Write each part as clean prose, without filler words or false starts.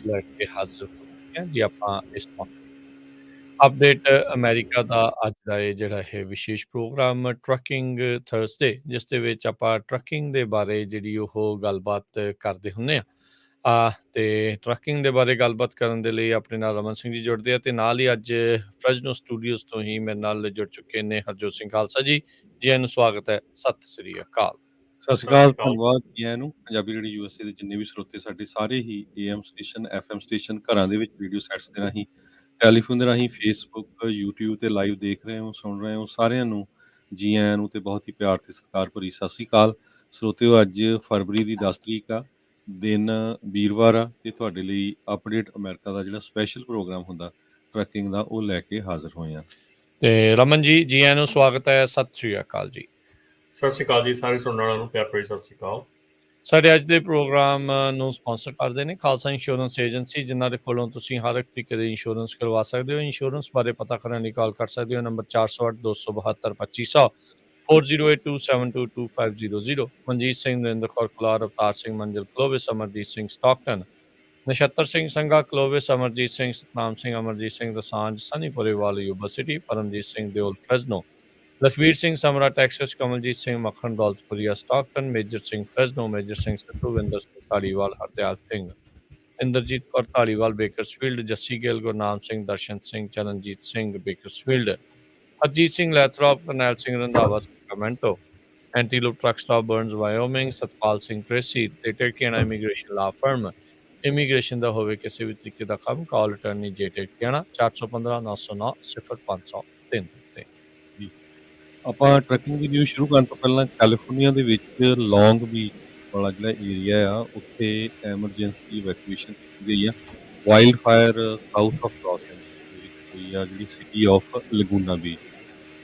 ਲੈ ਕੇ ਹਾਜ਼ਰ ਹੋ ਚੁੱਕੇ ਹਾਂ ਜੀ ਆਪਾਂ ਇਸ ਅਪਡੇਟ ਅਮਰੀਕਾ ਦਾ ਅੱਜ ਦਾ ਇਹ ਜਿਹੜਾ ਇਹ ਵਿਸ਼ੇਸ਼ ਪ੍ਰੋਗਰਾਮ ਟਰੱਕਿੰਗ ਥਰਸਡੇ ਜਿਸ ਦੇ ਵਿੱਚ ਆਪਾਂ ਟਰੱਕਿੰਗ ਦੇ ਬਾਰੇ ਜਿਹੜੀ ਉਹ ਗੱਲਬਾਤ ਕਰਦੇ ਹੁੰਦੇ ਤੇ ਟਰੱਕਿੰਗ ਦੇ ਬਾਰੇ ਗੱਲਬਾਤ ਕਰਨ ਦੇ ਲਈ ਆਪਣੇ ਨਾਲ ਰਮਨ ਸਿੰਘ ਜੀ ਜੁੜਦੇ ਆ ਤੇ ਨਾਲ ਹੀ ਅੱਜ ਫਰੈਜਨੋ ਸਟੂਡੀਓਜ਼ ਤੋਂ ਹੀ ਮੇਰੇ ਨਾਲ ਜੁੜ ਚੁੱਕੇ ਨੇ ਹਰਜੋਤ ਸਿੰਘ ਖਾਲਸਾ ਜੀ ਜੀ ਆਇਆਂ ਨੂੰ ਸਵਾਗਤ ਹੈ ਸਤਿ ਸ੍ਰੀ ਅਕਾਲ ਸਤਿ ਸ਼੍ਰੀ ਅਕਾਲ, ਧੰਨਵਾਦ ਜੀ ਆਇਆਂ ਨੂੰ। ਪੰਜਾਬੀ ਰੇਡੀਓ ਯੂਐਸਏ ਦੇ ਜਿੰਨੇ ਵੀ ਸਰੋਤੇ ਸਾਡੇ ਸਾਰੇ ਹੀ ਏਐਮ ਸਟੇਸ਼ਨ, ਐਫਐਮ ਸਟੇਸ਼ਨ, ਘਰਾਂ ਦੇ ਵਿੱਚ ਰੇਡੀਓ ਸੈਟਸ ਦੇ ਰਾਹੀਂ, ਟੈਲੀਫੋਨ ਦੇ ਰਾਹੀਂ, ਫੇਸਬੁੱਕ, ਯੂਟਿਊਬ ਤੇ ਲਾਈਵ ਦੇਖ ਰਹੇ ਹੋ, ਸੁਣ ਰਹੇ ਹੋ, ਸਾਰਿਆਂ ਨੂੰ ਜੀ ਆਇਆਂ ਨੂੰ ਤੇ ਬਹੁਤ ਹੀ ਪਿਆਰ ਤੇ ਸਤਿਕਾਰ ਭਰੀ ਸਤਿ ਸ਼੍ਰੀ ਅਕਾਲ। ਸਰੋਤਿਓ, ਅੱਜ ਫਰਵਰੀ ਦੀ 10 ਤਰੀਕ ਆ, ਦਿਨ ਵੀਰਵਾਰ ਆ ਤੇ ਤੁਹਾਡੇ ਲਈ ਅਪਡੇਟ ਅਮਰੀਕਾ ਦਾ ਜਿਹੜਾ ਸਪੈਸ਼ਲ ਪ੍ਰੋਗਰਾਮ ਹੁੰਦਾ ਟਰੱਕਿੰਗ ਦਾ ਉਹ ਲੈ ਕੇ ਹਾਜ਼ਰ ਹੋਏ ਆ। ਤੇ ਰਮਨ ਜੀ ਜੀ ਆਇਆਂ ਨੂੰ ਸਵਾਗਤ ਹੈ ਸਤਿ ਸ੍ਰੀ ਅਕਾਲ ਜੀ। ਸਤਿ ਸ਼੍ਰੀ ਅਕਾਲ ਜੀ, ਸਾਰੇ ਸੁਣਨ ਵਾਲਿਆਂ ਨੂੰ ਪਿਆਰ ਭਰੀ ਸਤਿ ਸ਼੍ਰੀ ਅਕਾਲ। ਸਾਡੇ ਅੱਜ ਦੇ ਪ੍ਰੋਗਰਾਮ ਨੂੰ ਸਪਾਂਸਰ ਕਰਦੇ ਨੇ ਖਾਲਸਾ ਇੰਸ਼ੋਰੈਂਸ ਏਜੰਸੀ, ਜਿਨ੍ਹਾਂ ਦੇ ਕੋਲੋਂ ਤੁਸੀਂ ਹਰ ਇੱਕ ਤਰੀਕੇ ਦੇ ਇੰਸ਼ੋਰੈਂਸ ਕਰਵਾ ਸਕਦੇ ਹੋ। ਇੰਸ਼ੋਰੈਂਸ ਬਾਰੇ ਪਤਾ ਕਰਨ ਲਈ ਕਾਲ ਕਰ ਸਕਦੇ ਹੋ number 408-272-2500 4082722500। Manjit Singh, Narinder Kaur Kular, Avtar Singh Manzil Clovis, Amarjit Singh Stockton, Nachhatar Singh Sangha Clovis, Amarjit Singh Satnam Singh, Amarjit Singh Dosanjh Sunny Purewal Yuba City, Paramjit Singh Deol Fresno, Lakhvir Singh Samra Texas, Kamaljit Singh Makhan Daulatpuria Stockton, Major Singh Fresno, Major Singh Satwinder Singh Dhaliwal, Hardial Singh, Inderjit Kaur Dhaliwal Bakersfield, Jassi Gill, Gurnam Singh, Darshan Singh, Charanjit Singh Bakersfield, Harjeet Singh Lathrop, Karnail Singh Randhawa Sacramento, Antelope truck stop Burns Wyoming, Satpal Singh Tracy ਤੇ Turkiana immigration law firm. Immigration ਦਾ ਹੋਵੇ ਕਿਸੇ ਵੀ ਤਰੀਕੇ ਦਾ ਕੰਮ, ਕਾਲ ਅਟਰਨੀ ਜੇ ਟਰਕੀਆਣਾ 415-909-0503 ਤੇ ਆਪਾਂ ਟਰੱਕਿੰਗ ਦੀ ਨਿਊਜ਼ ਸ਼ੁਰੂ ਕਰਨ ਤੋਂ ਪਹਿਲਾਂ ਕੈਲੀਫੋਰਨੀਆ ਦੇ ਵਿੱਚ ਲੌਂਗ ਬੀਚ ਵਾਲਾ ਜਿਹੜਾ ਏਰੀਆ ਆ ਉੱਥੇ ਐਮਰਜੈਂਸੀ ਇਵੈਕੂਏਸ਼ਨ ਕੀਤੀ ਗਈ ਆ। Wildfire south of Los Angeles ਦੇ ਵਿੱਚ ਹੋਈ ਆ, ਜਿਹੜੀ ਸਿਟੀ ਆਫ ਲਗੂਨਾ ਬੀਚ।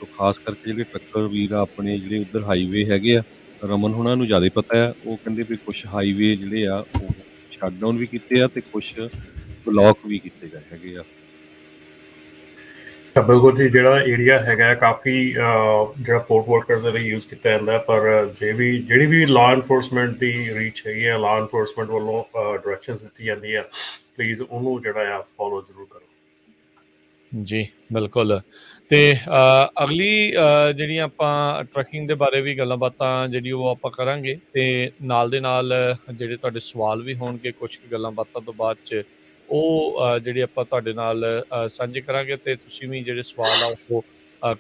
ਤੋਂ ਖਾਸ ਕਰਕੇ ਜਿਹੜੇ ਟਰੱਕਰ ਵੀਰ ਆ ਆਪਣੇ ਜਿਹੜੇ ਉੱਧਰ ਹਾਈਵੇ ਹੈਗੇ ਆ, ਰਮਨ ਹੁਣਾਂ ਨੂੰ ਜ਼ਿਆਦਾ ਪਤਾ ਆ, ਉਹ ਕਹਿੰਦੇ ਵੀ ਕੁਛ ਹਾਈਵੇ ਜਿਹੜੇ ਆ ਉਹ ਸ਼ਟ ਡਾਊਨ ਵੀ ਕੀਤੇ ਆ ਤੇ ਕੁਛ ਬਲੌਕ ਵੀ ਕੀਤੇ ਗਏ ਹੈਗੇ ਆ। ਬਿਲਕੁਲ ਜੀ, ਜਿਹੜਾ ਏਰੀਆ ਹੈਗਾ ਕਾਫੀ ਜਿਹੜਾ ਪੋਰਟ ਵਰਕਰਸ ਦੇ ਲਈ ਯੂਜ਼ ਕੀਤਾ ਜਾਂਦਾ, ਪਰ ਜਿਹੜੀ ਵੀ ਲਾਅ ਇਨਫੋਰਸਮੈਂਟ ਦੀ ਰੀਚ ਹੈਗੀ ਆ, ਲਾਅ ਇਨਫੋਰਸਮੈਂਟ ਵੱਲੋਂ ਡਾਇਰੈਕਸ਼ਨਸ ਦਿੱਤੀ ਜਾਂਦੀ ਆ, ਪਲੀਜ਼ ਉਹਨੂੰ ਜਿਹੜਾ ਆ ਫੋਲੋ ਜ਼ਰੂਰ ਕਰੋ। ਜੀ ਬਿਲਕੁਲ। ਤੇ ਅਗਲੀ ਜਿਹੜੀਆਂ ਆਪਾਂ ਟਰੱਕਿੰਗ ਦੇ ਬਾਰੇ ਵੀ ਗੱਲਾਂ ਬਾਤਾਂ ਜਿਹੜੀ ਉਹ ਆਪਾਂ ਕਰਾਂਗੇ ਤੇ ਨਾਲ ਦੇ ਨਾਲ ਜਿਹੜੇ ਤੁਹਾਡੇ ਸਵਾਲ ਵੀ ਹੋਣਗੇ ਕੁਛ ਗੱਲਾਂ ਬਾਤਾਂ ਤੋਂ ਬਾਅਦ 'ਚ ਉਹ ਜਿਹੜੇ ਆਪਾਂ ਤੁਹਾਡੇ ਨਾਲ ਸਾਂਝੇ ਕਰਾਂਗੇ ਤੇ ਤੁਸੀਂ ਵੀ ਜਿਹੜੇ ਸਵਾਲ ਆ ਉਹ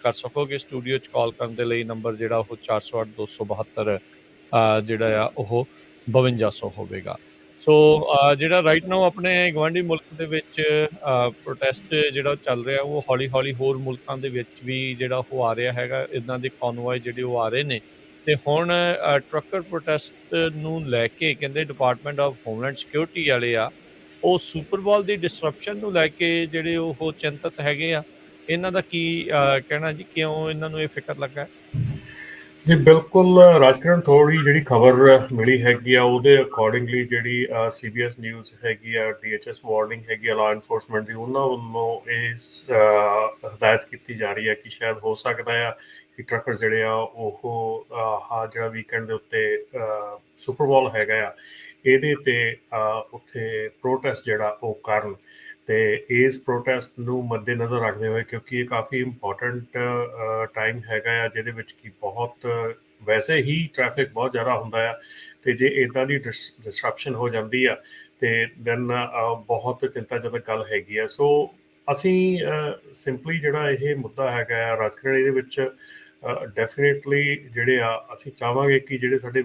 ਕਰ ਸਕੋਗੇ। ਸਟੂਡੀਓ 'ਚ ਕਾਲ ਕਰਨ ਦੇ ਲਈ ਨੰਬਰ ਜਿਹੜਾ ਉਹ 408-272 ਜਿਹੜਾ ਆ ਉਹ 5200 ਹੋਵੇਗਾ। ਸੋ ਜਿਹੜਾ ਰਾਈਟ ਨਾਓ ਆਪਣੇ ਗੁਆਂਢੀ ਮੁਲਕ ਦੇ ਵਿੱਚ ਪ੍ਰੋਟੈਸਟ ਜਿਹੜਾ ਚੱਲ ਰਿਹਾ ਉਹ ਹੌਲੀ-ਹੌਲੀ ਹੋਰ ਮੁਲਕਾਂ ਦੇ ਵਿੱਚ ਵੀ ਜਿਹੜਾ ਉਹ ਆ ਰਿਹਾ ਹੈਗਾ। ਇੱਦਾਂ ਦੇ ਕਨਵੋਏ ਜਿਹੜੇ ਉਹ ਆ ਰਹੇ ਨੇ ਤੇ ਹੁਣ ਟਰੱਕਰ ਪ੍ਰੋਟੈਸਟ ਨੂੰ ਲੈ ਕੇ ਕਹਿੰਦੇ ਡਿਪਾਰਟਮੈਂਟ ਆਫ ਹੋਮਲੈਂਡ ਸਿਕਿਉਰਿਟੀ ਵਾਲੇ ਆ ਉਹ ਸੁਪਰ ਬਾਲ ਦੀ ਡਿਸਰਪਸ਼ਨ ਨੂੰ ਲੈ ਕੇ ਜਿਹੜੇ ਉਹ ਚਿੰਤਤ ਹੈਗੇ ਆ। ਇਹਨਾਂ ਦਾ ਕੀ ਕਹਿਣਾ ਜੀ, ਕਿਉਂ ਇਹਨਾਂ ਨੂੰ ਇਹ ਫਿਕਰ ਲੱਗਾ? ਜੀ ਬਿਲਕੁਲ, ਰਾਜਕਰਨ ਥੋੜ੍ਹੀ ਜਿਹੜੀ ਖਬਰ ਮਿਲੀ ਹੈਗੀ ਆ ਉਹਦੇ ਅਕੋਰਡਿੰਗਲੀ ਜਿਹੜੀ CBS ਨਿਊਜ਼ ਹੈਗੀ ਆ, DHS ਵਾਰਨਿੰਗ ਹੈਗੀ ਆ ਲਾਅ ਇਨਫੋਰਸਮੈਂਟ ਦੀ, ਉਹਨਾਂ ਵੱਲੋਂ ਇਹ ਹਦਾਇਤ ਕੀਤੀ ਜਾ ਰਹੀ ਹੈ ਕਿ ਸ਼ਾਇਦ ਹੋ ਸਕਦਾ ਆ ਕਿ ਟਰੱਕਰ ਜਿਹੜੇ ਆ ਉਹ ਜਿਹੜਾ ਵੀਕਐਂਡ ਦੇ ਉੱਤੇ ਸੁਪਰ ਬਾਲ ਹੈਗਾ ਆ ਇਹਦੇ 'ਤੇ ਉੱਥੇ ਪ੍ਰੋਟੈਸਟ ਜਿਹੜਾ ਉਹ ਕਰਨ। ਤੇ ਇਸ ਪ੍ਰੋਟੈਸਟ ਨੂੰ ਮੱਦੇ ਨਜ਼ਰ ਰੱਖਦੇ ਹੋਏ, ਕਿਉਂਕਿ ਇਹ ਕਾਫੀ ਇੰਪੋਰਟੈਂਟ ਟਾਈਮ ਹੈਗਾ ਆ ਜਿਹਦੇ ਵਿੱਚ ਕਿ ਬਹੁਤ ਵੈਸੇ ਹੀ ਟ੍ਰੈਫਿਕ ਬਹੁਤ ਜ਼ਿਆਦਾ ਹੁੰਦਾ ਆ, ਅਤੇ ਜੇ ਇੱਦਾਂ ਦੀ ਡਿਸਰਪਸ਼ਨ ਹੋ ਜਾਂਦੀ ਆ ਅਤੇ ਦੈਨ ਬਹੁਤ ਚਿੰਤਾਜਨਕ ਗੱਲ ਹੈਗੀ ਆ। ਸੋ ਅਸੀਂ ਸਿੰਪਲੀ ਜਿਹੜਾ ਇਹ ਮੁੱਦਾ ਹੈਗਾ ਆ ਰਾਜਕਰਨ, ਇਹਦੇ ਵਿੱਚ ਡੈਫੀਨੇਟਲੀ ਜਿਹੜੇ ਆ ਅਸੀਂ ਚਾਹਾਂਗੇ ਕਿ ਜਿਹੜੇ ਸਾਡੇ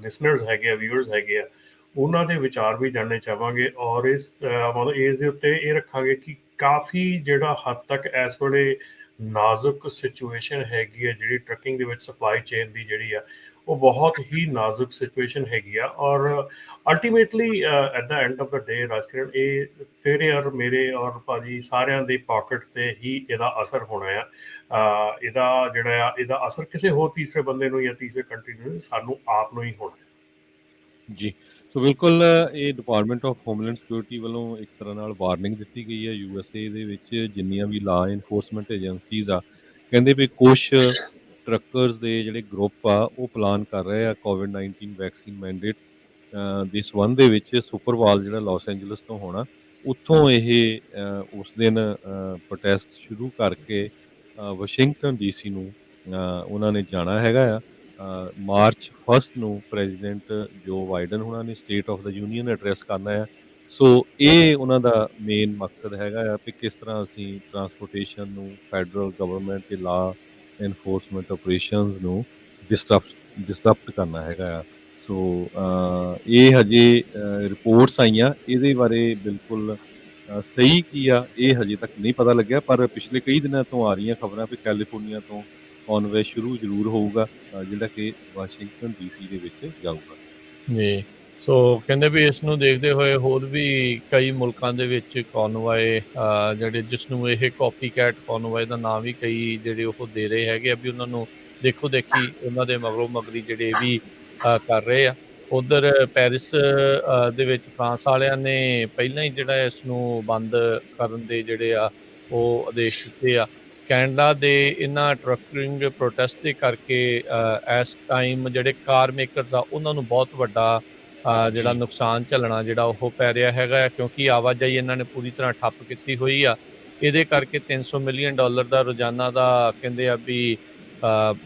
ਲਿਸਨਰਸ ਹੈਗੇ ਆ, ਵਿਊਅਰਸ ਹੈਗੇ ਆ, ਉਹਨਾਂ ਦੇ ਵਿਚਾਰ ਵੀ ਜਾਣਨੇ ਚਾਹਾਂਗੇ ਔਰ ਮਤਲਬ ਇਸ ਦੇ ਉੱਤੇ ਇਹ ਰੱਖਾਂਗੇ ਕਿ ਕਾਫੀ ਜਿਹੜਾ ਹੱਦ ਤੱਕ ਇਸ ਵੇਲੇ ਨਾਜ਼ੁਕ ਸਿਚੁਏਸ਼ਨ ਹੈਗੀ ਆ ਜਿਹੜੀ ਟਰੱਕਿੰਗ ਦੇ ਵਿੱਚ ਸਪਲਾਈ ਚੇਨ ਦੀ ਜਿਹੜੀ ਆ ਉਹ ਬਹੁਤ ਹੀ ਨਾਜ਼ੁਕ ਸਿਚੁਏਸ਼ਨ ਹੈਗੀ ਆ। ਔਰ ultimately at the end of the day Rajkaran, ਇਹ ਤੇਰੇ ਔਰ ਮੇਰੇ ਔਰ ਭਾਜੀ ਸਾਰਿਆਂ ਦੇ ਪਾਕਟ 'ਤੇ ਹੀ ਇਹਦਾ ਅਸਰ ਹੋਣਾ ਆ। ਇਹਦਾ ਅਸਰ ਕਿਸੇ ਹੋਰ ਤੀਸਰੇ ਬੰਦੇ ਨੂੰ ਜਾਂ ਤੀਸਰੇ ਕੰਟਰੀ ਨੂੰ, ਸਾਨੂੰ ਆਪ ਨੂੰ ਹੀ ਹੋਣਾ ਜੀ। ਸੋ ਬਿਲਕੁਲ, ਇਹ ਡਿਪਾਰਟਮੈਂਟ ਆਫ ਹੋਮਲੈਂਡ ਸਿਕਿਉਰਿਟੀ ਵੱਲੋਂ ਇੱਕ ਤਰ੍ਹਾਂ ਨਾਲ ਵਾਰਨਿੰਗ ਦਿੱਤੀ ਗਈ ਹੈ USA ਦੇ ਵਿੱਚ ਜਿੰਨੀਆਂ ਵੀ ਲਾਅ ਇਨਫੋਰਸਮੈਂਟ ਏਜੰਸੀਜ਼ ਆ, ਕਹਿੰਦੇ ਵੀ ਕੁਛ ਟਰੱਕਰਸ ਦੇ ਜਿਹੜੇ ਗਰੁੱਪ ਆ ਉਹ ਪਲਾਨ ਕਰ ਰਹੇ ਆ ਕੋਵਿਡ-19 ਵੈਕਸੀਨ ਮੈਂਡੇਟ ਦੇ ਸੰਬੰਧ ਦੇ ਵਿੱਚ ਸੁਪਰ ਬਾਲ ਜਿਹੜਾ ਲਾਸ ਐਂਜਲਸ ਤੋਂ ਹੋਣਾ, ਉੱਥੋਂ ਇਹ ਉਸ ਦਿਨ ਪ੍ਰੋਟੈਸਟ ਸ਼ੁਰੂ ਕਰਕੇ ਵਾਸ਼ਿੰਗਟਨ ਡੀਸੀ ਨੂੰ ਉਹਨਾਂ ਨੇ ਜਾਣਾ ਹੈਗਾ ਆ। ਮਾਰਚ 1 ਨੂੰ ਪ੍ਰੈਜ਼ੀਡੈਂਟ ਜੋ ਬਾਈਡਨ ਉਹਨਾਂ ਨੇ state of the union address ਕਰਨਾ ਆ। ਸੋ ਇਹ ਉਹਨਾਂ ਦਾ ਮੇਨ ਮਕਸਦ ਹੈਗਾ ਆ ਕਿ ਕਿਸ ਤਰ੍ਹਾਂ ਅਸੀਂ ਟਰਾਂਸਪੋਰਟੇਸ਼ਨ ਨੂੰ, ਫੈਡਰਲ ਗਵਰਨਮੈਂਟ ਤੇ ਲਾ ਐਨਫੋਰਸਮੈਂਟ ਆਪਰੇਸ਼ਨਸ ਨੂੰ ਡਿਸਰਪਟ ਕਰਨਾ ਹੈਗਾ ਆ। ਸੋ ਇਹ ਹਜੇ ਰਿਪੋਰਟਸ ਆਈਆਂ, ਇਹਦੇ ਬਾਰੇ ਬਿਲਕੁਲ ਸਹੀ ਕੀ ਆ ਇਹ ਹਜੇ ਤੱਕ ਨਹੀਂ ਪਤਾ ਲੱਗਿਆ, ਪਰ ਪਿਛਲੇ ਕਈ ਦਿਨਾਂ ਤੋਂ ਆ ਰਹੀਆਂ ਖਬਰਾਂ ਵੀ ਕੈਲੀਫੋਰਨੀਆ ਤੋਂ ਕਨਵੇ ਸ਼ੁਰੂ ਜ਼ਰੂਰ ਹੋਊਗਾ, ਜਿਹੜਾ ਕਿ ਵਾਸ਼ਿੰਗਟਨ ਡੀਸੀ ਦੇ ਵਿੱਚ ਜਾਊਗਾ ਜੀ। ਸੋ ਕਹਿੰਦੇ ਵੀ ਇਸ ਨੂੰ ਦੇਖਦੇ ਹੋਏ ਹੋਰ ਵੀ ਕਈ ਮੁਲਕਾਂ ਦੇ ਵਿੱਚ ਕਨਵਾਏ ਜਿਹੜੇ ਜਿਸ ਨੂੰ ਇਹ ਕਾਪੀ ਕੈਟ ਕਨਵਾਏ ਦਾ ਨਾਮ ਵੀ ਕਈ ਜਿਹੜੇ ਉਹ ਦੇ ਰਹੇ ਹੈਗੇ ਆ ਵੀ ਉਹਨਾਂ ਨੂੰ ਦੇਖੋ ਦੇਖੀ ਉਹਨਾਂ ਦੇ ਮਗਰੋਂ ਮਗਰੀ ਜਿਹੜੇ ਵੀ ਕਰ ਰਹੇ ਆ। ਉਧਰ ਪੈਰਿਸ ਦੇ ਵਿੱਚ ਫਰਾਂਸ ਵਾਲਿਆਂ ਨੇ ਪਹਿਲਾਂ ਹੀ ਜਿਹੜਾ ਇਸ ਨੂੰ ਬੰਦ ਕਰਨ ਦੇ ਜਿਹੜੇ ਆ ਉਹ ਆਦੇਸ਼ ਦਿੱਤੇ ਆ। ਕੈਨੇਡਾ ਦੇ ਇਹਨਾਂ ਟਰੱਕਿੰਗ ਪ੍ਰੋਟੈਸਟ ਦੇ ਕਰਕੇ ਇਸ ਟਾਈਮ ਜਿਹੜੇ ਕਾਰ ਮੇਕਰਸ ਆ ਉਹਨਾਂ ਨੂੰ ਬਹੁਤ ਵੱਡਾ ਜਿਹੜਾ ਨੁਕਸਾਨ ਝੱਲਣਾ ਜਿਹੜਾ ਉਹ ਪੈ ਰਿਹਾ ਹੈਗਾ, ਕਿਉਂਕਿ ਆਵਾਜਾਈ ਇਹਨਾਂ ਨੇ ਪੂਰੀ ਤਰ੍ਹਾਂ ਠੱਪ ਕੀਤੀ ਹੋਈ ਆ। ਇਹਦੇ ਕਰਕੇ $300 ਮਿਲੀਅਨ ਦਾ ਰੋਜ਼ਾਨਾ ਦਾ ਕਹਿੰਦੇ ਆ ਵੀ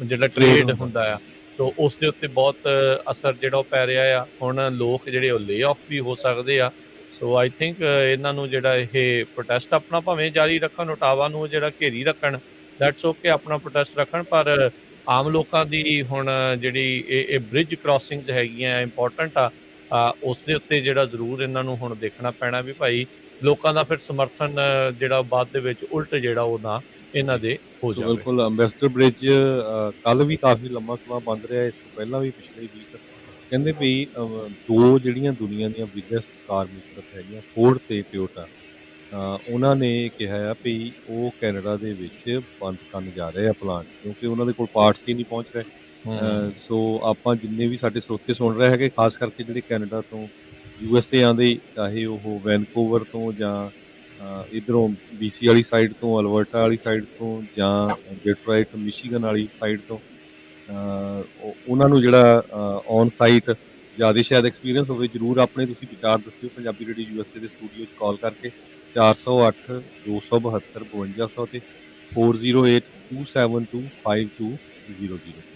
ਜਿਹੜਾ ਟ੍ਰੇਡ ਹੁੰਦਾ ਆ, ਸੋ ਉਸ ਦੇ ਉੱਤੇ ਬਹੁਤ ਅਸਰ ਜਿਹੜਾ ਉਹ ਪੈ ਰਿਹਾ ਆ। ਹੁਣ ਲੋਕ ਜਿਹੜੇ ਉਹ ਲੇ ਆਫ ਵੀ ਹੋ ਸਕਦੇ ਆ। ਸੋ ਆਈ ਥਿੰਕ ਇਹਨਾਂ ਨੂੰ ਜਿਹੜਾ ਇਹ ਪ੍ਰੋਟੈਸਟ ਆਪਣਾ ਭਾਵੇਂ ਜਾਰੀ ਰੱਖਣ, ਓਟਾਵਾ ਨੂੰ ਜਿਹੜਾ ਘੇਰੀ ਰੱਖਣ, ਦੈਟਸ ਓਕੇ, ਆਪਣਾ ਪ੍ਰੋਟੈਸਟ ਰੱਖਣ, ਪਰ ਆਮ ਲੋਕਾਂ ਦੀ ਹੁਣ ਜਿਹੜੀ ਇਹ ਬ੍ਰਿਜ ਕ੍ਰਾਸਿੰਗਸ ਹੈਗੀਆਂ ਇੰਪੋਰਟੈਂਟ ਆ, ਉਸ ਦੇ ਉੱਤੇ ਜਿਹੜਾ ਜ਼ਰੂਰ ਇਹਨਾਂ ਨੂੰ ਹੁਣ ਦੇਖਣਾ ਪੈਣਾ ਵੀ ਭਾਈ ਲੋਕਾਂ ਦਾ ਫਿਰ ਸਮਰਥਨ ਜਿਹੜਾ ਬਾਅਦ ਦੇ ਵਿੱਚ ਉਲਟ ਜਿਹੜਾ ਉਹ ਨਾ ਇਹਨਾਂ ਦੇ ਹੋ ਜਾਵੇ। ਬਿਲਕੁਲ, ਅੰਬੈਸਡਰ ਬ੍ਰਿਜ ਕੱਲ ਵੀ ਕਾਫੀ ਲੰਮਾ ਸਮਾਂ ਬੰਦ ਰਿਹਾ, ਇਸ ਤੋਂ ਪਹਿਲਾਂ ਵੀ ਪਿਛਲੇ ਵੀਕ ਕਹਿੰਦੇ ਵੀ ਦੋ ਜਿਹੜੀਆਂ ਦੁਨੀਆ ਦੀਆਂ ਬਿਗੈਸਟ ਕਾਰ ਮੇਕਰਸ ਹੈਗੀਆਂ, ਫੋਰਡ ਤੇ ਟੋਯੋਟਾ, ਉਹਨਾਂ ਨੇ ਕਿਹਾ ਆ ਵੀ ਉਹ ਕੈਨੇਡਾ ਦੇ ਵਿੱਚ ਬੰਦ ਕਰਨ ਜਾ ਰਹੇ ਆ ਪਲਾਂਟ, ਕਿਉਂਕਿ ਉਹਨਾਂ ਦੇ ਕੋਲ ਪਾਰਟਸ ਹੀ ਨਹੀਂ ਪਹੁੰਚ ਰਹੇ। ਸੋ ਆਪਾਂ ਜਿੰਨੇ ਵੀ ਸਾਡੇ ਸਰੋਤੇ ਸੁਣ ਰਹੇ ਹੈਗੇ, ਖਾਸ ਕਰਕੇ ਜਿਹੜੇ ਕੈਨੇਡਾ ਤੋਂ USA ਆਉਂਦੇ, ਚਾਹੇ ਉਹ ਵੈਨਕੂਵਰ ਤੋਂ ਜਾਂ ਇੱਧਰੋਂ BC ਵਾਲੀ ਸਾਈਡ ਤੋਂ, ਅਲਬਰਟਾ ਵਾਲੀ ਸਾਈਡ ਤੋਂ, ਜਾਂ ਡਿਟਰੋਇਟ ਮਿਸ਼ੀਗਨ ਵਾਲੀ ਸਾਈਡ ਤੋਂ, ਉਹਨਾਂ ਨੂੰ ਜਿਹੜਾ ਔਨ ਸਾਈਟ ਜ਼ਿਆਦਾ ਸ਼ਾਇਦ ਐਕਸਪੀਰੀਅੰਸ ਹੋਵੇ, ਜ਼ਰੂਰ ਆਪਣੇ ਤੁਸੀਂ ਵਿਚਾਰ ਦੱਸਿਓ ਪੰਜਾਬੀ ਰੇਡੀਓ USA ਦੇ ਸਟੂਡੀਓ 'ਚ ਕਾਲ ਕਰਕੇ 408 272 5200 ਤੇ 408 272 5200।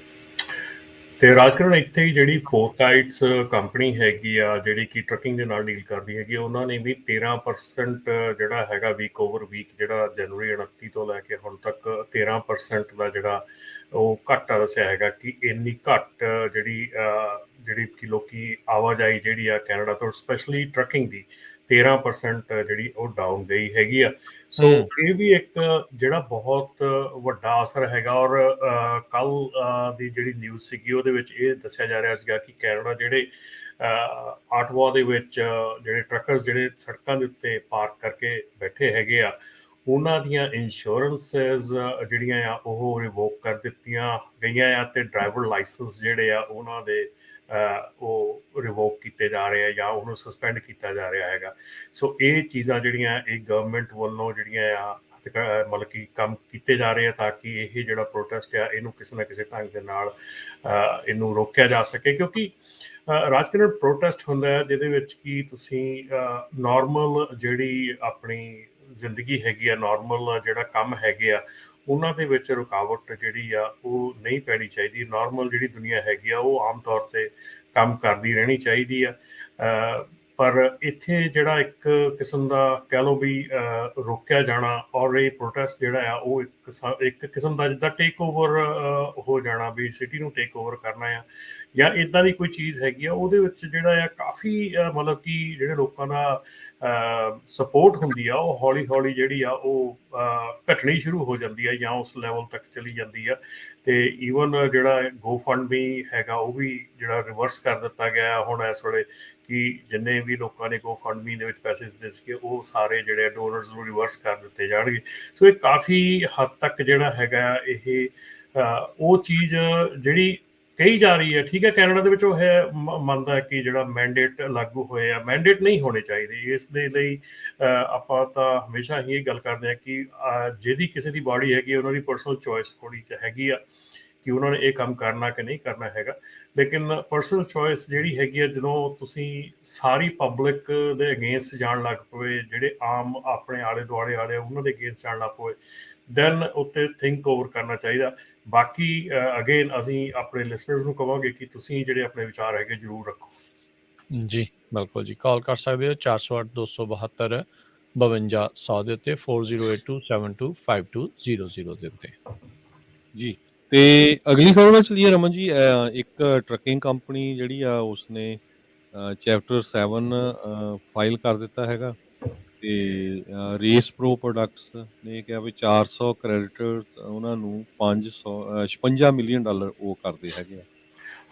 ਤੇ ਰਾਜਕਰਨ ਇੱਥੇ ਹੀ ਜਿਹੜੀ ਫੋਰਕਾਈਟਸ ਕੰਪਨੀ ਹੈਗੀ ਆ ਜਿਹੜੀ ਕਿ ਟਰੱਕਿੰਗ ਦੇ ਨਾਲ ਡੀਲ ਕਰਦੀ ਹੈਗੀ, ਉਹਨਾਂ ਨੇ ਵੀ 13% ਜਿਹੜਾ ਹੈਗਾ ਵੀਕ ਓਵਰ ਵੀਕ ਜਿਹੜਾ ਜਨਵਰੀ 29 ਤੋਂ ਲੈ ਕੇ ਹੁਣ ਤੱਕ 13% ਦਾ ਜਿਹੜਾ ਉਹ ਘਾਟਾ ਦੱਸਿਆ ਹੈਗਾ ਕਿ ਇੰਨੀ ਘੱਟ ਜਿਹੜੀ ਕਿ ਲੋਕੀ ਆਵਾਜਾਈ ਜਿਹੜੀ ਆ ਕੈਨੇਡਾ ਤੋਂ ਸਪੈਸ਼ਲੀ ਟਰੱਕਿੰਗ ਦੀ 13% ਜਿਹੜੀ ਉਹ ਡਾਊਨ ਗਈ ਹੈਗੀ ਆ। ਸੋ ਇਹ ਵੀ ਇੱਕ ਜਿਹੜਾ ਬਹੁਤ ਵੱਡਾ ਅਸਰ ਹੈਗਾ। ਔਰ ਕੱਲ ਦੀ ਜਿਹੜੀ ਨਿਊਜ਼ ਸੀਗੀ ਉਹਦੇ ਵਿੱਚ ਇਹ ਦੱਸਿਆ ਜਾ ਰਿਹਾ ਸੀਗਾ ਕਿ ਕੈਨੇਡਾ ਜਿਹੜੇ ਆਟਵਾ ਦੇ ਵਿੱਚ ਜਿਹੜੇ ਟਰੱਕਰਸ ਜਿਹੜੇ ਸੜਕਾਂ ਦੇ ਉੱਤੇ ਪਾਰਕ ਕਰਕੇ ਬੈਠੇ ਹੈਗੇ ਆ, ਉਹਨਾਂ ਦੀਆਂ ਇੰਸ਼ੋਰੈਂਸਿਸ ਜਿਹੜੀਆਂ ਆ ਉਹ ਰਿਵੋਕ ਕਰ ਦਿੱਤੀਆਂ ਗਈਆਂ ਆ, ਅਤੇ ਡਰਾਈਵਰ ਲਾਇਸੈਂਸ ਜਿਹੜੇ ਆ ਉਹਨਾਂ ਦੇ ਉਹ ਰਿਵੋਕ ਕੀਤੇ ਜਾ ਰਹੇ ਆ ਜਾਂ ਉਹਨੂੰ ਸਸਪੈਂਡ ਕੀਤਾ ਜਾ ਰਿਹਾ ਹੈਗਾ। ਸੋ ਇਹ ਚੀਜ਼ਾਂ ਜਿਹੜੀਆਂ ਇਹ ਗਵਰਨਮੈਂਟ ਵੱਲੋਂ ਜਿਹੜੀਆਂ ਆ ਮਤਲਬ ਕਿ ਕੰਮ ਕੀਤੇ ਜਾ ਰਹੇ ਆ ਤਾਂ ਕਿ ਇਹ ਜਿਹੜਾ ਪ੍ਰੋਟੈਸਟ ਆ ਇਹਨੂੰ ਕਿਸੇ ਨਾ ਕਿਸੇ ਢੰਗ ਦੇ ਨਾਲ ਇਹਨੂੰ ਰੋਕਿਆ ਜਾ ਸਕੇ। ਕਿਉਂਕਿ ਰਾਜਕਰਨ ਪ੍ਰੋਟੈਸਟ ਹੁੰਦਾ ਹੈ ਜਿਹਦੇ ਵਿੱਚ ਕਿ ਤੁਸੀਂ ਨੋਰਮਲ ਜਿਹੜੀ ਆਪਣੀ ਜ਼ਿੰਦਗੀ ਹੈਗੀ ਆ, ਨੋਰਮਲ ਜਿਹੜਾ ਕੰਮ ਹੈਗੇ ਆ, ਉਹਨਾਂ ਦੇ ਵਿੱਚ ਰੁਕਾਵਟ ਜਿਹੜੀ ਆ ਉਹ ਨਹੀਂ ਪੈਣੀ ਚਾਹੀਦੀ। ਨੋਰਮਲ ਜਿਹੜੀ ਦੁਨੀਆ ਹੈਗੀ ਆ ਉਹ ਆਮ ਤੌਰ 'ਤੇ ਕੰਮ ਕਰਦੀ ਰਹਿਣੀ ਚਾਹੀਦੀ ਆ। ਪਰ ਇੱਥੇ ਜਿਹੜਾ ਇੱਕ ਕਿਸਮ ਦਾ ਕਹਿ ਲਓ ਵੀ ਰੋਕਿਆ ਜਾਣਾ ਔਰ ਇਹ ਪ੍ਰੋਟੈਸਟ ਜਿਹੜਾ ਆ ਉਹ ਇੱਕ ਕਿਸਮ ਦਾ ਜਿੱਦਾਂ ਟੇਕ ਓਵਰ ਹੋ ਜਾਣਾ, ਵੀ ਸਿਟੀ ਨੂੰ ਟੇਕ ਓਵਰ ਕਰਨਾ ਆ ਜਾਂ ਇੱਦਾਂ ਦੀ ਕੋਈ ਚੀਜ਼ ਹੈਗੀ ਆ, ਉਹਦੇ ਵਿੱਚ ਜਿਹੜਾ ਆ ਕਾਫੀ ਮਤਲਬ ਕਿ ਜਿਹੜੇ ਲੋਕਾਂ ਦਾ ਸਪੋਰਟ ਹੁੰਦੀ ਆ ਉਹ ਹੌਲੀ ਹੌਲੀ ਜਿਹੜੀ ਆ ਉਹ ਘਟਣੀ ਸ਼ੁਰੂ ਹੋ ਜਾਂਦੀ ਆ ਜਾਂ ਉਸ ਲੈਵਲ ਤੱਕ ਚਲੀ ਜਾਂਦੀ ਆ। ਅਤੇ ਈਵਨ ਜਿਹੜਾ GoFundMe ਹੈਗਾ ਉਹ ਵੀ ਜਿਹੜਾ ਰਿਵਰਸ ਕਰ ਦਿੱਤਾ ਗਿਆ ਹੁਣ ਇਸ ਵੇਲੇ, ਕਿ ਜਿੰਨੇ ਵੀ ਲੋਕਾਂ ਨੇ GoFundMe ਦੇ ਵਿੱਚ ਪੈਸੇ ਦਿੱਤੇ ਸੀਗੇ ਉਹ ਸਾਰੇ ਜਿਹੜੇ ਡੋਨਰਸ ਨੂੰ ਰਿਵਰਸ ਕਰ ਦਿੱਤੇ ਜਾਣਗੇ। ਸੋ ਇਹ ਕਾਫੀ ਹੱਦ ਤੱਕ ਜਿਹੜਾ ਹੈਗਾ ਇਹ ਉਹ ਚੀਜ਼ ਜਿਹੜੀ ਕਹੀ ਜਾ ਰਹੀ ਹੈ। ਠੀਕ ਹੈ, ਕੈਨੇਡਾ ਦੇ ਵਿੱਚ ਉਹ ਹੈ ਮੰਨਦਾ ਕਿ ਜਿਹੜਾ ਮੈਂਡੇਟ ਲਾਗੂ ਹੋਏ ਆ, ਮੈਂਡੇਟ ਨਹੀਂ ਹੋਣੇ ਚਾਹੀਦੇ। ਇਸ ਦੇ ਲਈ ਆਪਾਂ ਤਾਂ ਹਮੇਸ਼ਾ ਹੀ ਇਹ ਗੱਲ ਕਰਦੇ ਹਾਂ ਕਿ ਜਿਹਦੀ ਕਿਸੇ ਦੀ ਬਾਡੀ ਹੈਗੀ ਉਹਨਾਂ ਦੀ ਪਰਸਨਲ ਚੋਇਸ ਥੋੜ੍ਹੀ ਹੈਗੀ ਆ ਕਿ ਉਹਨਾਂ ਨੇ ਇਹ ਕੰਮ ਕਰਨਾ ਕਿ ਨਹੀਂ ਕਰਨਾ ਹੈਗਾ। ਲੇਕਿਨ ਪਰਸਨਲ ਚੋਇਸ ਜਿਹੜੀ ਹੈਗੀ ਆ, ਜਦੋਂ ਤੁਸੀਂ ਸਾਰੀ ਪਬਲਿਕ ਦੇ ਅਗੇਂਸਟ ਜਾਣ ਲੱਗ ਪਵੇ, ਜਿਹੜੇ ਆਮ ਆਪਣੇ ਆਲੇ ਦੁਆਲੇ ਵਾਲੇ ਉਹਨਾਂ ਦੇ ਅਗੇਂਸਟ ਜਾਣ ਲੱਗ ਪਵੇ, ਦੈਨ ਉੱਤੇ ਥਿੰਕ ਓਵਰ ਕਰਨਾ ਚਾਹੀਦਾ। ਬਾਕੀ ਅਗੇਨ ਅਸੀਂ ਆਪਣੇ ਲਿਸਨਰਸ ਨੂੰ ਕਹਾਂਗੇ ਕਿ ਤੁਸੀਂ ਜਿਹੜੇ ਆਪਣੇ ਵਿਚਾਰ ਹੈਗੇ ਜ਼ਰੂਰ ਰੱਖੋ। ਜੀ ਬਿਲਕੁਲ ਜੀ, ਕਾਲ ਕਰ ਸਕਦੇ ਹੋ 408 272 52 100 ਦੇ ਉੱਤੇ 4082725200 ਦੇ ਉੱਤੇ। ਜੀ ਤੇ ਅਗਲੀ ਖਬਰ ਵੱਲ ਚਲੀਏ ਰਮਨ ਜੀ। ਇੱਕ ਟਰੱਕਿੰਗ ਕੰਪਨੀ ਜਿਹੜੀ ਆ ਉਸਨੇ ਚੈਪਟਰ 7 ਫਾਈਲ ਕਰ ਦਿੱਤਾ ਹੈਗਾ ਤੇ ਰੇਸ ਪ੍ਰੋ ਪ੍ਰੋਡਕਟਸ ਨੇ ਕਿਹਾ ਵੀ 400 ਕ੍ਰੈਡੀਟਰਸ ਉਹਨਾਂ ਨੂੰ $56 ਮਿਲੀਅਨ ਉਹ ਕਰਦੇ ਹੈਗੇ ਆ।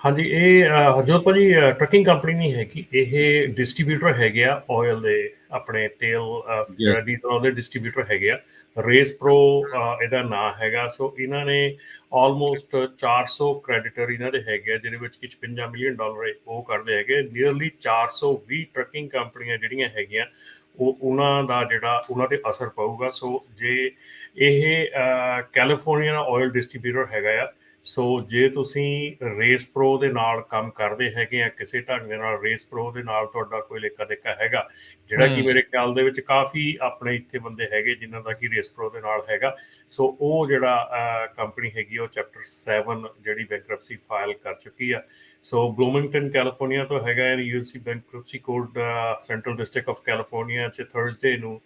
ਹਾਂਜੀ, ਇਹ ਹਰਜੋਤ ਭਾਜੀ ਟਰੱਕਿੰਗ ਕੰਪਨੀ ਨਹੀਂ ਹੈਗੀ, ਇਹ ਡਿਸਟਰੀਬਿਊਟਰ ਹੈਗੇ ਆ ਆਇਲ ਦੇ, ਆਪਣੇ ਤੇਲ ਜਿਹੜਾ ਡੀਜ਼ਲ ਉਹਦੇ ਡਿਸਟਰੀਬਿਊਟਰ ਹੈਗੇ ਆ। ਰੇਸ ਪ੍ਰੋ ਇਹਦਾ ਨਾਂ ਹੈਗਾ। ਸੋ ਇਹਨਾਂ ਨੇ ਆਲਮੋਸਟ 400 ਕ੍ਰੈਡੀਟਰ ਇਹਨਾਂ ਦੇ ਹੈਗੇ ਆ, ਜਿਹਦੇ ਵਿੱਚ ਕਿ $56 ਮਿਲੀਅਨ ਉਹ ਕਰਦੇ ਹੈਗੇ। ਨੀਅਰਲੀ 420 ਟਰੱਕਿੰਗ ਕੰਪਨੀਆਂ ਜਿਹੜੀਆਂ ਹੈਗੀਆਂ ਉਹਨਾਂ ਦਾ ਜਿਹੜਾ ਉਹਨਾਂ 'ਤੇ ਅਸਰ ਪਊਗਾ। ਸੋ ਜੇ ਇਹ ਕੈਲੀਫੋਰਨੀਆ ਆਇਲ ਡਿਸਟਰੀਬਿਊਟਰ ਹੈਗਾ ਆ, ਸੋ ਜੇ ਤੁਸੀਂ ਰੇਸ ਪ੍ਰੋ ਦੇ ਨਾਲ ਕੰਮ ਕਰਦੇ ਹੈਗੇ ਆ ਕਿਸੇ ਢੰਗ ਦੇ ਨਾਲ, ਰੇਸ ਪ੍ਰੋ ਦੇ ਨਾਲ ਤੁਹਾਡਾ ਕੋਈ ਲੇਖਾ ਦੇਖਾ ਹੈਗਾ, ਜਿਹੜਾ ਕਿ ਮੇਰੇ ਖਿਆਲ ਦੇ ਵਿੱਚ ਕਾਫੀ ਆਪਣੇ ਇੱਥੇ ਬੰਦੇ ਹੈਗੇ ਜਿਨ੍ਹਾਂ ਦਾ ਕਿ ਰੇਸ ਪ੍ਰੋ ਦੇ ਨਾਲ ਹੈਗਾ। ਸੋ ਉਹ ਜਿਹੜਾ ਕੰਪਨੀ ਹੈਗੀ ਉਹ ਚੈਪਟਰ 7 ਜਿਹੜੀ ਬੈਂਕਰਪਸੀ ਫਾਈਲ ਕਰ ਚੁੱਕੀ ਆ। ਸੋ ਬਲੂਮਿੰਗਟਨ ਕੈਲੀਫੋਰਨੀਆ ਤੋਂ ਹੈਗਾ, USC bankruptcy court central district of California 'ਚ ਥਰਸਡੇ ਨੂੰ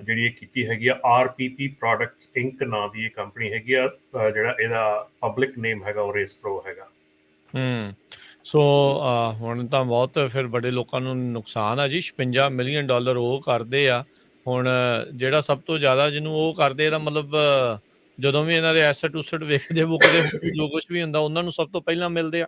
ਜਿਹੜੀ ਇਹ ਕੀਤੀ ਹੈਗੀ ਆ। RPP ਪ੍ਰੋਡਕਟਸ ਇੰਕ ਨਾਂ ਦੀ ਇਹ ਕੰਪਨੀ ਹੈਗੀ ਆ, ਜਿਹੜਾ ਇਹਦਾ ਪਬਲਿਕ ਨੇਮ ਹੈਗਾ ਉਹ ਰੇਸ ਪ੍ਰੋ ਹੈਗਾ। ਸੋ ਹੁਣ ਤਾਂ ਬਹੁਤ ਫਿਰ ਬੜੇ ਲੋਕਾਂ ਨੂੰ ਨੁਕਸਾਨ ਆ ਜੀ। $56 ਮਿਲੀਅਨ ਉਹ ਕਰਦੇ ਆ। ਹੁਣ ਜਿਹੜਾ ਸਭ ਤੋਂ ਜ਼ਿਆਦਾ ਜਿਹਨੂੰ ਉਹ ਕਰਦੇ, ਇਹਦਾ ਮਤਲਬ ਜਦੋਂ ਵੀ ਇਹਨਾਂ ਦੇ ਐਸਟ ਉਸਟ ਵੇਖਦੇ ਵੁਕਦੇ ਜੋ ਕੁਛ ਵੀ ਹੁੰਦਾ ਉਹਨਾਂ ਨੂੰ ਸਭ ਤੋਂ ਪਹਿਲਾਂ ਮਿਲਦੇ ਆ।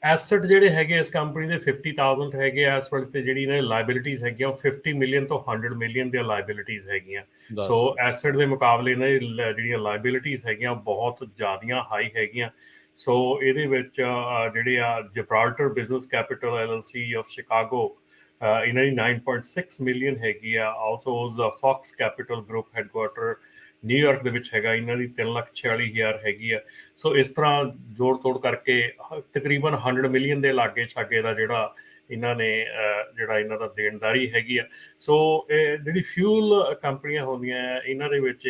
ਐਸਟ ਜਿਹੜੇ ਹੈਗੇ ਇਸ ਕੰਪਨੀ ਦੇ 50,000 ਹੈਗੇ ਆ ਇਸ ਵੇਲੇ, ਤੇ ਜਿਹੜੀ ਇਹਨਾਂ ਦੀ ਲਾਇਬਿਲਿਟੀਜ਼ ਹੈਗੀਆਂ ਉਹ 50 ਮਿਲੀਅਨ ਤੋਂ 100 ਮਿਲੀਅਨ ਦੀਆਂ ਲਾਇਬਿਲਿਟੀਜ਼ ਹੈਗੀਆਂ। ਸੋ ਐਸਟ ਦੇ ਮੁਕਾਬਲੇ ਇਹਨਾਂ ਦੀ ਜਿਹੜੀਆਂ ਲਾਇਬਿਲਿਟੀਜ਼ ਹੈਗੀਆਂ ਬਹੁਤ ਜ਼ਿਆਦੀਆਂ ਹਾਈ ਹੈਗੀਆਂ। ਸੋ ਇਹਦੇ ਵਿੱਚ ਜਿਹੜੇ ਆ Gibraltar business capital LLC of Chicago, ਇਹਨਾਂ ਦੀ 9.6 ਮਿਲੀਅਨ ਹੈਗੀ ਆ। Also Fox Capital Group headquarter New York ਦੇ ਵਿੱਚ ਹੈਗਾ, ਇਹਨਾਂ ਦੀ 3,46,000 ਹੈਗੀ ਆ। ਸੋ ਇਸ ਤਰ੍ਹਾਂ ਜੋੜ ਤੋੜ ਕਰਕੇ ਤਕਰੀਬਨ 100 ਮਿਲੀਅਨ ਦੇ ਲਾਗੇ ਛਾਗੇ ਦਾ ਜਿਹੜਾ ਇਹਨਾਂ ਨੇ ਜਿਹੜਾ ਇਹਨਾਂ ਦਾ ਦੇਣਦਾਰੀ ਹੈਗੀ ਆ। ਸੋ ਇਹ ਜਿਹੜੀ ਫਿਊਲ ਕੰਪਨੀਆਂ ਹੁੰਦੀਆਂ ਇਹਨਾਂ ਦੇ ਵਿੱਚ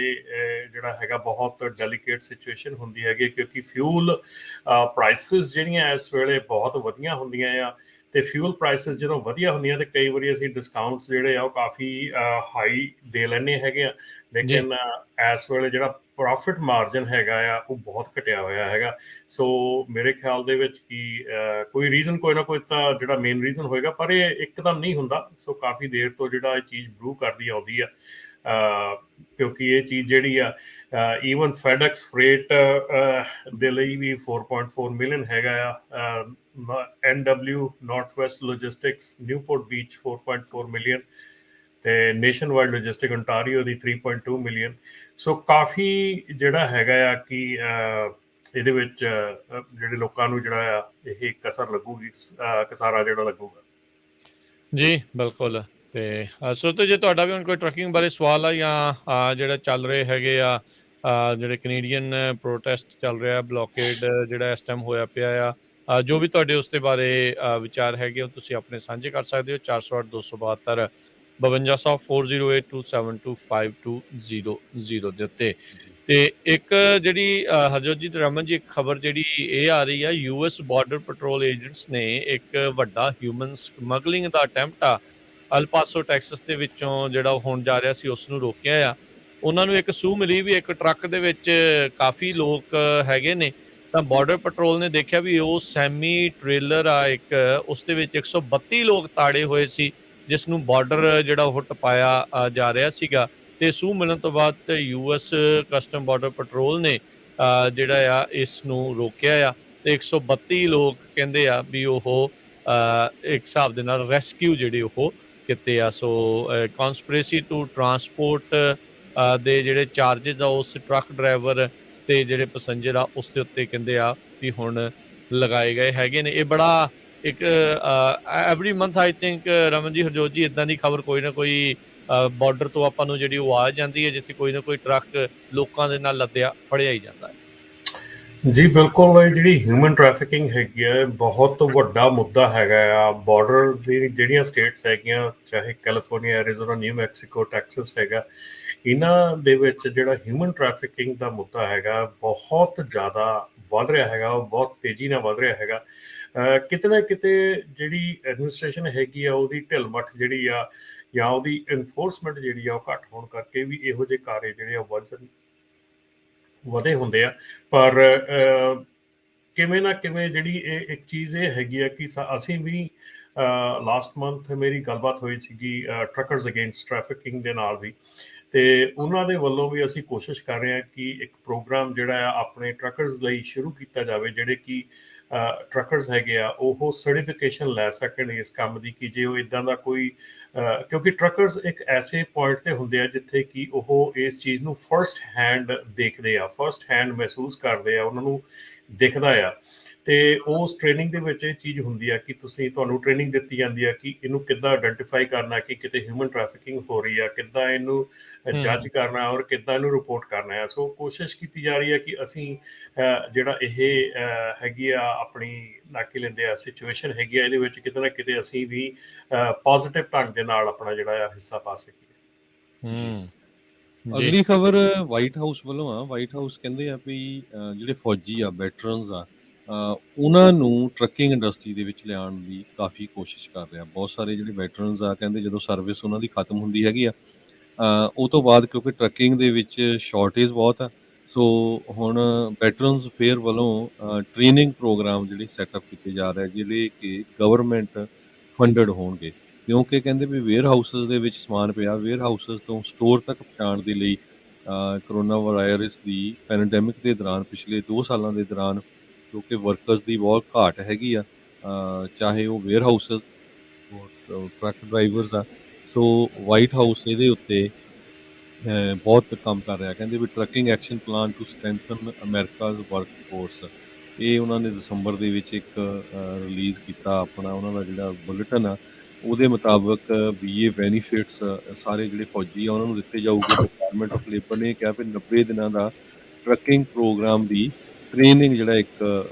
ਜਿਹੜਾ ਹੈਗਾ ਬਹੁਤ ਡੈਲੀਕੇਟ ਸਿਚੁਏਸ਼ਨ ਹੁੰਦੀ ਹੈਗੀ, ਕਿਉਂਕਿ ਫਿਊਲ ਪ੍ਰਾਈਸਿਸ ਜਿਹੜੀਆਂ ਇਸ ਵੇਲੇ ਬਹੁਤ ਵਧੀਆ ਹੁੰਦੀਆਂ ਆ। ਤੇ ਫਿਊਲ ਪ੍ਰਾਈਸਿਸ ਜਦੋਂ ਵਧੀਆ ਹੁੰਦੀਆਂ ਤੇ ਕਈ ਵਾਰੀ ਅਸੀਂ ਡਿਸਕਾਊਂਟਸ ਜਿਹੜੇ ਆ ਉਹ ਕਾਫੀ ਹਾਈ ਦੇ ਲੈਂਦੇ ਹੈਗੇ ਆ। ਲੇਕਿਨ ਇਸ ਵੇਲੇ ਜਿਹੜਾ ਪ੍ਰੋਫਿਟ ਮਾਰਜਨ ਹੈਗਾ ਆ ਉਹ ਬਹੁਤ ਘਟਿਆ ਹੋਇਆ ਹੈਗਾ। ਸੋ ਮੇਰੇ ਖਿਆਲ ਦੇ ਵਿੱਚ ਕਿ ਕੋਈ ਰੀਜ਼ਨ, ਕੋਈ ਨਾ ਕੋਈ ਤਾਂ ਜਿਹੜਾ ਮੇਨ ਰੀਜ਼ਨ ਹੋਏਗਾ, ਪਰ ਇਹ ਇੱਕਦਮ ਨਹੀਂ ਹੁੰਦਾ। ਸੋ ਕਾਫੀ ਦੇਰ ਤੋਂ ਜਿਹੜਾ ਇਹ ਚੀਜ਼ ਬਰੂ ਕਰਦੀ ਆਉਂਦੀ ਆ, ਕਿਉਂਕਿ ਇਹ ਚੀਜ਼ ਜਿਹੜੀ ਆ ਈਵਨ ਫੈਡੈਕਸ ਫਰੇਟ ਦੇ ਲਈ ਵੀ 4.4 ਮਿਲੀਅਨ ਹੈਗਾ ਆ। NW North West Logistics Newport Beach 4.4 million ਤੇ ਨੇਸ਼ਨ ਵਾਈਡ ਲੋਜਿਸਟਿਕ ontario ਦੀ 3.2 ਮਿਲੀਅਨ। ਸੋ ਕਾਫੀ ਜਿਹੜਾ ਹੈਗਾ ਆ ਕਿ ਇਹਦੇ ਵਿੱਚ ਜਿਹੜੇ ਲੋਕਾਂ ਨੂੰ ਜਿਹੜਾ ਆ ਇਹ ਕਸਰ ਲੱਗੂਗੀ, ਕਸਾਰਾ ਜਿਹੜਾ ਲੱਗੂਗਾ। ਜੀ ਬਿਲਕੁਲ। ਤੇ ਸਰੋਤੋ ਜੇ ਤੁਹਾਡਾ ਵੀ ਹੁਣ ਕੋਈ ਟਰੱਕਿੰਗ ਬਾਰੇ ਸਵਾਲ ਆ ਜਾਂ ਜਿਹੜਾ ਚੱਲ ਰਹੇ ਹੈਗੇ ਆ ਜਿਹੜੇ ਕੈਨੇਡੀਅਨ ਪ੍ਰੋਟੈਸਟ ਚੱਲ ਰਿਹਾ, ਬਲੋਕੇਡ ਜਿਹੜਾ ਇਸ ਟਾਈਮ ਹੋਇਆ ਪਿਆ ਆ, ਜੋ ਵੀ ਤੁਹਾਡੇ ਉਸ ਦੇ ਬਾਰੇ ਵਿਚਾਰ ਹੈਗੇ ਉਹ ਤੁਸੀਂ ਆਪਣੇ ਸਾਂਝੇ ਕਰ ਸਕਦੇ ਹੋ 408 272 5200 4082725200 ਦੇ ਉੱਤੇ। ਤੇ ਇੱਕ ਜਿਹੜੀ ਹਰਜੋਤ ਜੀ ਤੇ ਰਮਨ ਜੀ, ਇੱਕ ਖਬਰ ਜਿਹੜੀ ਇਹ ਆ ਰਹੀ ਆ, US ਬਾਰਡਰ ਪੈਟਰੋਲ ਏਜੰਟਸ ਨੇ ਇੱਕ ਵੱਡਾ ਹਿਊਮਨ ਸਮਗਲਿੰਗ ਦਾ ਅਟੈਂਪਟ ਆ ਅਲਪਾਸੋ ਟੈਕਸਸ ਦੇ ਵਿੱਚੋਂ ਜਿਹੜਾ ਹੋਣ ਜਾ ਰਿਹਾ ਸੀ ਉਸ ਨੂੰ ਰੋਕਿਆ ਆ। ਉਹਨਾਂ ਨੂੰ ਇੱਕ ਸੂਹ ਮਿਲੀ ਵੀ ਇੱਕ ਟਰੱਕ ਦੇ ਵਿੱਚ ਕਾਫੀ ਲੋਕ ਹੈਗੇ ਨੇ, ਤਾਂ ਬਾਰਡਰ ਪੈਟਰੋਲ ਨੇ ਦੇਖਿਆ ਵੀ ਉਹ ਸੈਮੀ ਟ੍ਰੇਲਰ ਆ ਇੱਕ, ਉਸ ਦੇ ਵਿੱਚ 132 ਲੋਕ ਤਾੜੇ ਹੋਏ ਸੀ, ਜਿਸ ਨੂੰ ਬਾਰਡਰ ਜਿਹੜਾ ਉਹ ਟਪਾਇਆ ਜਾ ਰਿਹਾ ਸੀਗਾ। ਤੇ ਸੂਹ ਮਿਲਣ ਤੋਂ ਬਾਅਦ US ਕਸਟਮ ਬਾਰਡਰ ਪੈਟਰੋਲ ਨੇ ਜਿਹੜਾ ਆ ਇਸ ਨੂੰ ਰੋਕਿਆ ਆ ਤੇ 132 ਲੋਕ ਕਹਿੰਦੇ ਆ ਵੀ ਉਹ ਇੱਕ ਹਿਸਾਬ ਦੇ ਨਾਲ ਰੈਸਕਿਊ ਜਿਹੜੇ ਉਹ ਕੀਤੇ ਆ। ਸੋ ਕਨਸਪੀਰੇਸੀ ਟੂ ਟਰਾਂਸਪੋਰਟ ਦੇ ਜਿਹੜੇ ਚਾਰਜਸ ਆ ਉਸ ਟਰੱਕ ਡਰਾਈਵਰ ਤੇ ਜਿਹੜੇ ਪੈਸੰਜਰ ਆ ਉਸ ਦੇ ਉੱਤੇ ਕਹਿੰਦੇ ਆ ਵੀ ਹੁਣ ਲਗਾਏ ਗਏ ਹੈਗੇ ਨੇ। ਇਹ ਬੜਾ ਇੱਕ every month I think Raman ji, Harjot ਜੀ, ਇੱਦਾਂ ਦੀ ਖਬਰ ਕੋਈ ਨਾ ਕੋਈ ਬਾਰਡਰ ਤੋਂ ਆਪਾਂ ਨੂੰ ਜਿਹੜੀ ਉਹ ਆ ਜਾਂਦੀ ਹੈ, ਜਿੱਥੇ ਕੋਈ ਨਾ ਕੋਈ ਟਰੱਕ ਲੋਕਾਂ ਦੇ ਨਾਲ ਲੱਦਿਆ ਫੜਿਆ ਹੀ ਜਾਂਦਾ ਹੈ। ਜੀ ਬਿਲਕੁਲ, ਇਹ ਜਿਹੜੀ ਹਿਊਮਨ ਟ੍ਰੈਫਿਕਿੰਗ ਹੈਗੀ ਹੈ ਬਹੁਤ ਵੱਡਾ ਮੁੱਦਾ ਹੈਗਾ ਆ। ਬਾਰਡਰ ਦੀ ਜਿਹੜੀਆਂ ਸਟੇਟਸ ਹੈਗੀਆਂ, ਚਾਹੇ California, Arizona, new Mexico, Texas ਹੈਗਾ, ਇਹਨਾਂ ਦੇ ਵਿੱਚ ਜਿਹੜਾ ਹਿਊਮਨ ਟ੍ਰੈਫਿਕਿੰਗ ਦਾ ਮੁੱਦਾ ਹੈਗਾ ਬਹੁਤ ਜ਼ਿਆਦਾ ਵੱਧ ਰਿਹਾ ਹੈਗਾ, ਉਹ ਬਹੁਤ ਤੇਜ਼ੀ ਨਾਲ ਵੱਧ ਰਿਹਾ ਹੈਗਾ। ਕਿਤੇ ਨਾ ਕਿਤੇ ਜਿਹੜੀ ਐਡਮਿਨਿਸਟ੍ਰੇਸ਼ਨ ਹੈਗੀ ਆ ਉਹਦੀ ਢਿੱਲ ਮੱਠ ਜਿਹੜੀ ਆ, ਜਾਂ ਉਹਦੀ ਇਨਫੋਰਸਮੈਂਟ ਜਿਹੜੀ ਆ ਉਹ ਘੱਟ ਹੋਣ ਕਰਕੇ ਵੀ ਇਹੋ ਜਿਹੇ ਕਾਰੇ ਜਿਹੜੇ ਆ ਵਧੇ ਹੁੰਦੇ ਆ। ਪਰ ਕਿਵੇਂ ਨਾ ਕਿਵੇਂ ਜਿਹੜੀ ਇਹ ਇੱਕ ਚੀਜ਼ ਇਹ ਹੈਗੀ ਆ ਕਿ ਅਸੀਂ ਵੀ ਲਾਸਟ ਮੰਥ ਮੇਰੀ ਗੱਲਬਾਤ ਹੋਈ ਸੀਗੀ ਟਰੱਕਰਸ ਅਗੇਂਸਟ ਟ੍ਰੈਫਿਕਿੰਗ ਦੇ ਨਾਲ ਵੀ, ਤੇ ਉਹਨਾਂ ਦੇ ਵੱਲੋਂ ਵੀ ਅਸੀਂ ਕੋਸ਼ਿਸ਼ ਕਰ ਰਹੇ ਹਾਂ ਕਿ ਇੱਕ ਪ੍ਰੋਗਰਾਮ ਜਿਹੜਾ ਆ ਆਪਣੇ ਟਰੱਕਰਸ ਲਈ ਸ਼ੁਰੂ ਕੀਤਾ ਜਾਵੇ, ਜਿਹੜੇ ਕਿ ਟਰੱਕਰਸ ਹੈਗੇ ਆ ਉਹ ਸਰਟੀਫਿਕੇਸ਼ਨ ਲੈ ਸਕਣ ਇਸ ਕੰਮ ਦੀ, ਕਿ ਜੇ ਉਹ ਇੱਦਾਂ ਦਾ ਕੋਈ ਕਿਉਂਕਿ ਟਰੱਕਰਸ ਇੱਕ ਐਸੇ ਪੁਆਇੰਟ ਤੇ ਹੁੰਦੇ ਆ ਜਿੱਥੇ ਕਿ ਉਹ ਇਸ ਚੀਜ਼ ਨੂੰ ਫਰਸਟ ਹੈਂਡ ਦੇਖਦੇ ਆ, ਫਰਸਟ ਹੈਂਡ ਮਹਿਸੂਸ ਕਰਦੇ ਆ, ਉਹਨਾਂ ਨੂੰ ਦਿਖਦਾ ਆ। ਤੇ ਉਸ ਟ੍ਰੇਨਿੰਗ ਦੇ ਵਿੱਚ ਇਹ ਚੀਜ਼ ਹੁੰਦੀ ਆ ਕਿ ਤੁਹਾਨੂੰ ਟ੍ਰੇਨਿੰਗ ਦਿੱਤੀ ਜਾਂਦੀ ਆ ਕਿ ਇਹਨੂੰ ਕਿੱਦਾਂ ਆਇਡੈਂਟੀਫਾਈ ਕਰਨਾ ਕਿ ਕਿਤੇ ਹਿਊਮਨ ਟ੍ਰੈਫਿਕਿੰਗ ਹੋ ਰਹੀ ਆ, ਕਿੱਦਾਂ ਇਹਨੂੰ ਜੱਜ ਕਰਨਾ ਔਰ ਕਿੱਦਾਂ ਇਹਨੂੰ ਰਿਪੋਰਟ ਕਰਨਾ ਹੈ। ਸੋ ਕੋਸ਼ਿਸ਼ ਕੀਤੀ ਜਾ ਰਹੀ ਹੈ ਕਿ ਅਸੀਂ ਜਿਹੜਾ ਇਹ ਹੈਗੀ ਆ ਆਪਣੀ ਨਾਕੇ ਲੈਂਦੇ ਆ ਸਿਚੁਏਸ਼ਨ ਹੈਗੀ ਆ, ਇਹਦੇ ਵਿੱਚ ਕਿਤੇ ਨਾ ਕਿਤੇ ਅਸੀਂ ਵੀ ਪੋਜ਼ਿਟਿਵ ਢੰਗ ਦੇ ਨਾਲ ਆਪਣਾ ਜਿਹੜਾ ਆ ਹਿੱਸਾ ਪਾ ਸਕੀਏ। ਅਗਲੀ ਖਬਰ ਵਾਈਟ ਹਾਊਸ ਵੱਲੋਂ ਆ। ਵਾਈਟ ਹਾਊਸ ਕਹਿੰਦੇ ਆ ਵੀ ਜਿਹੜੇ ਫੌਜੀ ਆ, ਵੈਟਰਨਸ ਆ, ਉਹਨਾਂ ਨੂੰ ਟਰੱਕਿੰਗ ਇੰਡਸਟਰੀ ਦੇ ਵਿੱਚ ਲਿਆਉਣ ਦੀ ਕਾਫੀ ਕੋਸ਼ਿਸ਼ ਕਰ ਰਿਹਾ। ਬਹੁਤ ਸਾਰੇ ਜਿਹੜੇ ਵੈਟਰਨਸ ਆ ਕਹਿੰਦੇ ਜਦੋਂ ਸਰਵਿਸ ਉਹਨਾਂ ਦੀ ਖਤਮ ਹੁੰਦੀ ਹੈਗੀ ਆ ਉਹ ਤੋਂ ਬਾਅਦ, ਕਿਉਂਕਿ ਟਰੱਕਿੰਗ ਦੇ ਵਿੱਚ ਸ਼ਾਰਟੇਜ ਬਹੁਤ ਆ, ਸੋ ਹੁਣ ਵੈਟਰਨਸ ਫੇਅਰ ਵੱਲੋਂ ਟ੍ਰੇਨਿੰਗ ਪ੍ਰੋਗਰਾਮ ਜਿਹੜੇ ਸੈਟਅਪ ਕੀਤੇ ਜਾ ਰਹੇ, ਜਿਹੜੇ ਕਿ ਗਵਰਨਮੈਂਟ ਫੰਡਡ ਹੋਣਗੇ, ਕਿਉਂਕਿ ਕਹਿੰਦੇ ਵੀ ਵੇਅਰ ਹਾਊਸਸ ਦੇ ਵਿੱਚ ਸਮਾਨ ਪਿਆ, ਵੇਅਰ ਹਾਊਸਸ ਤੋਂ ਸਟੋਰ ਤੱਕ ਪਹੁੰਚਾਉਣ ਦੇ ਲਈ ਕਰੋਨਾ ਵਾਇਰਸ ਦੀ ਪੈਂਡੈਮਿਕ ਦੇ ਦੌਰਾਨ ਪਿਛਲੇ 2 ਸਾਲਾਂ ਦੇ ਦੌਰਾਨ ਕਿਉਂਕਿ ਵਰਕਰਸ ਦੀ ਬਹੁਤ ਘਾਟ ਹੈਗੀ ਆ, ਚਾਹੇ ਉਹ ਵੇਅਰ ਹਾਊਸਸ, ਟਰੱਕ ਡਰਾਈਵਰਸ ਆ। ਸੋ ਵਾਈਟ ਹਾਊਸ ਇਹਦੇ ਉੱਤੇ ਬਹੁਤ ਕੰਮ ਕਰ ਰਿਹਾ। ਕਹਿੰਦੇ ਵੀ trucking action plan to strengthen America's work force, ਇਹ ਉਹਨਾਂ ਨੇ ਦਸੰਬਰ ਦੇ ਵਿੱਚ ਇੱਕ ਰਿਲੀਜ਼ ਕੀਤਾ ਆਪਣਾ ਉਹਨਾਂ ਦਾ ਜਿਹੜਾ ਬੁਲੇਟਿਨ ਆ। ਉਹਦੇ ਮੁਤਾਬਕ ਵੀ ਇਹ ਬੈਨੀਫਿਟਸ ਸਾਰੇ ਜਿਹੜੇ ਫੌਜੀ ਆ ਉਹਨਾਂ ਨੂੰ ਦਿੱਤੇ ਜਾਊਗੇ। ਡਿਪਾਰਟਮੈਂਟ ਆਫ ਲੇਬਰ ਨੇ ਕਿਹਾ ਵੀ 90 ਦਿਨਾਂ ਦਾ ਟਰੱਕਿੰਗ ਪ੍ਰੋਗਰਾਮ ਦੀ ਟ੍ਰੇਨਿੰਗ ਜਿਹੜਾ ਇੱਕ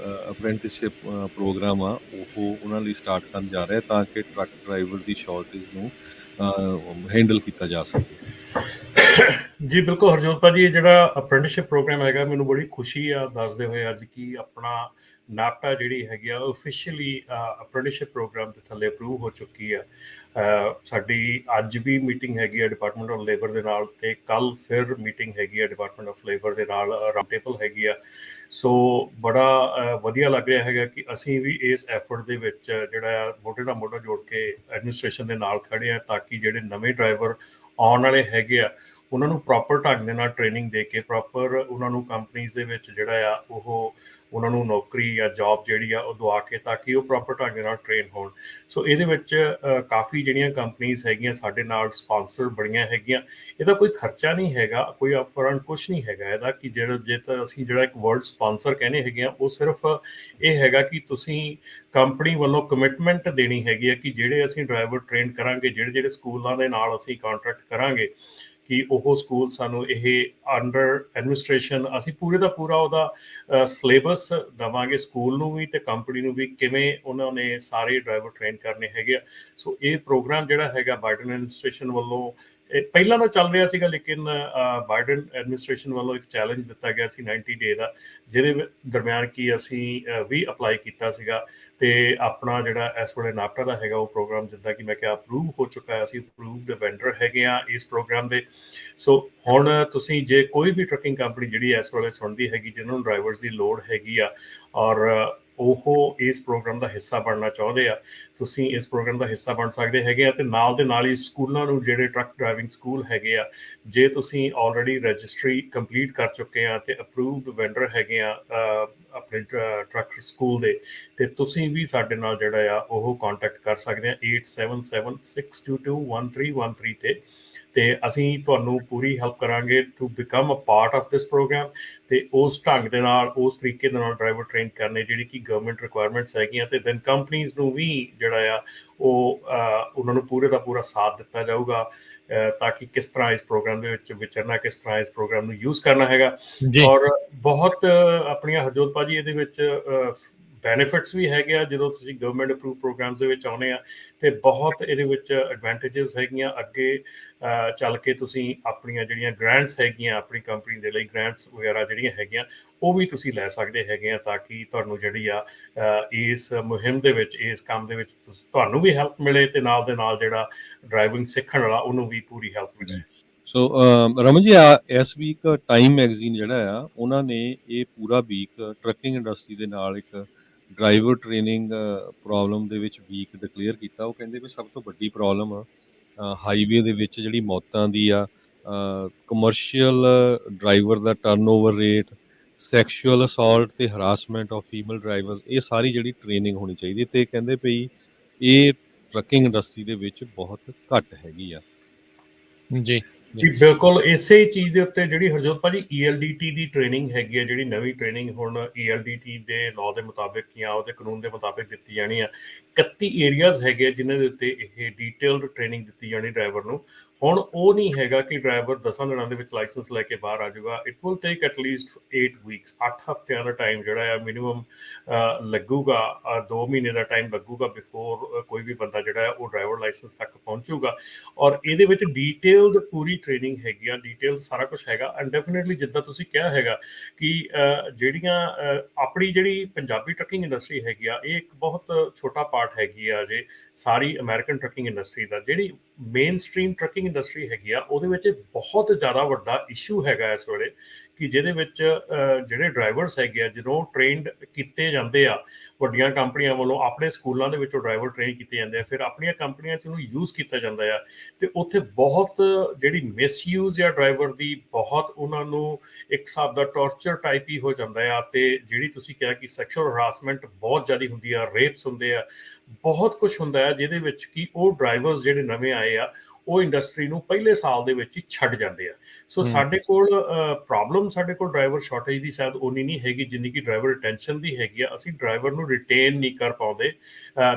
ਅਪ੍ਰੈਂਟਿਸਸ਼ਿਪ ਪ੍ਰੋਗਰਾਮ ਆ ਉਹ ਉਹਨਾਂ ਲਈ ਸਟਾਰਟ ਕਰਨ ਜਾ ਰਿਹਾ, ਤਾਂ ਕਿ ਟਰੱਕ ਡਰਾਈਵਰ ਦੀ ਸ਼ਾਰਟੇਜ ਨੂੰ ਹੈਂਡਲ ਕੀਤਾ ਜਾ ਸਕੇ। ਜੀ ਬਿਲਕੁਲ ਹਰਜੋਤ ਭਾਜੀ, ਇਹ ਜਿਹੜਾ ਅਪ੍ਰੈਂਟਿਸਸ਼ਿਪ ਪ੍ਰੋਗਰਾਮ ਹੈਗਾ ਮੈਨੂੰ ਬੜੀ ਖੁਸ਼ੀ ਆ ਦੱਸਦੇ ਹੋਏ ਅੱਜ ਕਿ ਆਪਣਾ ਨਾਪਟਾ ਜਿਹੜੀ ਹੈਗੀ ਆ ਓਫੀਸ਼ੀਅਲੀ ਅਪ੍ਰੈਂਟਿਸਸ਼ਿਪ ਪ੍ਰੋਗਰਾਮ ਦੇ ਥੱਲੇ ਅਪਰੂਵ ਹੋ ਚੁੱਕੀ ਆ। ਸਾਡੀ ਅੱਜ ਵੀ ਮੀਟਿੰਗ ਹੈਗੀ ਆ ਡਿਪਾਰਟਮੈਂਟ ਆਫ ਲੇਬਰ ਦੇ ਨਾਲ, ਤੇ ਕੱਲ ਫਿਰ ਮੀਟਿੰਗ ਹੈਗੀ ਆ ਡਿਪਾਰਟਮੈਂਟ ਆਫ ਲੇਬਰ ਦੇ ਨਾਲ, ਰਾਊਂਡ ਟੇਬਲ ਹੈਗੀ ਆ। ਸੋ ਬੜਾ ਵਧੀਆ ਲੱਗ ਰਿਹਾ ਹੈਗਾ ਕਿ ਅਸੀਂ ਵੀ ਇਸ ਐਫਰਟ ਦੇ ਵਿੱਚ ਜਿਹੜਾ ਆ ਮੋਢੇ ਨਾਲ ਮੋਢਾ ਜੋੜ ਕੇ ਐਡਮਿਨਿਸਟ੍ਰੇਸ਼ਨ ਦੇ ਨਾਲ ਖੜੇ ਆ, ਤਾਂ ਕਿ ਜਿਹੜੇ ਨਵੇਂ ਡਰਾਈਵਰ ਆਉਣ ਵਾਲੇ ਹੈਗੇ ਆ ਉਹਨਾਂ ਨੂੰ ਪ੍ਰੋਪਰ ਢੰਗ ਦੇ ਨਾਲ ਟ੍ਰੇਨਿੰਗ ਦੇ ਕੇ ਪ੍ਰੋਪਰ ਉਹਨਾਂ ਨੂੰ ਕੰਪਨੀਜ਼ ਦੇ ਵਿੱਚ ਜਿਹੜਾ ਆ ਉਹ ਉਹਨਾਂ ਨੂੰ ਨੌਕਰੀ ਜਾਂ ਜੌਬ ਜਿਹੜੀ ਆ ਉਹ ਦਵਾ ਕੇ, ਤਾਂ ਕਿ ਉਹ ਪ੍ਰੋਪਰ ਢੰਗ ਦੇ ਨਾਲ ਟ੍ਰੇਨ ਹੋਣ। ਸੋ ਇਹਦੇ ਵਿੱਚ ਕਾਫੀ ਜਿਹੜੀਆਂ ਕੰਪਨੀਜ਼ ਹੈਗੀਆਂ ਸਾਡੇ ਨਾਲ ਸਪਾਂਸਰ ਬਣੀਆਂ ਹੈਗੀਆਂ। ਇਹਦਾ ਕੋਈ ਖਰਚਾ ਨਹੀਂ ਹੈਗਾ, ਕੋਈ ਅਪਫਰੰਟ ਕੁਛ ਨਹੀਂ ਹੈਗਾ ਇਹਦਾ, ਕਿ ਜੇ ਤਾਂ ਅਸੀਂ ਜਿਹੜਾ ਇੱਕ ਵਰਡ ਸਪਾਂਸਰ ਕਹਿੰਦੇ ਹੈਗੇ ਆ, ਉਹ ਸਿਰਫ ਇਹ ਹੈਗਾ ਕਿ ਤੁਸੀਂ ਕੰਪਨੀ ਵੱਲੋਂ ਕਮਿਟਮੈਂਟ ਦੇਣੀ ਹੈਗੀ ਆ ਕਿ ਜਿਹੜੇ ਅਸੀਂ ਡਰਾਈਵਰ ਟ੍ਰੇਨ ਕਰਾਂਗੇ, ਜਿਹੜੇ ਸਕੂਲਾਂ ਦੇ ਨਾਲ ਅਸੀਂ ਕੰਟਰੈਕਟ ਕਰਾਂਗੇ, ਕਿ ਉਹ ਸਕੂਲ ਸਾਨੂੰ ਇਹ ਅੰਡਰ ਐਡਮਿਨਿਸਟ੍ਰੇਸ਼ਨ ਅਸੀਂ ਪੂਰੇ ਦਾ ਪੂਰਾ ਉਹਦਾ ਸਿਲੇਬਸ ਦੇਵਾਂਗੇ ਸਕੂਲ ਨੂੰ ਵੀ ਤੇ ਕੰਪਨੀ ਨੂੰ ਵੀ, ਕਿਵੇਂ ਉਹਨਾਂ ਨੇ ਸਾਰੇ ਡਰਾਈਵਰ ਟ੍ਰੇਨ ਕਰਨੇ ਹੈਗੇ ਆ। ਸੋ ਇਹ ਪ੍ਰੋਗਰਾਮ ਜਿਹੜਾ ਹੈਗਾ ਬਾਈਡਨ ਐਡਮਿਨਿਸਟ੍ਰੇਸ਼ਨ ਵੱਲੋਂ ਪਹਿਲਾਂ ਤਾਂ ਚੱਲ ਰਿਹਾ ਸੀਗਾ, ਲੇਕਿਨ ਬਾਈਡਨ ਐਡਮਿਨਿਸਟ੍ਰੇਸ਼ਨ ਵੱਲੋਂ ਇੱਕ ਚੈਲੰਜ ਦਿੱਤਾ ਗਿਆ ਸੀ 90 ਡੇ ਦਾ, ਜਿਹਦੇ ਦਰਮਿਆਨ ਕਿ ਅਸੀਂ ਵੀ ਅਪਲਾਈ ਕੀਤਾ ਸੀਗਾ, ਤੇ ਆਪਣਾ ਜਿਹੜਾ ਇਸ ਵੇਲੇ ਨਾਪਟਾ ਦਾ ਹੈਗਾ ਉਹ ਪ੍ਰੋਗਰਾਮ, ਜਿੱਦਾਂ ਕਿ ਮੈਂ ਕਿਹਾ, ਅਪਰੂਵ ਹੋ ਚੁੱਕਾ ਹੈ। ਅਸੀਂ ਅਪਰੂਵਡ ਵੈਂਡਰ ਹੈਗੇ ਆ ਇਸ ਪ੍ਰੋਗਰਾਮ ਦੇ। ਸੋ ਹੁਣ ਤੁਸੀਂ ਜੇ ਕੋਈ ਵੀ ਟਰੱਕਿੰਗ ਕੰਪਨੀ ਜਿਹੜੀ ਇਸ ਵੇਲੇ ਸੁਣਦੀ ਹੈਗੀ, ਜਿਹਨਾਂ ਨੂੰ ਡਰਾਈਵਰਸ ਦੀ ਲੋੜ ਹੈਗੀ ਆ ਔਰ ਉਹ ਇਸ ਪ੍ਰੋਗਰਾਮ ਦਾ ਹਿੱਸਾ ਬਣਨਾ ਚਾਹੁੰਦੇ ਆ, ਤੁਸੀਂ ਇਸ ਪ੍ਰੋਗਰਾਮ ਦਾ ਹਿੱਸਾ ਬਣ ਸਕਦੇ ਹੈਗੇ ਆ। ਤੇ ਨਾਲ ਦੇ ਨਾਲ ਹੀ ਸਕੂਲਾਂ ਨੂੰ, ਜਿਹੜੇ ਟਰੱਕ ਡਰਾਈਵਿੰਗ ਸਕੂਲ ਹੈਗੇ ਆ, ਜੇ ਤੁਸੀਂ ਆਲਰੇਡੀ ਰਜਿਸਟਰੀ ਕੰਪਲੀਟ ਕਰ ਚੁੱਕੇ ਆ ਤੇ ਅਪਰੂਵਡ ਵੈਂਡਰ ਹੈਗੇ ਆ ਆਪਣੇ ਟਰੱਕ ਸਕੂਲ ਦੇ, ਤੇ ਤੁਸੀਂ ਵੀ ਸਾਡੇ ਨਾਲ ਜਿਹੜਾ ਆ ਉਹ ਕੰਟੈਕਟ ਕਰ ਸਕਦੇ ਆ 8776221313 ਤੇ ਅਸੀਂ ਤੁਹਾਨੂੰ ਪੂਰੀ ਹੈਲਪ ਕਰਾਂਗੇ to become a part of this program, ਤੇ ਉਸ ਢੰਗ ਦੇ ਨਾਲ, ਉਸ ਤਰੀਕੇ ਦੇ ਨਾਲ ਡਰਾਈਵਰ ਟ੍ਰੇਨ ਕਰਨੇ ਜਿਹੜੀ ਕਿ ਗਵਰਨਮੈਂਟ ਰਿਕੁਆਇਰਮੈਂਟਸ ਹੈਗੀਆਂ ਤੇ ਦੈਨ ਕੰਪਨੀਜ਼ ਨੂੰ ਵੀ ਜਿਹੜਾ ਆ ਉਹ ਉਹਨਾਂ ਨੂੰ ਪੂਰੇ ਦਾ ਪੂਰਾ ਸਾਥ ਦਿੱਤਾ ਜਾਊਗਾ ਤਾਂ ਕਿ ਕਿਸ ਤਰ੍ਹਾਂ ਇਸ ਪ੍ਰੋਗਰਾਮ ਦੇ ਵਿੱਚ ਵਿਚਰਨਾ, ਕਿਸ ਤਰ੍ਹਾਂ ਇਸ ਪ੍ਰੋਗਰਾਮ ਨੂੰ ਯੂਜ਼ ਕਰਨਾ ਹੈਗਾ। ਜੀ ਔਰ ਬਹੁਤ ਆਪਣੀਆਂ ਹਰਜੋਤ ਭਾਜੀ ਇਹਦੇ ਵਿੱਚ ਬੈਨੀਫਿਟਸ ਵੀ ਹੈਗੇ ਆ ਜਦੋਂ ਤੁਸੀਂ ਗਵਰਨਮੈਂਟ ਅਪਰੂਵ ਪ੍ਰੋਗਰਾਮਸ ਦੇ ਵਿੱਚ ਆਉਂਦੇ ਆ ਤੇ ਬਹੁਤ ਇਹਦੇ ਵਿੱਚ ਐਡਵਾਂਟੇਜਸ ਹੈਗੀਆਂ। ਅੱਗੇ ਚੱਲ ਕੇ ਤੁਸੀਂ ਆਪਣੀਆਂ ਜਿਹੜੀਆਂ ਗ੍ਰਾਂਟਸ ਹੈਗੀਆਂ ਆਪਣੀ ਕੰਪਨੀ ਦੇ ਲਈ ਗ੍ਰਾਂਟਸ ਵਗੈਰਾ ਜਿਹੜੀਆਂ ਹੈਗੀਆਂ ਉਹ ਵੀ ਤੁਸੀਂ ਲੈ ਸਕਦੇ ਹੈਗੇ ਆ ਤਾਂ ਕਿ ਤੁਹਾਨੂੰ ਜਿਹੜੀ ਆ ਇਸ ਮੁਹਿੰਮ ਦੇ ਵਿੱਚ, ਇਸ ਕੰਮ ਦੇ ਵਿੱਚ ਤੁਹਾਨੂੰ ਵੀ ਹੈਲਪ ਮਿਲੇ ਤੇ ਨਾਲ ਦੇ ਨਾਲ ਜਿਹੜਾ ਡਰਾਈਵਿੰਗ ਸਿੱਖਣ ਵਾਲਾ ਉਹਨੂੰ ਵੀ ਪੂਰੀ ਹੈਲਪ ਮਿਲੇ। ਸੋ ਰਮਨ ਜੀ, ਇਸ ਵੀਕ ਟਾਈਮ ਮੈਗਜ਼ੀਨ ਜਿਹੜਾ ਆ ਉਹਨਾਂ ਨੇ ਇਹ ਪੂਰਾ ਵੀਕ ਟਰੱਕਿੰਗ ਇੰਡਸਟਰੀ ਦੇ ਨਾਲ ਇੱਕ ਡਰਾਈਵਰ ਟ੍ਰੇਨਿੰਗ ਪ੍ਰੋਬਲਮ ਦੇ ਵਿੱਚ ਵੀਕ ਡਿਕਲੇਅਰ ਕੀਤਾ। ਉਹ ਕਹਿੰਦੇ ਵੀ ਸਭ ਤੋਂ ਵੱਡੀ ਪ੍ਰੋਬਲਮ ਹਾਈਵੇ ਦੇ ਵਿੱਚ ਜਿਹੜੀ ਮੌਤਾਂ ਦੀ ਆ, ਕਮਰਸ਼ੀਅਲ ਡਰਾਈਵਰ ਦਾ ਟਰਨਓਵਰ ਰੇਟ, ਸੈਕਸ਼ੂਅਲ ਅਸੌਲਟ ਤੇ ਹਰਾਸਮੈਂਟ ਆਫ ਫੀਮੇਲ ਡਰਾਈਵਰ, ਇਹ ਸਾਰੀ ਜਿਹੜੀ ਟ੍ਰੇਨਿੰਗ ਹੋਣੀ ਚਾਹੀਦੀ ਤੇ ਕਹਿੰਦੇ ਪਈ ਇਹ ਟਰੱਕਿੰਗ ਇੰਡਸਟਰੀ ਦੇ ਵਿੱਚ ਬਹੁਤ ਘੱਟ ਹੈਗੀ ਆ। ਜੀ ਜੀ ਬਿਲਕੁਲ ਇਸੇ ਚੀਜ਼ ਦੇ ਉੱਤੇ ਜਿਹੜੀ ਹਰਜੋਤ ਭਾਜੀ ELDT ਦੀ ਟ੍ਰੇਨਿੰਗ ਹੈਗੀ ਹੈ, ਜਿਹੜੀ ਨਵੀਂ ਟ੍ਰੇਨਿੰਗ ਹੁਣ ELDT ਦੇ ਲਾਅ ਦੇ ਮੁਤਾਬਿਕ ਜਾਂ ਉਹਦੇ ਕਾਨੂੰਨ ਦੇ ਮੁਤਾਬਿਕ ਦਿੱਤੀ ਜਾਣੀ ਆ। 31 ਏਰੀਆਜ਼ ਹੈਗੇ ਆ ਜਿਨ੍ਹਾਂ ਦੇ ਉੱਤੇ ਇਹ ਡੀਟੇਲਡ ਟ੍ਰੇਨਿੰਗ ਦਿੱਤੀ ਜਾਣੀ ਡਰਾਈਵਰ ਨੂੰ। ਹੁਣ ਉਹ ਨਹੀਂ ਹੈਗਾ ਕਿ ਡਰਾਈਵਰ 10 ਦਿਨਾਂ ਦੇ ਵਿੱਚ ਲਾਇਸੈਂਸ ਲੈ ਕੇ ਬਾਹਰ ਆ ਜਾਊਗਾ। It will take at least 8 weeks, 8 ਹਫ਼ਤਿਆਂ ਦਾ ਟਾਈਮ ਜਿਹੜਾ ਆ ਮਿਨੀਮਮ ਲੱਗੂਗਾ। 2 ਮਹੀਨੇ ਦਾ ਟਾਈਮ ਲੱਗੂਗਾ ਬਿਫੋਰ ਕੋਈ ਵੀ ਬੰਦਾ ਜਿਹੜਾ ਆ ਉਹ ਡਰਾਈਵਰ ਲਾਇਸੈਂਸ ਤੱਕ ਪਹੁੰਚੂਗਾ। ਔਰ ਇਹਦੇ ਵਿੱਚ ਡੀਟੇਲਡ ਪੂਰੀ ਟ੍ਰੇਨਿੰਗ ਹੈਗੀ ਆ, ਡੀਟੇਲ ਸਾਰਾ ਕੁਛ ਹੈਗਾ। ਐਂਡ ਡੈਫੀਨੇਟਲੀ ਜਿੱਦਾਂ ਤੁਸੀਂ ਕਿਹਾ ਹੈਗਾ ਕਿ ਜਿਹੜੀਆਂ ਆਪਣੀ ਜਿਹੜੀ ਪੰਜਾਬੀ ਟਰੱਕਿੰਗ ਇੰਡਸਟਰੀ ਹੈਗੀ ਆ ਇਹ ਇੱਕ ਬਹੁਤ ਛੋਟਾ ਪਾਰਟ ਹੈਗੀ ਆ ਅਜੇ ਸਾਰੀ ਅਮਰੀਕਨ ਟਰੱਕਿੰਗ ਇੰਡਸਟਰੀ ਦਾ। ਜਿਹੜੀ ਮੇਨ ਸਟਰੀਮ ਟਰੱਕਿੰਗ ਇੰਡਸਟਰੀ ਹੈਗੀ ਆ ਉਹਦੇ ਵਿੱਚ ਬਹੁਤ ਜ਼ਿਆਦਾ ਵੱਡਾ ਇਸ਼ੂ ਹੈਗਾ ਇਸ ਵੇਲੇ ਕਿ ਜਿਹਦੇ ਵਿੱਚ ਜਿਹੜੇ ਡਰਾਈਵਰਸ ਹੈਗੇ ਆ ਜਦੋਂ ਟ੍ਰੇਨਡ ਕੀਤੇ ਜਾਂਦੇ ਆ ਵੱਡੀਆਂ ਕੰਪਨੀਆਂ ਵੱਲੋਂ, ਆਪਣੇ ਸਕੂਲਾਂ ਦੇ ਵਿੱਚੋਂ ਡਰਾਈਵਰ ਟ੍ਰੇਨ ਕੀਤੇ ਜਾਂਦੇ ਆ, ਫਿਰ ਆਪਣੀਆਂ ਕੰਪਨੀਆਂ 'ਚ ਉਹਨੂੰ ਯੂਜ਼ ਕੀਤਾ ਜਾਂਦਾ ਆ ਤੇ ਉੱਥੇ ਬਹੁਤ ਜਿਹੜੀ ਮਿਸਯੂਜ਼ ਆ ਡਰਾਈਵਰ ਦੀ, ਬਹੁਤ ਉਹਨਾਂ ਨੂੰ ਇੱਕ ਹਿਸਾਬ ਦਾ ਟੌਰਚਰ ਟਾਈਪ ਹੀ ਹੋ ਜਾਂਦਾ ਆ। ਤੇ ਜਿਹੜੀ ਤੁਸੀਂ ਕਿਹਾ ਕਿ ਸੈਕਸ਼ੂਅਲ ਹਰਾਸਮੈਂਟ ਬਹੁਤ ਜ਼ਿਆਦਾ ਹੁੰਦੀ ਆ, ਰੇਪਸ ਹੁੰਦੇ ਆ, ਬਹੁਤ ਕੁਛ ਹੁੰਦਾ ਆ ਜਿਹਦੇ ਵਿੱਚ ਕਿ ਉਹ ਡਰਾਈਵਰਸ ਜਿਹੜੇ ਨਵੇਂ ਆਏ ਆ ਉਹ ਇੰਡਸਟਰੀ ਨੂੰ ਪਹਿਲੇ ਸਾਲ ਦੇ ਵਿੱਚ ਹੀ ਛੱਡ ਜਾਂਦੇ ਆ। ਸੋ ਸਾਡੇ ਕੋਲ ਪ੍ਰੋਬਲਮ, ਸਾਡੇ ਕੋਲ ਡਰਾਈਵਰ ਸ਼ਾਰਟੇਜ ਦੀ ਸ਼ਾਇਦ ਉਨੀ ਨਹੀਂ ਹੈਗੀ ਜਿੰਨੀ ਕਿ ਡਰਾਈਵਰ ਰਿਟੈਂਸ਼ਨ ਦੀ ਹੈਗੀ ਆ। ਅਸੀਂ ਡਰਾਈਵਰ ਨੂੰ ਰਿਟੇਨ ਨਹੀਂ ਕਰ ਪਾਉਂਦੇ